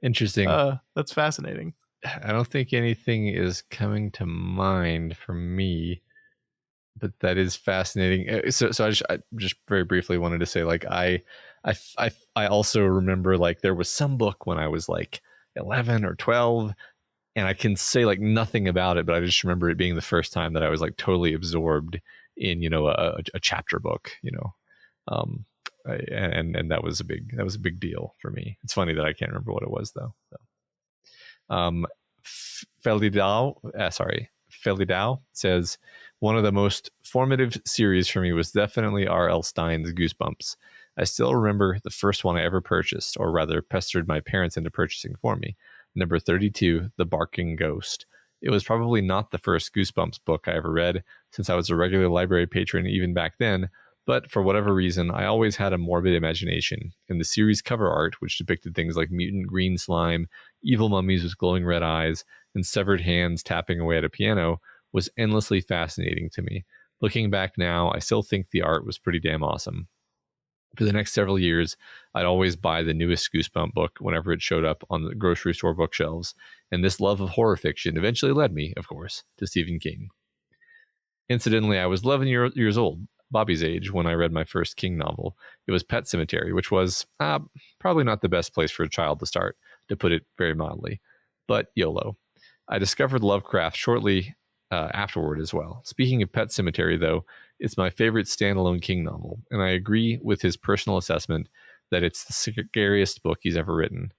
S2: Interesting.
S1: That's fascinating.
S2: I don't think anything is coming to mind for me, but that is fascinating. So I just very briefly wanted to say, like, I also remember, like, there was some book when I was like 11 or 12, and I can say like nothing about it, but I just remember it being the first time that I was like totally absorbed in, a chapter book, and that was a big deal for me. It's funny that I can't remember what it was though. Felidao says, one of the most formative series for me was definitely R.L. Stein's Goosebumps. I still remember the first one I ever purchased, or rather pestered my parents into purchasing for me. Number 32, The Barking Ghost. It was probably not the first Goosebumps book I ever read, since I was a regular library patron even back then, but for whatever reason, I always had a morbid imagination, and the series cover art, which depicted things like mutant green slime, evil mummies with glowing red eyes, and severed hands tapping away at a piano, was endlessly fascinating to me. Looking back now, I still think the art was pretty damn awesome. For the next several years, I'd always buy the newest Goosebump book whenever it showed up on the grocery store bookshelves, and this love of horror fiction eventually led me, of course, to Stephen King. Incidentally, I was 11 years old, Bobby's age, when I read my first King novel. It was Pet Sematary, which was probably not the best place for a child to start, to put it very mildly, but YOLO. I discovered Lovecraft shortly afterward as well. Speaking of Pet Sematary, though, it's my favorite standalone King novel, and I agree with his personal assessment that it's the scariest book he's ever written.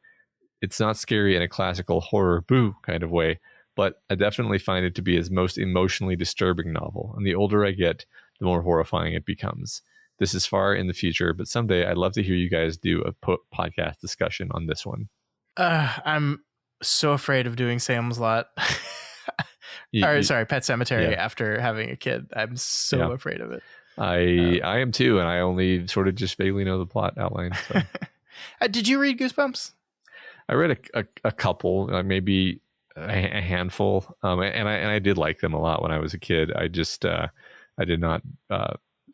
S2: It's not scary in a classical horror boo kind of way, but I definitely find it to be his most emotionally disturbing novel, and the older I get, the more horrifying it becomes. This is far in the future, but someday I'd love to hear you guys do a podcast discussion on this one.
S1: I'm so afraid of doing Sam's Lot. Pet Cemetery after having a kid. I'm so afraid of it.
S2: I am too, and I only sort of just vaguely know the plot outline. So.
S1: Did you read Goosebumps?
S2: I read a couple, maybe a handful, and I did like them a lot when I was a kid. I just I did not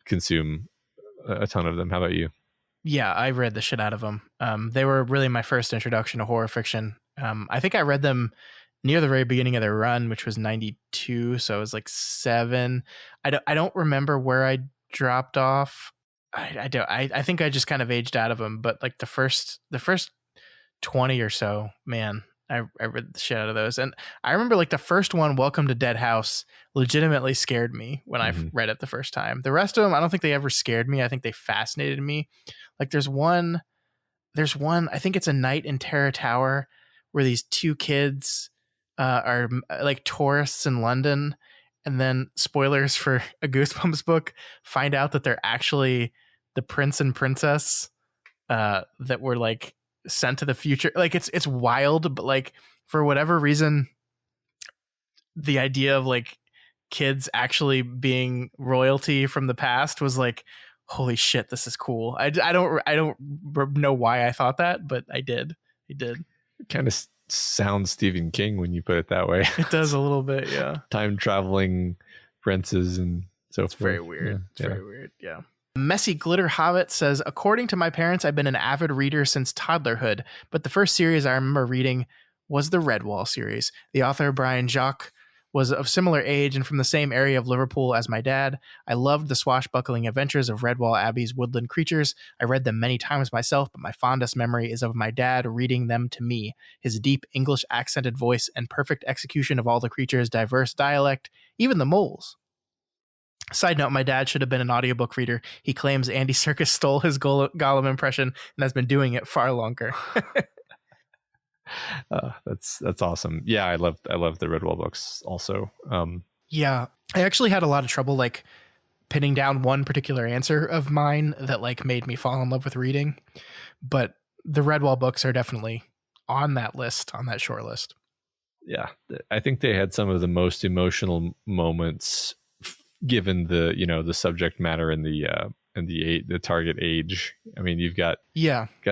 S2: consume a ton of them. How about you?
S1: Yeah, I read the shit out of them. They were really my first introduction to horror fiction. I think I read them near the very beginning of their run, which was 92. So I was like 7. I don't remember where I dropped off. I think I just kind of aged out of them. But like the first 20 or so, man, I read the shit out of those. And I remember like the first one, Welcome to Dead House, legitimately scared me when I read it the first time. The rest of them, I don't think they ever scared me. I think they fascinated me. Like there's one, I think it's A Night in Terror Tower, where these 2 kids are like tourists in London, and then spoilers for a Goosebumps book, find out that they're actually the prince and princess that were like sent to the future. Like it's wild, but like for whatever reason, the idea of like kids actually being royalty from the past was like, holy shit, this is cool. I don't know why I thought that, but I did. It
S2: kind of sounds Stephen King when you put it that way.
S1: It does a little bit, yeah.
S2: Time traveling princes and so forth.
S1: Very weird. It's very weird, yeah. Messy Glitter Hobbit says, according to my parents, I've been an avid reader since toddlerhood, but the first series I remember reading was the Redwall series. The author, Brian Jacques, was of similar age and from the same area of Liverpool as my dad. I loved the swashbuckling adventures of Redwall Abbey's woodland creatures. I read them many times myself, but my fondest memory is of my dad reading them to me. His deep English accented voice and perfect execution of all the creatures' diverse dialect, even the moles. Side note, my dad should have been an audiobook reader. He claims Andy Serkis stole his Gollum impression and has been doing it far longer.
S2: That's awesome. Yeah, I love the Redwall books also.
S1: Yeah, I actually had a lot of trouble like pinning down one particular answer of mine that like made me fall in love with reading, but the Redwall books are definitely on that list, on that short list.
S2: Yeah, I think they had some of the most emotional moments given the the subject matter and the target age. I mean, you've got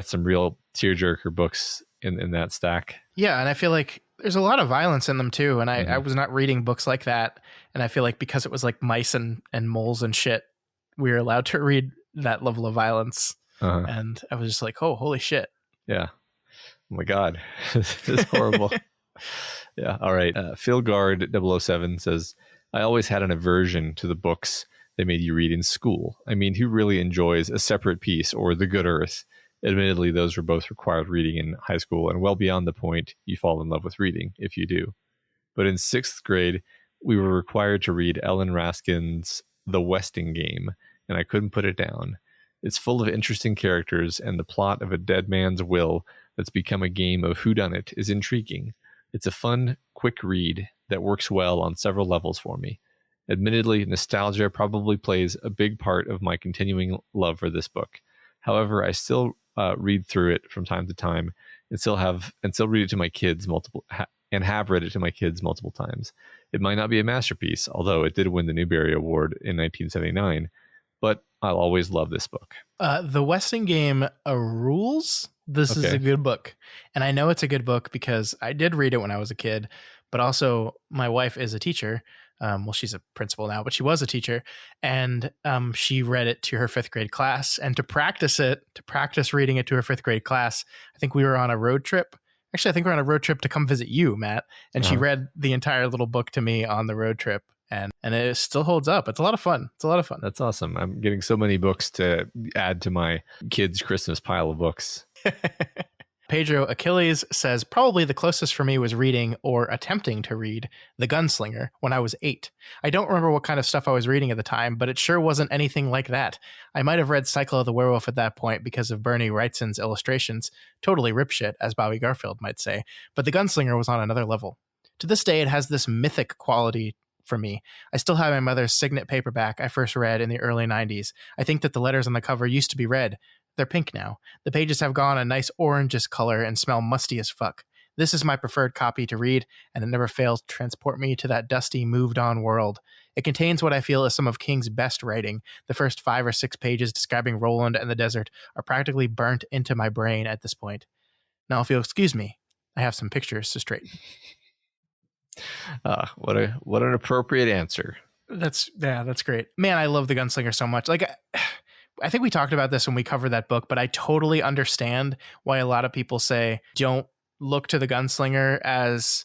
S2: some real tearjerker books in that stack.
S1: Yeah, and I feel like there's a lot of violence in them too, and I was not reading books like that, and I feel like because it was like mice and moles and shit, we were allowed to read that level of violence, and I was just like, oh, holy shit.
S2: Yeah. Oh my god. This is horrible. Yeah. All right. Phil Guard 007 says, I always had an aversion to the books they made you read in school. I mean, who really enjoys A Separate Peace or The Good Earth? Admittedly, those were both required reading in high school and well beyond the point you fall in love with reading, if you do. But in 6th grade, we were required to read Ellen Raskin's The Westing Game, and I couldn't put it down. It's full of interesting characters, and the plot of a dead man's will that's become a game of whodunit is intriguing. It's a fun, quick read, that works well on several levels for me. Admittedly, nostalgia probably plays a big part of my continuing love for this book. However, I still read through it from time to time and still read it to my kids and have read it to my kids multiple times. It might not be a masterpiece, although it did win the Newbery Award in 1979, but I'll always love this book.
S1: The Westing game rules. This is a good book. And I know it's a good book because I did read it when I was a kid, but also my wife is a teacher. Well, she's a principal now, but she was a teacher, and she read it to her 5th grade class. And to practice reading it to her 5th grade class, I think we were on a road trip. Actually, I think we're on a road trip to come visit you, Matt. And she read the entire little book to me on the road trip. And it still holds up. It's a lot of fun.
S2: That's awesome. I'm getting so many books to add to my kids' Christmas pile of books.
S1: Pedro Achilles says, probably the closest for me was reading or attempting to read The Gunslinger when I was 8. I don't remember what kind of stuff I was reading at the time, but it sure wasn't anything like that. I might have read Cycle of the Werewolf at that point because of Bernie Wrightson's illustrations. Totally ripshit, as Bobby Garfield might say. But The Gunslinger was on another level. To this day, it has this mythic quality for me. I still have my mother's signet paperback I first read in the early 90s. I think that the letters on the cover used to be red. They're pink now. The pages have gone a nice orangish color and smell musty as fuck. This is my preferred copy to read, and it never fails to transport me to that dusty, moved-on world. It contains what I feel is some of King's best writing. The first 5 or 6 pages describing Roland and the desert are practically burnt into my brain at this point. Now, if you'll excuse me, I have some pictures to straighten.
S2: What an appropriate answer.
S1: That's great. Man, I love The Gunslinger so much. Like, I think we talked about this when we covered that book, but I totally understand why a lot of people say don't look to The Gunslinger as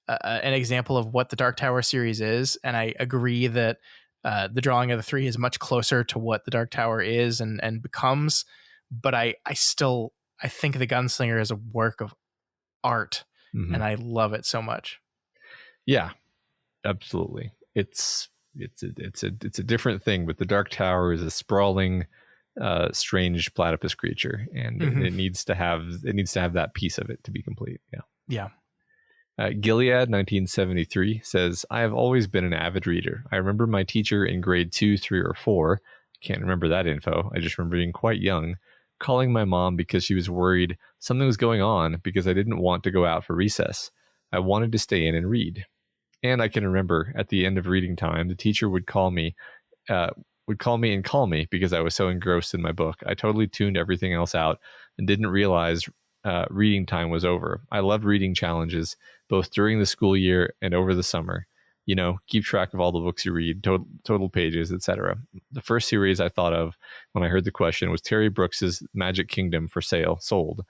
S1: an example of what the Dark Tower series is. And I agree that the drawing of the 3 is much closer to what the Dark Tower is and becomes. But I think The Gunslinger is a work of art, and I love it so much.
S2: Yeah, absolutely. It's a different thing, but the Dark Tower is a sprawling, strange platypus creature, and it needs to have that piece of it to be complete.
S1: Yeah.
S2: Gilead 1973 says, I have always been an avid reader. I remember my teacher in grade 2, 3, or 4. Can't remember that info. I just remember being quite young, calling my mom because she was worried something was going on because I didn't want to go out for recess. I wanted to stay in and read. And I can remember at the end of reading time, the teacher would call me and call me because I was so engrossed in my book. I totally tuned everything else out and didn't realize reading time was over. I love reading challenges, both during the school year and over the summer. You know, keep track of all the books you read, total pages, etc. The first series I thought of when I heard the question was Terry Brooks's Magic Kingdom for sale, sold.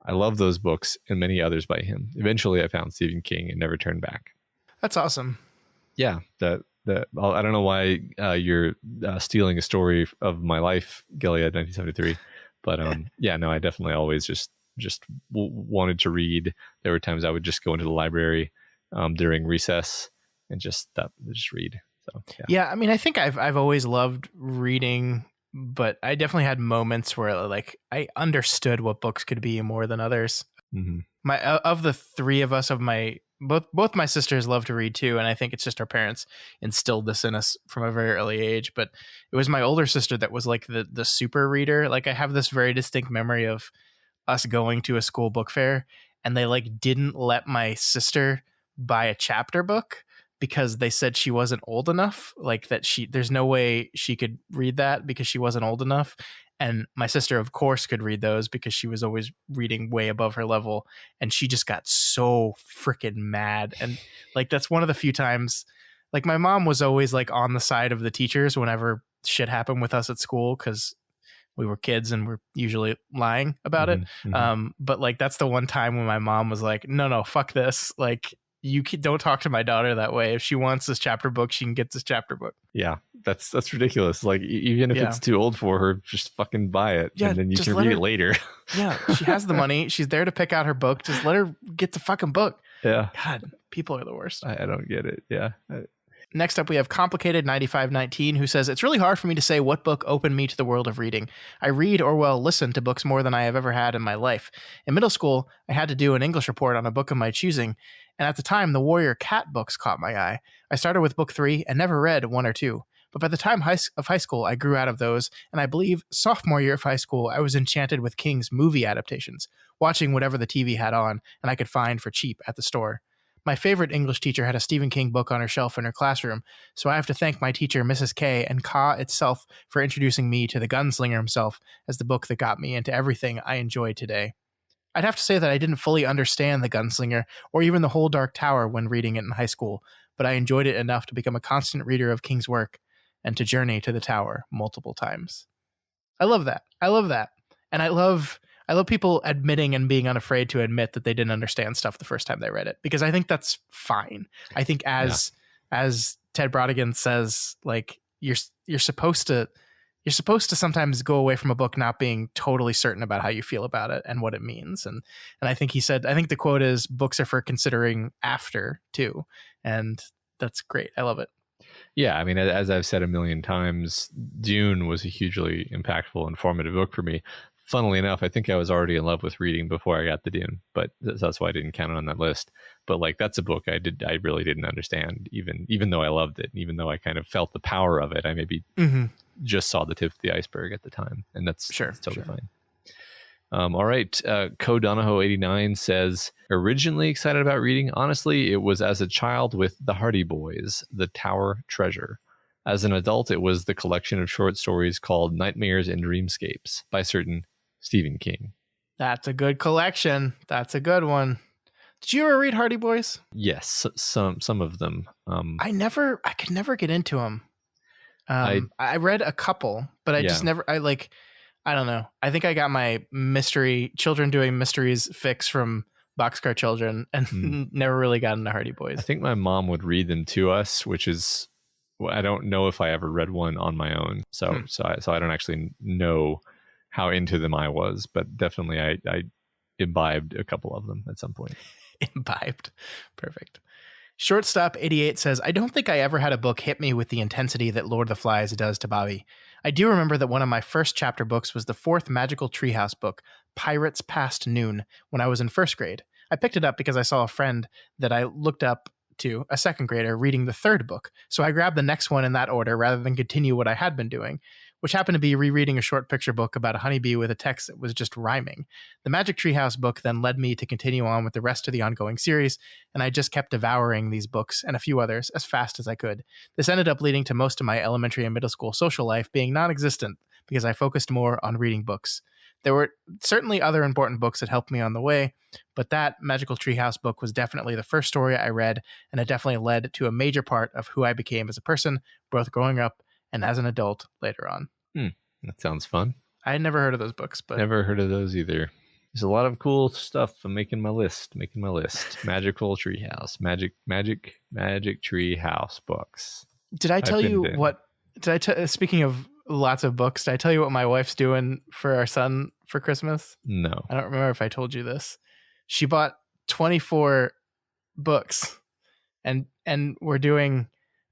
S2: I love those books and many others by him. Eventually, I found Stephen King and never turned back.
S1: That's awesome.
S2: Yeah, I don't know why you're stealing a story of my life, Gilead 1973, but I definitely always just wanted to read. There were times I would just go into the library during recess and just read. So
S1: yeah, I mean, I think I've always loved reading, but I definitely had moments where like I understood what books could be more than others. My of the 3 of us, both my sisters love to read too, and I think it's just our parents instilled this in us from a very early age. But it was my older sister that was like the super reader. Like I have this very distinct memory of us going to a school book fair, and they like didn't let my sister buy a chapter book because they said she wasn't old enough. Like that there's no way she could read that because she wasn't old enough. And my sister, of course, could read those because she was always reading way above her level. And she just got so freaking mad. And like, that's one of the few times, like my mom was always like on the side of the teachers whenever shit happened with us at school because we were kids and we're usually lying about it. But like, that's the one time when my mom was like, no, fuck this. Like, you don't talk to my daughter that way. If she wants this chapter book, she can get this chapter book.
S2: Yeah, that's ridiculous. Like even if it's too old for her, just fucking buy it, and then you can read it later.
S1: Yeah, she has the money. She's there to pick out her book. Just let her get the fucking book.
S2: Yeah.
S1: God, people are the worst.
S2: I don't get it. Yeah.
S1: Next up, we have Complicated 9519, who says, it's really hard for me to say what book opened me to the world of reading. I read or, well, listen to books more than I have ever had in my life. In middle school, I had to do an English report on a book of my choosing, and at the time, the Warrior Cat books caught my eye. I started with book 3 and never read 1 or 2. But by the time of high school, I grew out of those, and I believe sophomore year of high school, I was enchanted with King's movie adaptations, watching whatever the TV had on and I could find for cheap at the store. My favorite English teacher had a Stephen King book on her shelf in her classroom, so I have to thank my teacher, Mrs. K, and Ka itself for introducing me to the gunslinger himself as the book that got me into everything I enjoy today. I'd have to say that I didn't fully understand the gunslinger or even the whole Dark Tower when reading it in high school, but I enjoyed it enough to become a constant reader of King's work and to journey to the tower multiple times. I love that. And I love people admitting and being unafraid to admit that they didn't understand stuff the first time they read it, because I think that's fine. I think as Ted Brodigan says, like, you're supposed to sometimes go away from a book not being totally certain about how you feel about it and what it means. And I think I think the quote is, books are for considering after too. And that's great. I love it.
S2: Yeah, I mean, as I've said a million times, Dune was a hugely impactful and formative book for me. Funnily enough, I think I was already in love with reading before I got to Dune, but that's why I didn't count it on that list. But like, that's a book I really didn't understand, even though I loved it, even though I kind of felt the power of it. I maybe just saw the tip of the iceberg at the time, and that's totally fine. All right. Co Donahoe 89 says, originally excited about reading. Honestly, it was as a child with the Hardy Boys, The Tower Treasure. As an adult, it was the collection of short stories called Nightmares and Dreamscapes by certain Stephen King.
S1: That's a good collection. That's a good one. Did you ever read Hardy Boys?
S2: Yes, some of them.
S1: I could never get into them. I read a couple, but I just never, I don't know. I think I got my children doing mysteries fix from Boxcar Children and never really got into Hardy Boys.
S2: I think my mom would read them to us, which is, I don't know if I ever read one on my own. So I don't actually know how into them I was, but definitely I imbibed a couple of them at some point.
S1: Imbibed. Perfect. Shortstop 88 says, I don't think I ever had a book hit me with the intensity that Lord of the Flies does to Bobby. I do remember that one of my first chapter books was the 4th Magical Treehouse book, Pirates Past Noon, when I was in 1st grade. I picked it up because I saw a friend that I looked up to, a 2nd grader, reading the 3rd book. So I grabbed the next one in that order rather than continue what I had been doing, which happened to be rereading a short picture book about a honeybee with a text that was just rhyming. The Magic Treehouse book then led me to continue on with the rest of the ongoing series, and I just kept devouring these books and a few others as fast as I could. This ended up leading to most of my elementary and middle school social life being non-existent because I focused more on reading books. There were certainly other important books that helped me on the way, but that Magical Treehouse book was definitely the first story I read, and it definitely led to a major part of who I became as a person, both growing up and as an adult later on.
S2: That sounds fun.
S1: I had never heard of those books, but
S2: never heard of those either. There's a lot of cool stuff. I'm making my list. Magical Treehouse, magic Treehouse books.
S1: Did I tell you what? Speaking of lots of books, did I tell you what my wife's doing for our son for Christmas?
S2: No,
S1: I don't remember if I told you this. She bought 24 books, and we're doing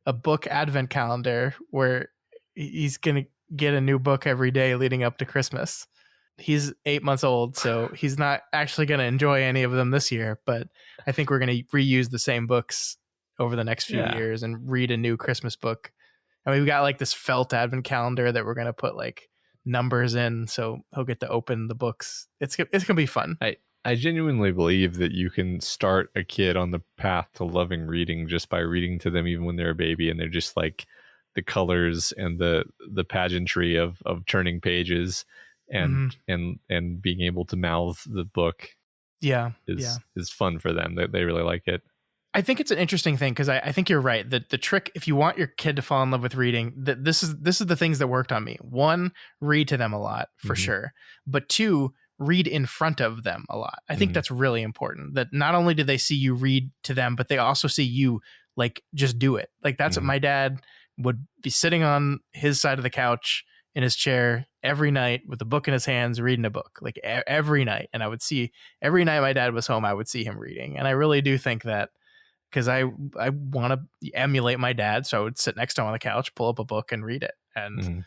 S1: a book advent calendar where he's gonna get a new book every day leading up to Christmas. He's 8 months old, so he's not actually going to enjoy any of them this year, but I think we're going to reuse the same books over the next few years and read a new Christmas book. And we've got like this felt advent calendar that we're going to put like numbers in, so he'll get to open the books. It's going to be fun.
S2: I genuinely believe that you can start a kid on the path to loving reading just by reading to them even when they're a baby, and they're just like the colors and the pageantry of turning pages and being able to mouth the book is fun for them. They really like it.
S1: I think it's an interesting thing because I think you're right that the trick, if you want your kid to fall in love with reading, that this is the things that worked on me. 1, read to them a lot for sure, but 2, read in front of them a lot. I think that's really important, that not only do they see you read to them, but they also see you like just do it. Like that's what my dad would be sitting on his side of the couch in his chair every night with a book in his hands, reading a book, like every night. And I would see every night my dad was home, I would see him reading. And I really do think that because I want to emulate my dad. So I would sit next to him on the couch, pull up a book, and read it. And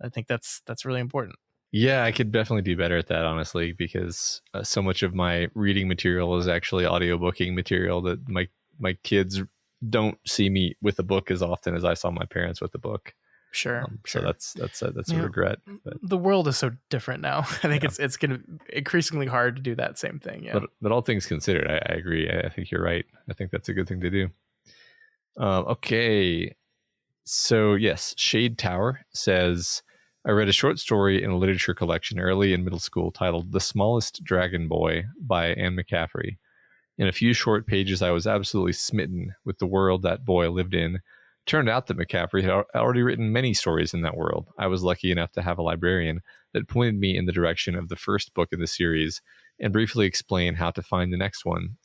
S1: I think that's really important.
S2: Yeah, I could definitely do better at that, honestly, because so much of my reading material is actually audiobooking material that my kids don't see me with a book as often as I saw my parents with the book.
S1: Sure.
S2: So that's a regret. But
S1: the world is so different now. I think it's going to be increasingly hard to do that same thing. Yeah.
S2: But all things considered, I agree. I think you're right. I think that's a good thing to do. Okay. So yes, Shade Tower says, I read a short story in a literature collection early in middle school titled The Smallest Dragon Boy by Anne McCaffrey. In a few short pages, I was absolutely smitten with the world that boy lived in. Turned out that McCaffrey had already written many stories in that world. I was lucky enough to have a librarian that pointed me in the direction of the first book in the series and briefly explained how to find the next one,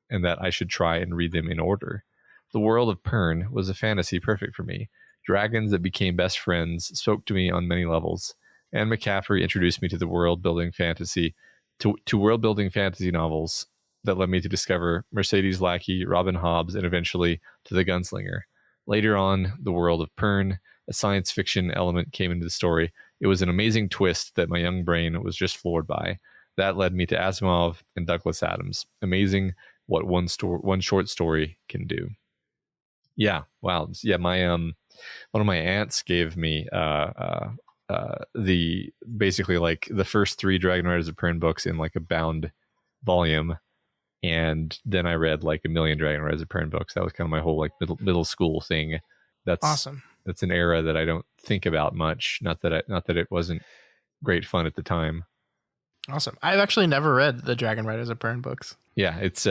S2: and that I should try and read them in order. The world of Pern was a fantasy perfect for me. Dragons that became best friends spoke to me on many levels. Anne McCaffrey introduced me to the world-building fantasy, to world-building fantasy novels that led me to discover Mercedes Lackey, Robin Hobbs, and eventually to The Gunslinger. Later on, the world of Pern, a science fiction element came into the story. It was an amazing twist that my young brain was just floored by. That led me to Asimov and Douglas Adams. Amazing what one short story can do. Yeah, wow. Yeah, my one of my aunts gave me the basically like the first 3 Dragon Riders of Pern books in like a bound volume. And then I read like a million Dragon Riders of Pern books. That was kind of my whole like middle school thing. That's
S1: awesome.
S2: That's an era that I don't think about much. Not that it wasn't great fun at the time.
S1: Awesome. I've actually never read the Dragon Riders of Pern books.
S2: Yeah, it's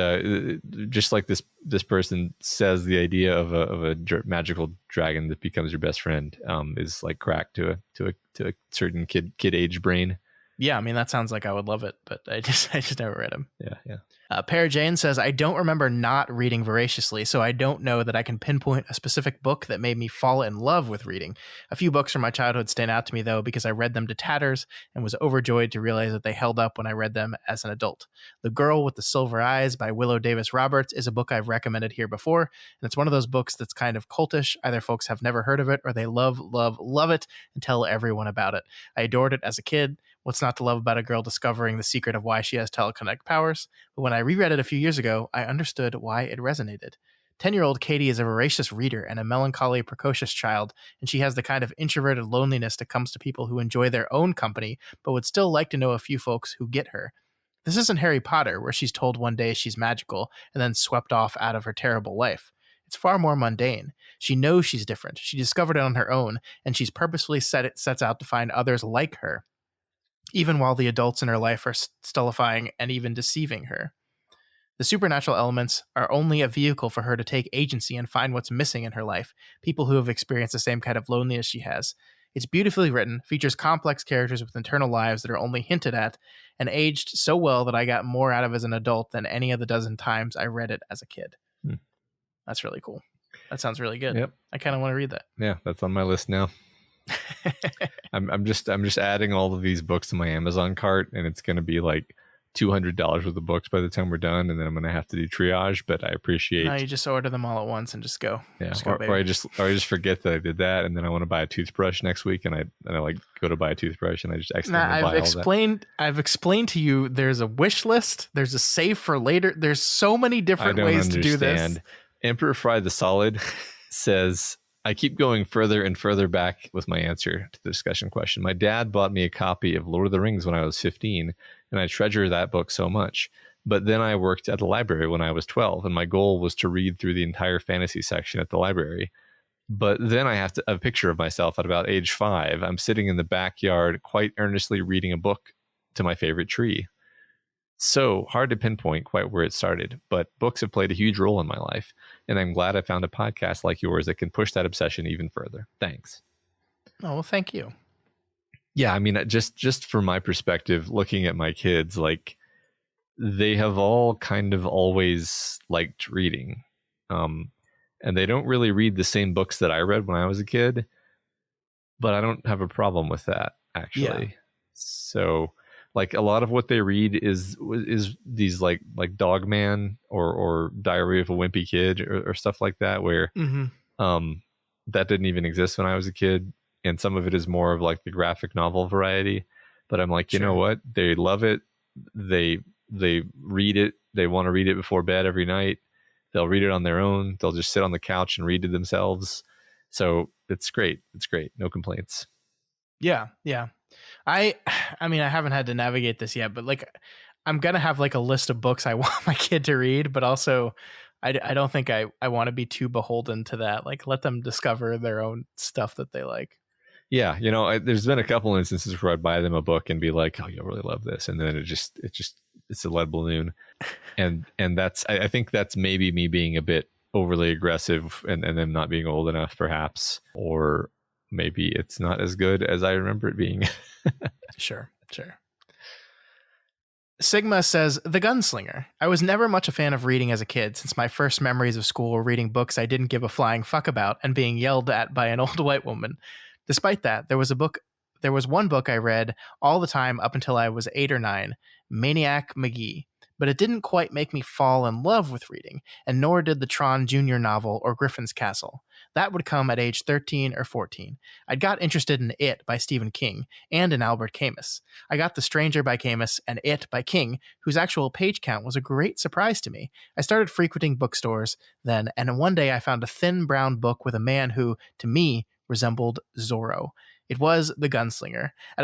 S2: just like this person says, the idea of a magical dragon that becomes your best friend is like crack to a certain kid age brain.
S1: Yeah, I mean, that sounds like I would love it, but I just never read them.
S2: Yeah.
S1: Para Jane says, I don't remember not reading voraciously, so I don't know that I can pinpoint a specific book that made me fall in love with reading. A few books from my childhood stand out to me, though, because I read them to tatters and was overjoyed to realize that they held up when I read them as an adult. The Girl with the Silver Eyes by Willow Davis Roberts is a book I've recommended here before, and it's one of those books that's kind of cultish. Either folks have never heard of it, or they love it and tell everyone about it. I adored it as a kid. What's not to love about a girl discovering the secret of why she has telekinetic powers? But when I reread it a few years ago, I understood why it resonated. 10-year-old Katie is a voracious reader and a melancholy, precocious child, and she has the kind of introverted loneliness that comes to people who enjoy their own company, but would still like to know a few folks who get her. This isn't Harry Potter, where she's told one day she's magical and then swept off out of her terrible life. It's far more mundane. She knows she's different. She discovered it on her own, and she's purposefully sets out to find others like her, even while the adults in her life are stultifying and even deceiving her. The supernatural elements are only a vehicle for her to take agency and find what's missing in her life, people who have experienced the same kind of loneliness she has. It's beautifully written, features complex characters with internal lives that are only hinted at, and aged so well that I got more out of it as an adult than any of the dozen times I read it as a kid. That's really cool. That sounds really good.
S2: Yep.
S1: I kind of want to read that.
S2: Yeah, that's on my list now. I'm just adding all of these books to my Amazon cart, and it's going to be like $200 worth of books by the time we're done, and then I'm going to have to do triage. But I appreciate.
S1: No, you just order them all at once and just go.
S2: Yeah,
S1: just go,
S2: or I just forget that I did that, and then I want to buy a toothbrush next week, and I like go to buy a toothbrush, and I just accidentally buy all that.
S1: I've explained to you. There's a wish list. There's a save for later. There's so many different ways to do this.
S2: Emperor Fry the Solid says, I keep going further and further back with my answer to the discussion question. My dad bought me a copy of Lord of the Rings when I was 15, and I treasure that book so much. But then I worked at the library when I was 12, and my goal was to read through the entire fantasy section at the library. But then I have a picture of myself at about age 5. I'm sitting in the backyard, quite earnestly reading a book to my favorite tree. So hard to pinpoint quite where it started, but books have played a huge role in my life, and I'm glad I found a podcast like yours that can push that obsession even further. Thanks.
S1: Oh, well, thank you.
S2: Yeah, I mean, just from my perspective, looking at my kids, like they have all kind of always liked reading, and they don't really read the same books that I read when I was a kid, but I don't have a problem with that, actually.
S1: Yeah.
S2: So Like a lot of what they read is these like Dogman or Diary of a Wimpy Kid or stuff like that, where
S1: Mm-hmm.
S2: that didn't even exist when I was a kid, and some of it is more of like the graphic novel variety. But I'm like, you know
S1: Sure.
S2: what? They love it. They read it. They want to read it before bed every night. They'll read it on their own. They'll just sit on the couch and read it themselves. So it's great. It's great. No complaints.
S1: Yeah. Yeah. I I mean, I haven't had to navigate this yet, but like I'm gonna have like a list of books I want my kid to read, but also I don't think I want to be too beholden to that. Like let them discover their own stuff that they like.
S2: Yeah, there's been a couple instances where I'd buy them a book and be like, "Oh, you'll really love this," and then it's a lead balloon, and I think that's maybe me being a bit overly aggressive and them not being old enough, perhaps, or maybe it's not as good as I remember it being.
S1: Sure. Sigma says, The Gunslinger. I was never much a fan of reading as a kid, since my first memories of school were reading books I didn't give a flying fuck about and being yelled at by an old white woman. Despite that, there was one book I read all the time up until I was 8 or 9, Maniac McGee. But it didn't quite make me fall in love with reading, and nor did the Tron Jr. novel or Griffin's Castle. That would come at age 13 or 14. I'd got interested in It by Stephen King and in Albert Camus. I got The Stranger by Camus and It by King, whose actual page count was a great surprise to me. I started frequenting bookstores then, and one day I found a thin brown book with a man who, to me, resembled Zorro. It was The Gunslinger. At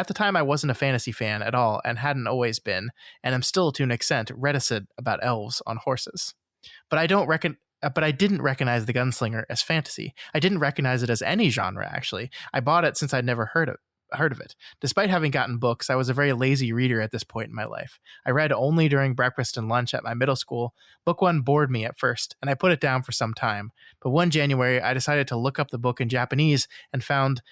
S1: the time, I wasn't a fantasy fan at all and hadn't always been, and am still to an extent reticent about elves on horses. But I didn't recognize The Gunslinger as fantasy. I didn't recognize it as any genre, actually. I bought it since I'd never heard of it. Despite having gotten books, I was a very lazy reader at this point in my life. I read only during breakfast and lunch at my middle school. Book one bored me at first, and I put it down for some time. But one January, I decided to look up the book in Japanese and found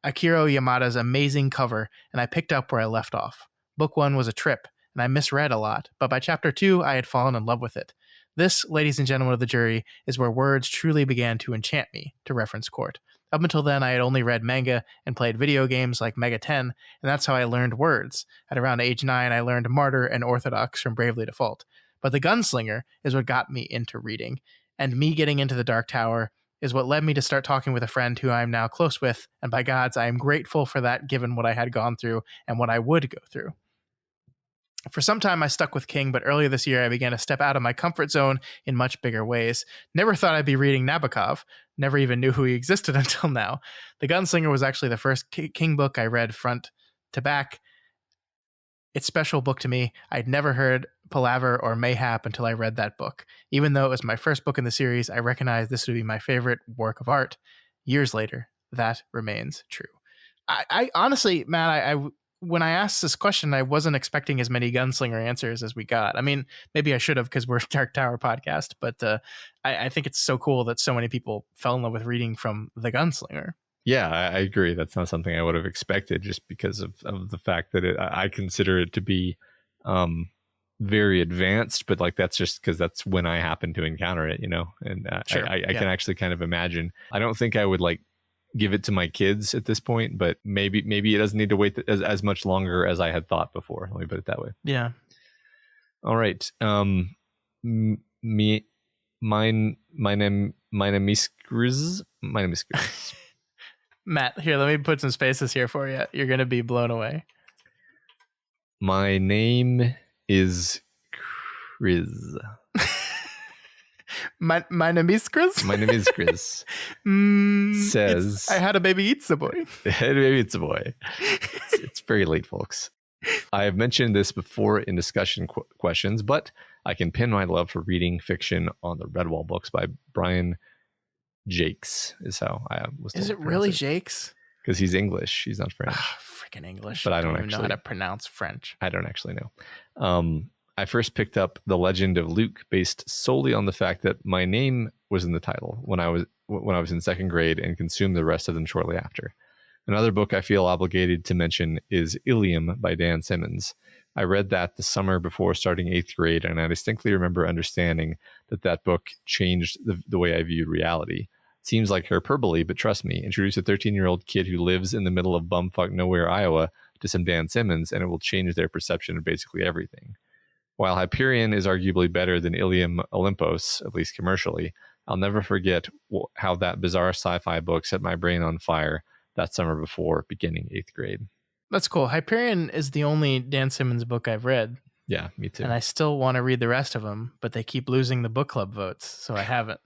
S1: Akira Yamada's amazing cover, and I picked up where I left off. Book one was a trip, and I misread a lot, but by chapter 2, I had fallen in love with it. This, ladies and gentlemen of the jury, is where words truly began to enchant me, to reference Court. Up until then, I had only read manga and played video games like Mega 10, and that's how I learned words. At around age 9, I learned Martyr and Orthodox from Bravely Default. But The Gunslinger is what got me into reading, and me getting into the Dark Tower is what led me to start talking with a friend who I am now close with, and by gods, I am grateful for that given what I had gone through and what I would go through. For some time, I stuck with King, but earlier this year, I began to step out of my comfort zone in much bigger ways. Never thought I'd be reading Nabokov. Never even knew who he existed until now. The Gunslinger was actually the first King book I read front to back. It's a special book to me. I'd never heard Palaver or Mayhap until I read that book. Even though it was my first book in the series, I recognized this would be my favorite work of art. Years later, that remains true. I honestly, Matt, when I asked this question, I wasn't expecting as many Gunslinger answers as we got. I mean, maybe I should have because we're a Dark Tower podcast, but I think it's so cool that so many people fell in love with reading from The Gunslinger.
S2: Yeah, I agree. That's not something I would have expected just because of the fact that I consider it to be very advanced, but like that's just because that's when I happen to encounter it, and
S1: Sure.
S2: I can actually kind of imagine. I don't think I would like give it to my kids at this point, but maybe it doesn't need to wait as much longer as I had thought before. Let me put it that way.
S1: Yeah.
S2: All right. My name is Chris.
S1: Matt, here, let me put some spaces here for you. You're going to be blown away.
S2: My name is Chris.
S1: My name is Chris.
S2: My name is Chris. Says
S1: I had a baby. It's a boy.
S2: Maybe it's a boy. It's very late, folks. I have mentioned this before in discussion questions, but I can pin my love for reading fiction on the Redwall books by Brian Jakes. Is how I was.
S1: Is it really Jakes?
S2: Because he's English. He's not French.
S1: Freaking English.
S2: But I don't
S1: even
S2: actually
S1: know how to pronounce French.
S2: I don't actually know. I first picked up The Legend of Luke based solely on the fact that my name was in the title when I was in second grade, and consumed the rest of them shortly after. Another book I feel obligated to mention is Ilium by Dan Simmons. I read that the summer before starting 8th grade, and I distinctly remember understanding that book changed the way I viewed reality. Seems like hyperbole, but trust me, introduce a 13-year-old kid who lives in the middle of bumfuck nowhere, Iowa, to some Dan Simmons, and it will change their perception of basically everything. While Hyperion is arguably better than Ilium Olympos, at least commercially, I'll never forget how that bizarre sci-fi book set my brain on fire that summer before beginning 8th grade.
S1: That's cool. Hyperion is the only Dan Simmons book I've read.
S2: Yeah, me too.
S1: And I still want to read the rest of them, but they keep losing the book club votes, so I haven't.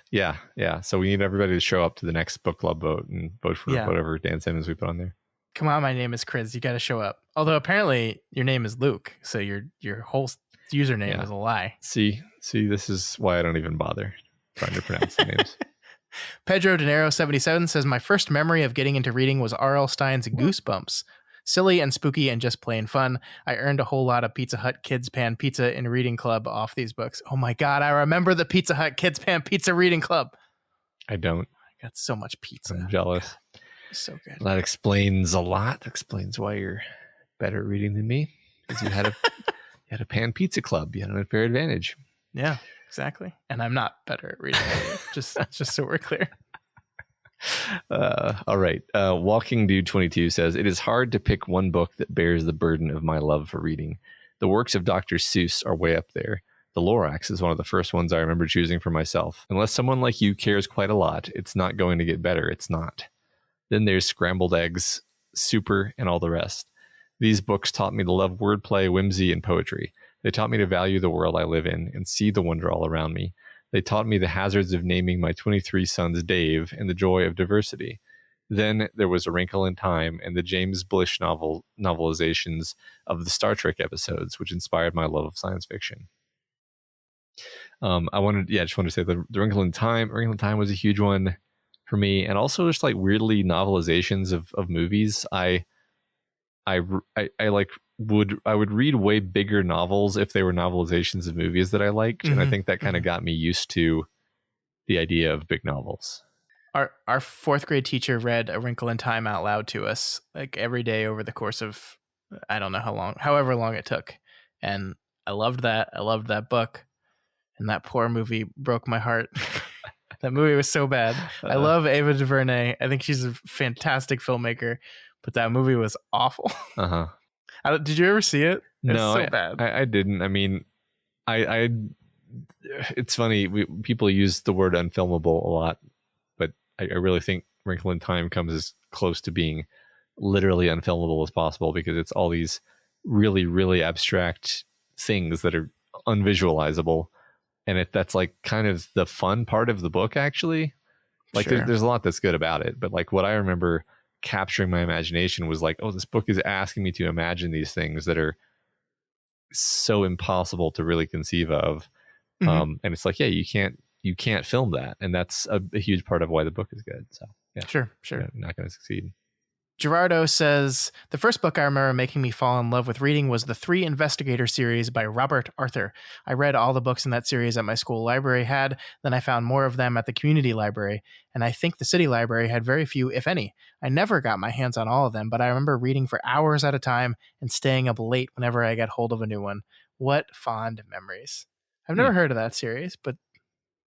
S2: Yeah. So we need everybody to show up to the next book club vote and vote for whatever Dan Simmons we put on there.
S1: Come on, my name is Chris. You got to show up. Although apparently your name is Luke, so your whole username is a lie.
S2: See, this is why I don't even bother trying to pronounce the names.
S1: Pedro De Niro 77 says, my first memory of getting into reading was R.L. Stein's Goosebumps. Silly and spooky and just plain fun. I earned a whole lot of Pizza Hut Kids Pan Pizza in reading club off these books. Oh my God, I remember the Pizza Hut Kids Pan Pizza reading club.
S2: I don't.
S1: I got so much pizza.
S2: I'm jealous.
S1: God, so good.
S2: That explains a lot. That explains why you're better at reading than me. Because you had a pan pizza club. You had an unfair advantage.
S1: Yeah. Exactly. And I'm not better at reading than you. Just so we're clear.
S2: All right. Walking Dude 22 says, it is hard to pick one book that bears the burden of my love for reading. The works of Dr. Seuss are way up there. The Lorax is one of the first ones I remember choosing for myself. Unless someone like you cares quite a lot, it's not going to get better. It's not. Then there's Scrambled Eggs, Super, and all the rest. These books taught me to love wordplay, whimsy, and poetry. They taught me to value the world I live in and see the wonder all around me. They taught me the hazards of naming my 23 sons Dave and the joy of diversity. Then there was A Wrinkle in Time and the James Blish novelizations of the Star Trek episodes, which inspired my love of science fiction. I just wanted to say the Wrinkle in Time was a huge one for me, and also just like weirdly novelizations of movies. I would read way bigger novels if they were novelizations of movies that I liked. And I think that kind of got me used to the idea of big novels.
S1: Our fourth grade teacher read A Wrinkle in Time out loud to us like every day over the course of, I don't know however long it took. And I loved that. I loved that book. And that poor movie broke my heart. That movie was so bad. I love Ava DuVernay. I think she's a fantastic filmmaker, but that movie was awful. Did you ever see it?
S2: No,
S1: it's so bad.
S2: I didn't. I mean, it's funny. People use the word unfilmable a lot, but I really think Wrinkle in Time comes as close to being literally unfilmable as possible, because it's all these really, really abstract things that are unvisualizable. And that's like kind of the fun part of the book, actually. Like there's a lot that's good about it, but like what I remember capturing my imagination was like, oh, this book is asking me to imagine these things that are so impossible to really conceive of. And it's like, yeah, you can't film that, and that's a huge part of why the book is good. So yeah,
S1: sure,
S2: yeah, not going to succeed.
S1: Gerardo says, the first book I remember making me fall in love with reading was the 3 Investigator series by Robert Arthur. I read all the books in that series that my school library had, then I found more of them at the community library, and I think the city library had very few, if any. I never got my hands on all of them, but I remember reading for hours at a time and staying up late whenever I got hold of a new one. What fond memories. I've never heard of that series, but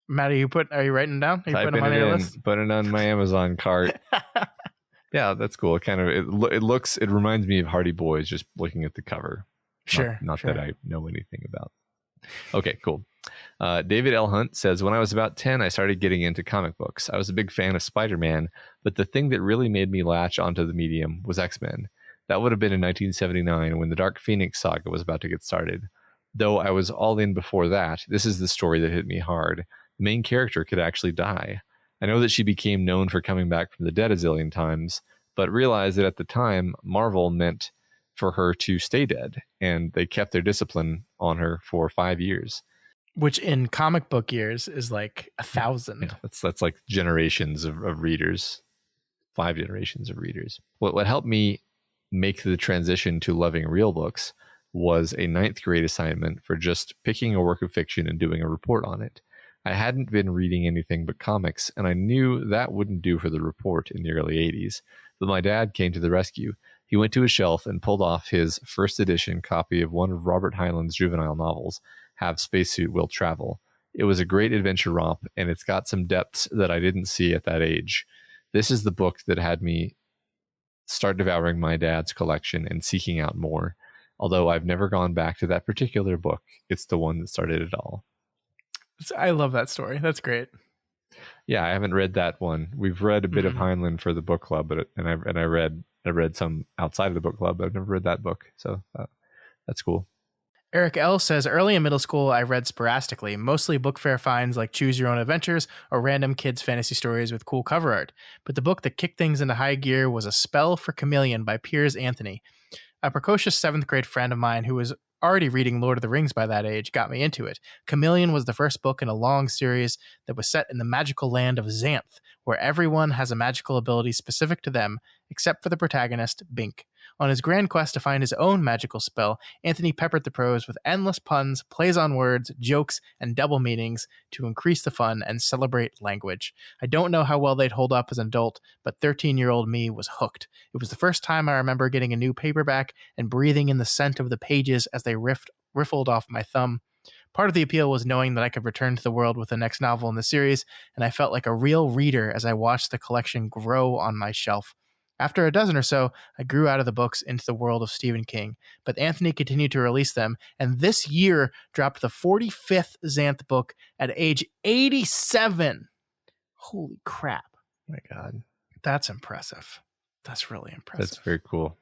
S1: Matt, are you writing it down? Are you putting them on your list?
S2: Put it on my Amazon cart. Yeah, that's cool. It reminds me of Hardy Boys just looking at the cover.
S1: Sure.
S2: Not that I know anything about. Okay, cool. David L. Hunt says, when I was about 10, I started getting into comic books. I was a big fan of Spider-Man, but the thing that really made me latch onto the medium was X-Men. That would have been in 1979 when the Dark Phoenix saga was about to get started. Though I was all in before that, this is the story that hit me hard. The main character could actually die. I know that she became known for coming back from the dead a zillion times, but realized that at the time, Marvel meant for her to stay dead, and they kept their discipline on her for 5 years.
S1: Which in comic book years is like 1,000.
S2: Yeah, that's like generations of readers, 5 generations of readers. What helped me make the transition to loving real books was a 9th grade assignment for just picking a work of fiction and doing a report on it. I hadn't been reading anything but comics, and I knew that wouldn't do for the report in the early 80s. But my dad came to the rescue. He went to his shelf and pulled off his first edition copy of one of Robert Heinlein's juvenile novels, Have Spacesuit Will Travel. It was a great adventure romp, and it's got some depths that I didn't see at that age. This is the book that had me start devouring my dad's collection and seeking out more. Although I've never gone back to that particular book. It's the one that started it all.
S1: I love that story. That's great.
S2: Yeah, I haven't read that one. We've read a bit of Heinlein for the book club, but I read some outside of the book club, but I've never read that book. So that's cool.
S1: Eric L. says, early in middle school, I read sporadically, mostly book fair finds like Choose Your Own Adventures or random kids' fantasy stories with cool cover art. But the book that kicked things into high gear was A Spell for Chameleon by Piers Anthony. A precocious 7th grade friend of mine who was already reading Lord of the Rings by that age got me into it. Chameleon was the first book in a long series that was set in the magical land of Xanth, where everyone has a magical ability specific to them, except for the protagonist, Bink. On his grand quest to find his own magical spell, Anthony peppered the prose with endless puns, plays on words, jokes, and double meanings to increase the fun and celebrate language. I don't know how well they'd hold up as an adult, but 13-year-old me was hooked. It was the first time I remember getting a new paperback and breathing in the scent of the pages as they riffled off my thumb. Part of the appeal was knowing that I could return to the world with the next novel in the series, and I felt like a real reader as I watched the collection grow on my shelf. After a dozen or so, I grew out of the books into the world of Stephen King, but Anthony continued to release them, and this year dropped the 45th Xanth book at age 87. Holy crap.
S2: My God.
S1: That's impressive. That's really impressive.
S2: That's very cool.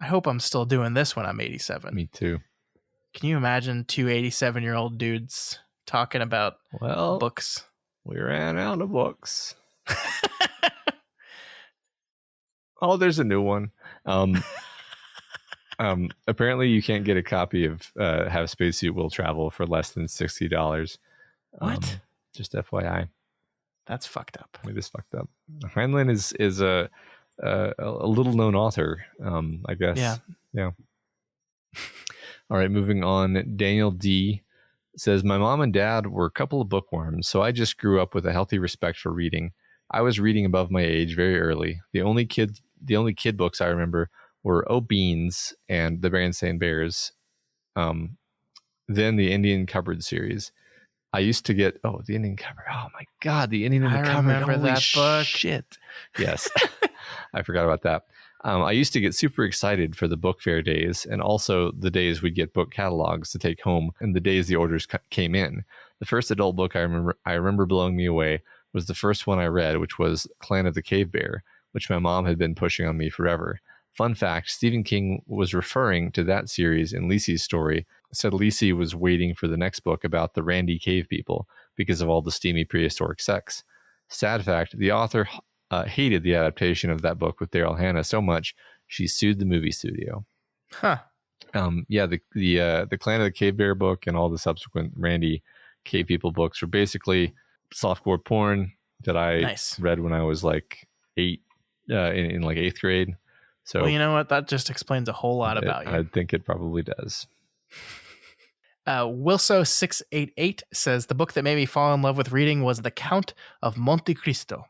S1: I hope I'm still doing this when I'm 87.
S2: Me too.
S1: Can you imagine 2 87-year-old dudes talking about books?
S2: We ran out of books. Oh, there's a new one. Apparently you can't get a copy of Have Spacesuit Will Travel for less than $60.
S1: What?
S2: Just FYI.
S1: That's fucked up.
S2: It is fucked up. Heinlein is a little known author, I guess. Yeah. All right, moving on. Daniel D says, my mom and dad were a couple of bookworms, so I just grew up with a healthy respect for reading. I was reading above my age very early. The only kid books I remember were Oh Beans and the Berenstain Bears. Then the Indian Cupboard series. I used to get the Indian Cupboard. Oh my God, the Indian in the Cupboard.
S1: I remember that book.
S2: Shit. Yes, I forgot about that. I used to get super excited for the book fair days, and also the days we'd get book catalogs to take home, and the days the orders came in. The first adult book I remember blowing me away was the first one I read, which was Clan of the Cave Bear, which my mom had been pushing on me forever. Fun fact, Stephen King was referring to that series in Lisey's story, said Lisey was waiting for the next book about the Randy cave people because of all the steamy prehistoric sex. Sad fact, the author hated the adaptation of that book with Daryl Hannah so much, she sued the movie studio.
S1: Huh.
S2: The Clan of the Cave Bear book and all the subsequent Randy cave people books were basically softcore porn that I read when I was like 8 in like 8th grade. So
S1: well, you know what? That just explains a whole lot about you.
S2: I think it probably does.
S1: Wilso688 says, the book that made me fall in love with reading was The Count of Monte Cristo.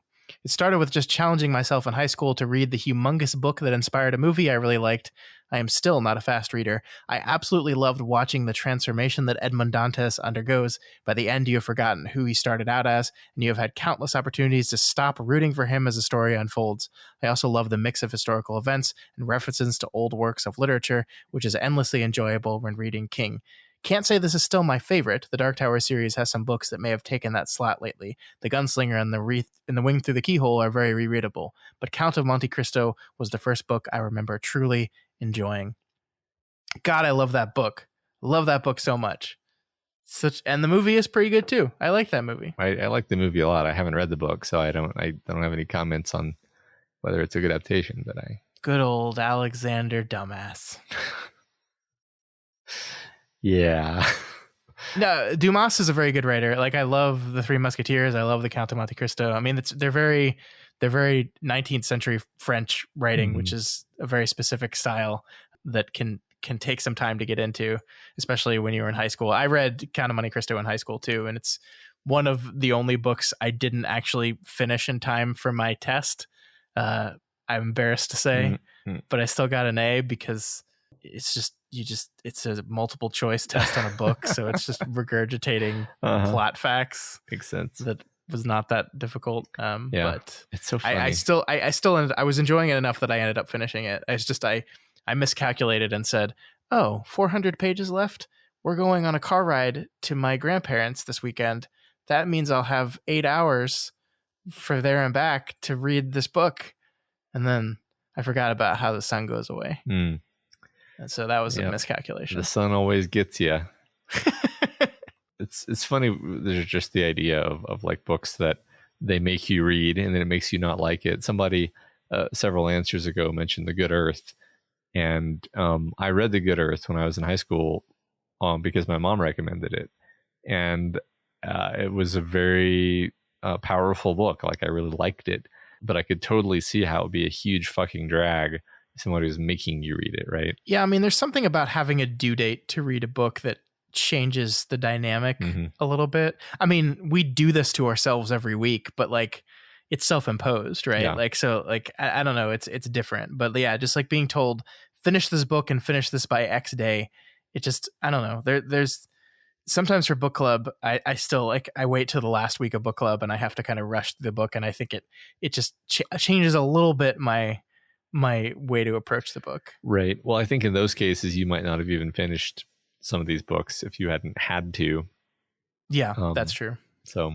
S1: It started with just challenging myself in high school to read the humongous book that inspired a movie I really liked. I am still not a fast reader. I absolutely loved watching the transformation that Edmond Dantes undergoes. By the end, you have forgotten who he started out as, and you have had countless opportunities to stop rooting for him as the story unfolds. I also love the mix of historical events and references to old works of literature, which is endlessly enjoyable when reading King. Can't say this is still my favorite. The Dark Tower series has some books that may have taken that slot lately. The Gunslinger and the Wreath in the Wing Through the Keyhole are very rereadable, but Count of Monte Cristo was the first book I remember truly enjoying. God, I love that book. Love that book so much. And the movie is pretty good too. I like that movie.
S2: I like the movie a lot. I haven't read the book, so I don't have any comments on whether it's a good adaptation. But
S1: good old Alexander Dumbass.
S2: Yeah.
S1: No, Dumas is a very good writer. Like, I love The Three Musketeers. I love The Count of Monte Cristo. I mean, they're very 19th century French writing, which is a very specific style that can take some time to get into, especially when you were in high school. I read Count of Monte Cristo in high school too, and it's one of the only books I didn't actually finish in time for my test. I'm embarrassed to say, but I still got an A because it's a multiple choice test on a book. So it's just regurgitating plot facts.
S2: Makes sense.
S1: That was not that difficult. But
S2: it's so
S1: I
S2: funny.
S1: still I was enjoying it enough that I ended up finishing it. It's just I miscalculated and said, oh, 400 pages left. We're going on a car ride to my grandparents this weekend. That means I'll have 8 hours for there and back to read this book. And then I forgot about how the sun goes away.
S2: Mm.
S1: And so that was a miscalculation.
S2: The sun always gets you. It's funny. There's just the idea of like books that they make you read and then it makes you not like it. Somebody several answers ago mentioned The Good Earth. And I read The Good Earth when I was in high school because my mom recommended it. And it was a very powerful book. Like I really liked it. But I could totally see how it would be a huge fucking drag if somebody was making you read it, right?
S1: Yeah, I mean, there's something about having a due date to read a book that changes the dynamic a little bit. I mean, we do this to ourselves every week, but like it's self-imposed, right?
S2: Yeah.
S1: Like, so like, I don't know, it's different, but yeah, just like being told, finish this book and finish this by X day. It just, I don't know. There's sometimes for book club, I still like, I wait till the last week of book club and I have to kind of rush through the book. And I think it just changes a little bit my way to approach the book.
S2: Right. Well, I think in those cases, you might not have even finished some of these books if you hadn't had to.
S1: Yeah, that's true.
S2: So,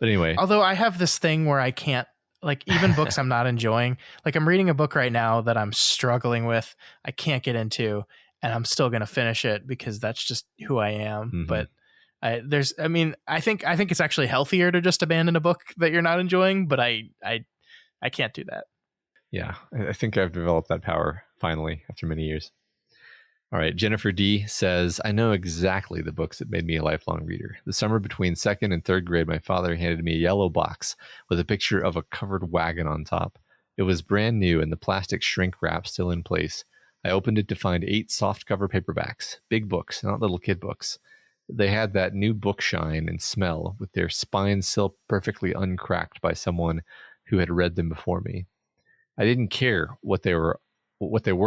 S2: but anyway.
S1: Although I have this thing where I can't, like, even books I'm not enjoying. Like, I'm reading a book right now that I'm struggling with. I can't get into, and I'm still going to finish it because that's just who I am.
S2: Mm-hmm.
S1: But I think it's actually healthier to just abandon a book that you're not enjoying. But I can't do that.
S2: Yeah, I think I've developed that power finally after many years. All right, Jennifer D says, I know exactly the books that made me a lifelong reader. The summer between 2nd and 3rd grade, my father handed me a yellow box with a picture of a covered wagon on top. It was brand new and the plastic shrink wrap still in place. I opened it to find 8 softcover paperbacks, big books, not little kid books. They had that new book shine and smell, with their spines still perfectly uncracked by someone who had read them before me. I didn't care what they were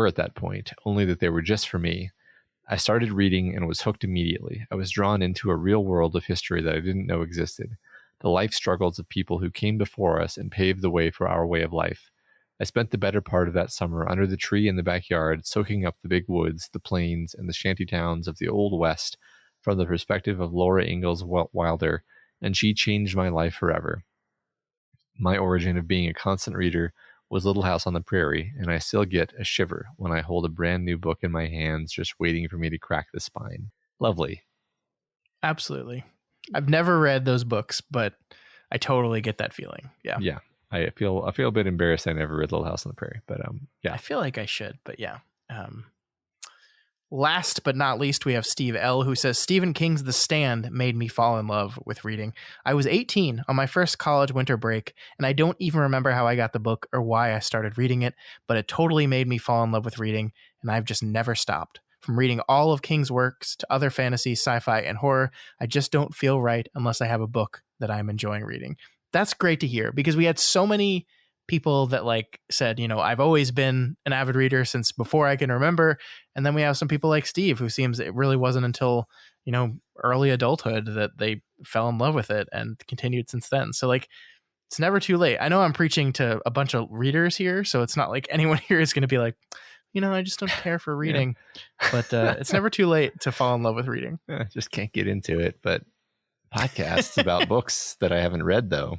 S2: at that point, only that they were just for me. I started reading and was hooked immediately. I was drawn into a real world of history that I didn't know existed, the life struggles of people who came before us and paved the way for our way of life. I spent the better part of that summer under the tree in the backyard, soaking up the big woods, the plains, and the shanty towns of the Old West from the perspective of Laura Ingalls Wilder, and she changed my life forever. My origin of being a constant reader was Little House on the Prairie, and I still get a shiver when I hold a brand new book in my hands just waiting for me to crack the spine. Lovely.
S1: Absolutely. I've never read those books, but I totally get that feeling. Yeah.
S2: Yeah. I feel a bit embarrassed I never read Little House on the Prairie, but yeah.
S1: I feel like I should, but yeah. Last but not least, we have Steve L., who says, Stephen King's The Stand made me fall in love with reading. I was 18 on my first college winter break, and I don't even remember how I got the book or why I started reading it, but it totally made me fall in love with reading, and I've just never stopped. From reading all of King's works to other fantasy, sci-fi, and horror, I just don't feel right unless I have a book that I'm enjoying reading. That's great to hear, because we had so many people that like said, you know, I've always been an avid reader since before I can remember. And then we have some people like Steve, who seems it really wasn't until, you know, early adulthood that they fell in love with it and continued since then. So like, it's never too late. I know I'm preaching to a bunch of readers here, so it's not like anyone here is going to be like, you know, I just don't care for reading, but it's never too late to fall in love with reading.
S2: I just can't get into it, but podcasts about books that I haven't read though.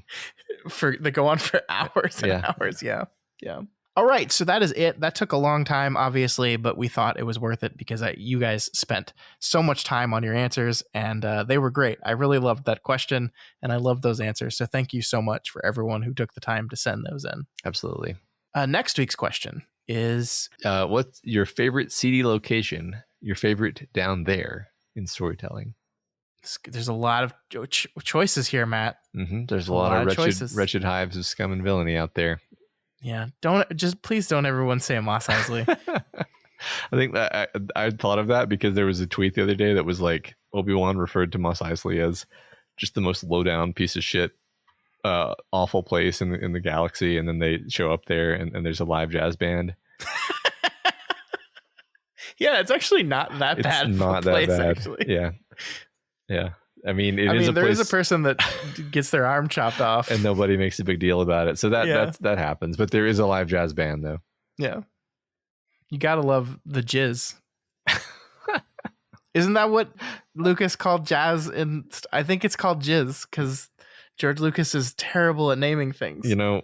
S1: They go on for hours and hours. Yeah. All right. So that is it. That took a long time, obviously, but we thought it was worth it because you guys spent so much time on your answers, and they were great. I really loved that question, and I loved those answers. So thank you so much for everyone who took the time to send those in.
S2: Absolutely.
S1: Next week's question is,
S2: what's your favorite seedy location, your favorite down there in storytelling?
S1: There's a lot of choices here, Matt.
S2: Mm-hmm. There's a lot of wretched hives of scum and villainy out there.
S1: Yeah. Please don't everyone say Mos Eisley.
S2: I think that I thought of that because there was a tweet the other day that was like, Obi-Wan referred to Mos Eisley as just the most low down piece of shit, awful place in the galaxy. And then they show up there and there's a live jazz band.
S1: Yeah. It's actually not that bad.
S2: It's not that bad. Actually. Yeah. I mean,
S1: there is a person that gets their arm chopped off,
S2: and nobody makes a big deal about it. So that happens. But there is a live jazz band, though.
S1: Yeah, you gotta love the jizz. Isn't that what Lucas called jazz? I think it's called jizz because George Lucas is terrible at naming things.
S2: You know,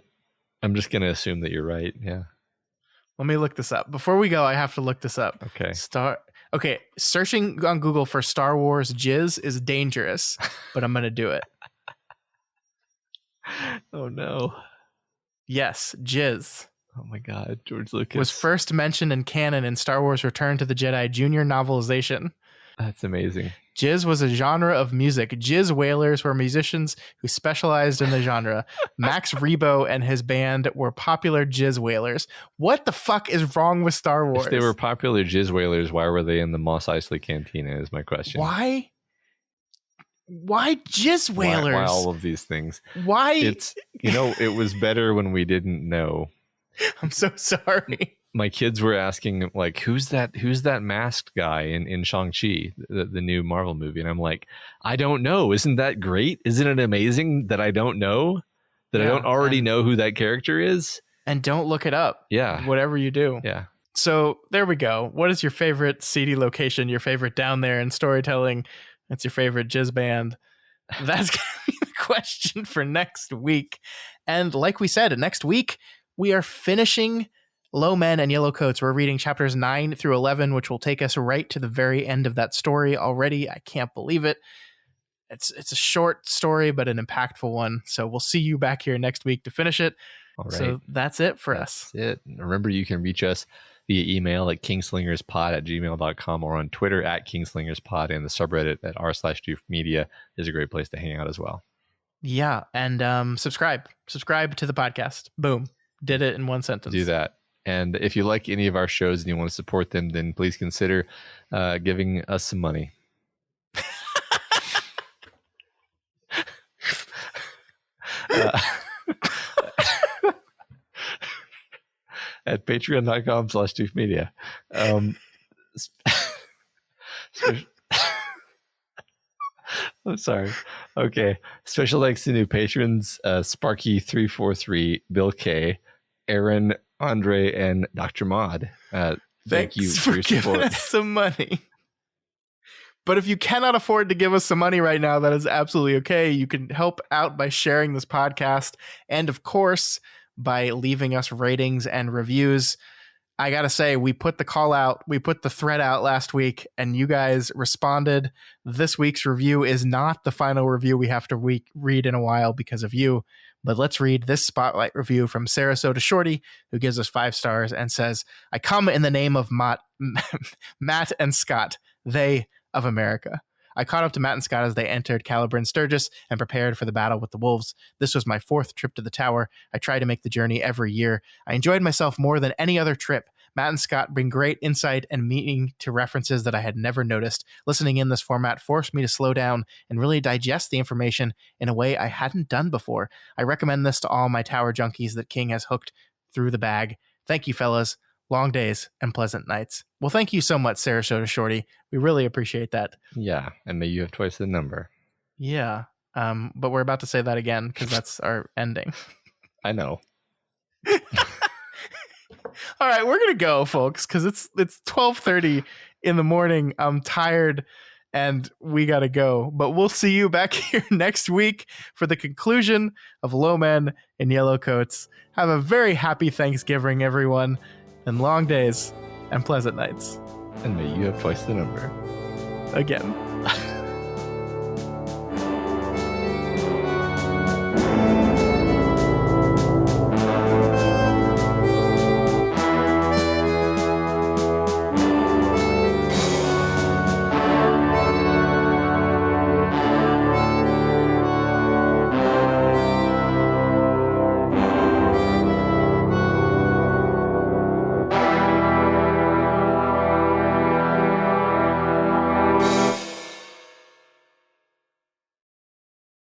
S2: I'm just gonna assume that you're right. Yeah.
S1: Let me look this up. Before we go, I have to look this up.
S2: Okay.
S1: Okay, searching on Google for Star Wars jizz is dangerous, but I'm gonna do it.
S2: Oh no.
S1: Yes, jizz.
S2: Oh my God, George Lucas
S1: was first mentioned in canon in Star Wars Return to the Jedi Junior novelization.
S2: That's amazing.
S1: Jizz was a genre of music. Jizz wailers were musicians who specialized in the genre. Max Rebo and his band were popular jizz wailers. What the fuck is wrong with Star Wars?
S2: If they were popular jizz wailers, why were they in the Mos Eisley Cantina is my question.
S1: Why jizz wailers?
S2: Why all of these things?
S1: Why?
S2: It was better when we didn't know.
S1: I'm so sorry.
S2: My kids were asking, like, who's that masked guy in Shang-Chi, the new Marvel movie? And I'm like, I don't know. Isn't that great? Isn't it amazing that I don't know? That I don't already know who that character is?
S1: And don't look it up.
S2: Yeah.
S1: Whatever you do.
S2: Yeah.
S1: So there we go. What is your favorite seedy location? Your favorite down there in storytelling? That's your favorite jizz band? That's going to be the question for next week. And like we said, next week, we are finishing Low Men and Yellow Coats. We're reading chapters 9 through 11, which will take us right to the very end of that story already. I can't believe it. It's a short story, but an impactful one. So we'll see you back here next week to finish it.
S2: All right.
S1: So that's it for us.
S2: That's it. Remember, you can reach us via email at kingslingerspod@gmail.com or on Twitter at kingslingerspod, and the subreddit at r/doofmedia is a great place to hang out as well.
S1: Yeah. And subscribe to the podcast. Boom. Did it in one sentence.
S2: Do that. And if you like any of our shows and you want to support them, then please consider giving us some money. At patreon.com/doofmedia. I'm sorry. Okay. Special thanks to new patrons, Sparky343, Bill K, Aaron, Andre, and Dr. Mod. Thank you for your support.
S1: Giving us some money. But if you cannot afford to give us some money right now, that is absolutely okay. You can help out by sharing this podcast and, of course, by leaving us ratings and reviews. I got to say, we put the call out, we put the thread out last week, and you guys responded. This week's review is not the final review we have to read in a while because of you. But let's read this spotlight review from Sarasota Shorty, who gives us 5 stars and says, I come in the name of Matt and Scott, they of America. I caught up to Matt and Scott as they entered Calibran Sturgis and prepared for the battle with the wolves. This was my 4th trip to the tower. I try to make the journey every year. I enjoyed myself more than any other trip. Matt and Scott bring great insight and meaning to references that I had never noticed. Listening in this format forced me to slow down and really digest the information in a way I hadn't done before. I recommend this to all my tower junkies that King has hooked through the bag. Thank you, fellas. Long days and pleasant nights. Well, thank you so much, Sarasota Shorty. We really appreciate that.
S2: Yeah, and may you have twice the number.
S1: Yeah, but we're about to say that again because that's our ending.
S2: I know.
S1: All right, we're gonna go, folks, because it's 12:30 in the morning. I'm tired, and we gotta go. But we'll see you back here next week for the conclusion of Low Men in Yellow Coats. Have a very happy Thanksgiving, everyone, and long days and pleasant nights.
S2: And may you have twice the number.
S1: Again.